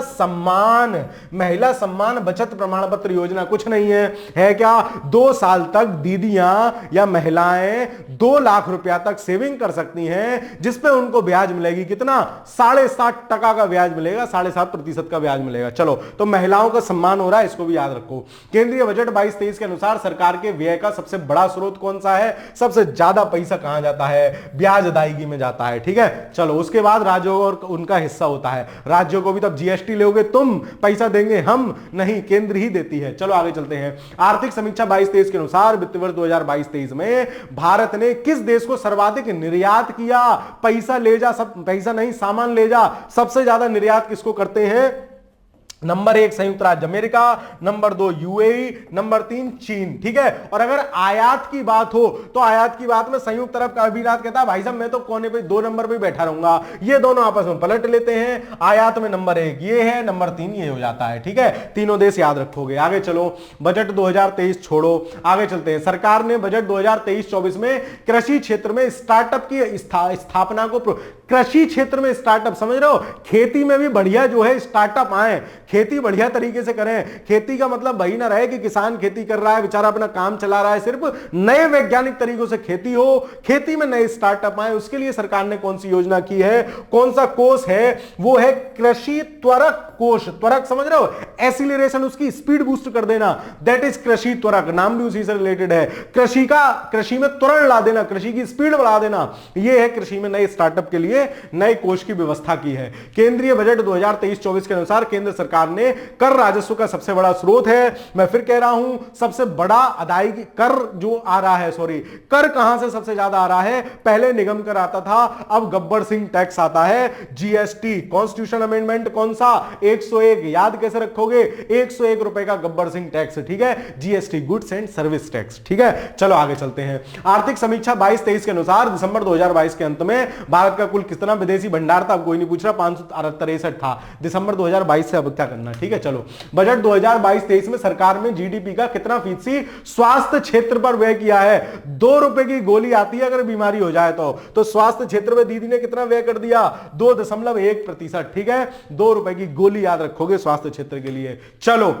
S1: सम्मान बचत प्रमाण पत्र योजना। कुछ नहीं है क्या, 2 साल तक दीदियां या महिलाएं 2 लाख रुपया तक सेविंग कर सकती हैं, जिसपे उनको ब्याज मिलेगी कितना, 7.5% का ब्याज मिलेगा, 7.5% का ब्याज मिलेगा। चलो, तो महिलाओं का सम्मान हो रहा है, इसको भी याद रखो। केंद्रीय बजट 22-23 के अनुसार सरकार के व्यय का सबसे बड़ा स्रोत कौन सा है, सबसे ज्यादा पैसा कहां जाता है, ब्याज अदायगी में जाता है, ठीक है। चलो, उसके बाद राज्यों और उनका हिस्सा होता है। राज्यों को भी तब जीएसटी लोगे तुम, पैसा देंगे हम नहीं, केंद्र ही देती है। चलो आगे चलते हैं। आर्थिक समीक्षा 22-23 के अनुसार वित्त वर्ष 2022-23 में भारत ने किस देश को सर्वाधिक निर्यात किया, पैसा ले जा, सब पैसा नहीं, सामान ले जा, सबसे ज्यादा निर्यात किसको करते हैं, नंबर 1 संयुक्त राज्य अमेरिका, नंबर 2 यूएई, नंबर 3 चीन, ठीक है। और अगर आयात की बात हो तो आयात की बात में संयुक्त अरब अमीरात कहता है भाई साहब मैं तो कोने पे 2 नंबर पे बैठा रहूंगा, ये दोनों आपस में पलट लेते हैं। आयात में नंबर 1 ये है, नंबर 3 ये हो जाता है, ठीक है। तीनों देश याद रखोगे। आगे चलो, बजट 2023 छोड़ो, आगे चलते हैं। सरकार ने बजट 2023-24 में कृषि क्षेत्र में स्टार्टअप की स्थापना को, कृषि क्षेत्र में स्टार्टअप, समझ रहे हो, खेती में भी बढ़िया जो है स्टार्टअप आए, खेती बढ़िया तरीके से करें। खेती का मतलब वही ना रहे कि किसान खेती कर रहा है, बेचारा अपना काम चला रहा है, सिर्फ नए वैज्ञानिक तरीकों से खेती हो, खेती में नए स्टार्टअप आए। उसके लिए सरकार ने कौन सी योजना की है, कौन सा कोष है, वो है कृषि त्वरक कोष। त्वरक समझ रहे हो, एसिलरेशन, उसकी स्पीड बूस्ट कर देना, दैट इज कृषि त्वरक, नाम भी उसी से रिलेटेड है। कृषि में त्वरण ला देना, कृषि की स्पीड बढ़ा देना, यह है कृषि में नए स्टार्टअप के लिए नए कोष की व्यवस्था की है। केंद्रीय बजट 2023-24 के अनुसार केंद्र सरकार ने कर राजस्व का सबसे बड़ा स्रोत है, मैं फिर कह रहा हूं, सबसे बड़ा अदायगी कर जो आ रहा है, कर कहां से सबसे ज्यादा आ रहा है, पहले निगम कर आता था, अब गब्बर सिंह टैक्स आता है, जीएसटी। कॉन्स्टिट्यूशन अमेंडमेंट कौन सा, 101, याद कैसे रखोगे, 101 रुपए का गब्बर सिंह टैक्स, ठीक है। GST, goods and service tax, ठीक है। चलो आगे चलते हैं। आर्थिक समीक्षा 22-23 के अनुसार दिसंबर 2022 के अंत में भारत का कुल कितना विदेशी भंडार था, कोई नहीं पूछ रहा, 563 था दिसंबर 2022 से। अब क्या करना, ठीक है। चलो, बजट 2022-23 में सरकार में जीडीपी का कितना फीसदी स्वास्थ्य क्षेत्र पर व्यय किया है। 2 रुपए की गोली आती है अगर बीमारी हो जाए तो स्वास्थ्य क्षेत्र में दीदी ने कितना व्यय कर दिया, 2.1%, ठीक है। 2 रुपए की गोली याद रखोगे स्वास्थ्य क्षेत्र के लिए। चलो,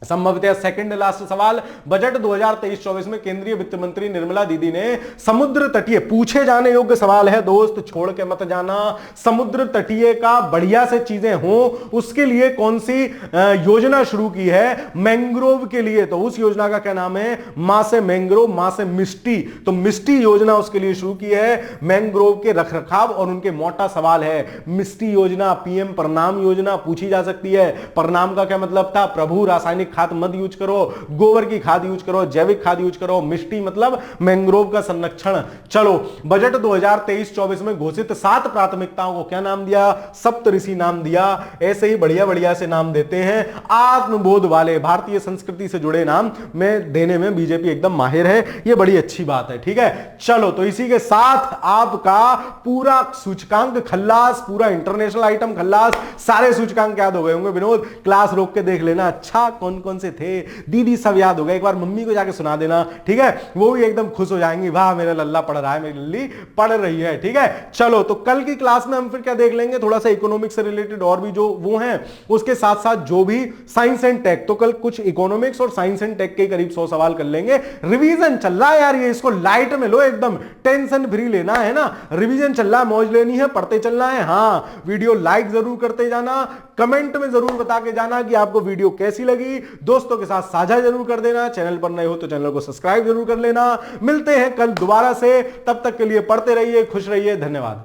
S1: संभवतः सेकंड लास्ट सवाल, बजट 2023-24 में केंद्रीय वित्त मंत्री निर्मला दीदी ने समुद्र तटीय, पूछे जाने योग्य सवाल है दोस्त, छोड़ के मत जाना, समुद्र तटीय का बढ़िया से चीजें हो उसके लिए कौन सी योजना शुरू की है, मैंग्रोव के लिए। तो उस योजना का क्या नाम है, मां से मैंग्रोव, मां से मिष्टी, तो मिष्टी योजना उसके लिए शुरू की है, मैंग्रोव के रखरखाव। और उनके मोटा सवाल है, मिष्टी योजना, पीएम प्रणाम योजना पूछी जा सकती है। प्रणाम का क्या मतलब था, प्रभु रासायनिक खाद मत यूज करो, गोबर की खाद यूज करो, जैविक खाद यूज करो। मिष्टी मतलब मैंग्रोव का संरक्षण। चलो, बजट 2023-24 में घोषित 7 प्राथमिकताओं को क्या नाम दिया, सप्तऋषि नाम दिया। ऐसे ही बढ़िया बढ़िया से नाम देते हैं, आत्मबोध वाले, भारतीय संस्कृति से जुड़े नाम में देने में बीजेपी एकदम माहिर है, ये बड़ी अच्छी बात है, ठीक है। चलो, तो इसी के साथ आपका पूरा सूचकांक खल्लास, पूरा इंटरनेशनल आइटम खल्लास, सारे सूचकांक याद हो गए होंगे। विनोद, क्लास रोक के देख लेना, अच्छा कौन कौन से थे, दीदी सब याद हो गए, एक बार मम्मी को जाके सुना देना, ठीक है। वो भी एकदम खुश हो जाएंगी, वाह मेरा लल्ला पढ़ रहा है, मेरी लल्ली पढ़ रही है, ठीक है। चलो, तो कल की क्लास में हम फिर क्या देख लेंगे, थोड़ा सा इकोनॉमिक्स से रिलेटेड और भी जो वो हैं, उसके साथ साथ जो भी साइंस एंड टेक, तो कल कुछ इकोनॉमिक्स और साइंस एंड टेक के करीब 100 सवाल कर लेंगे। रिवीजन चल रहा है यार, ये इसको लाइट में लो, एकदम टेंशन फ्री लेना है ना, रिवीजन चल रहा है, मौज लेनी है, पढ़ते चलना है। हाँ, वीडियो लाइक जरूर करते जाना, कमेंट में जरूर बता के जाना कि आपको वीडियो कैसी लगी, दोस्तों के साथ साझा जरूर कर देना, चैनल पर नए हो तो चैनल को सब्सक्राइब जरूर कर लेना। मिलते हैं कल दोबारा से, तब तक के लिए पढ़ते रहिए, खुश रहिए, धन्यवाद।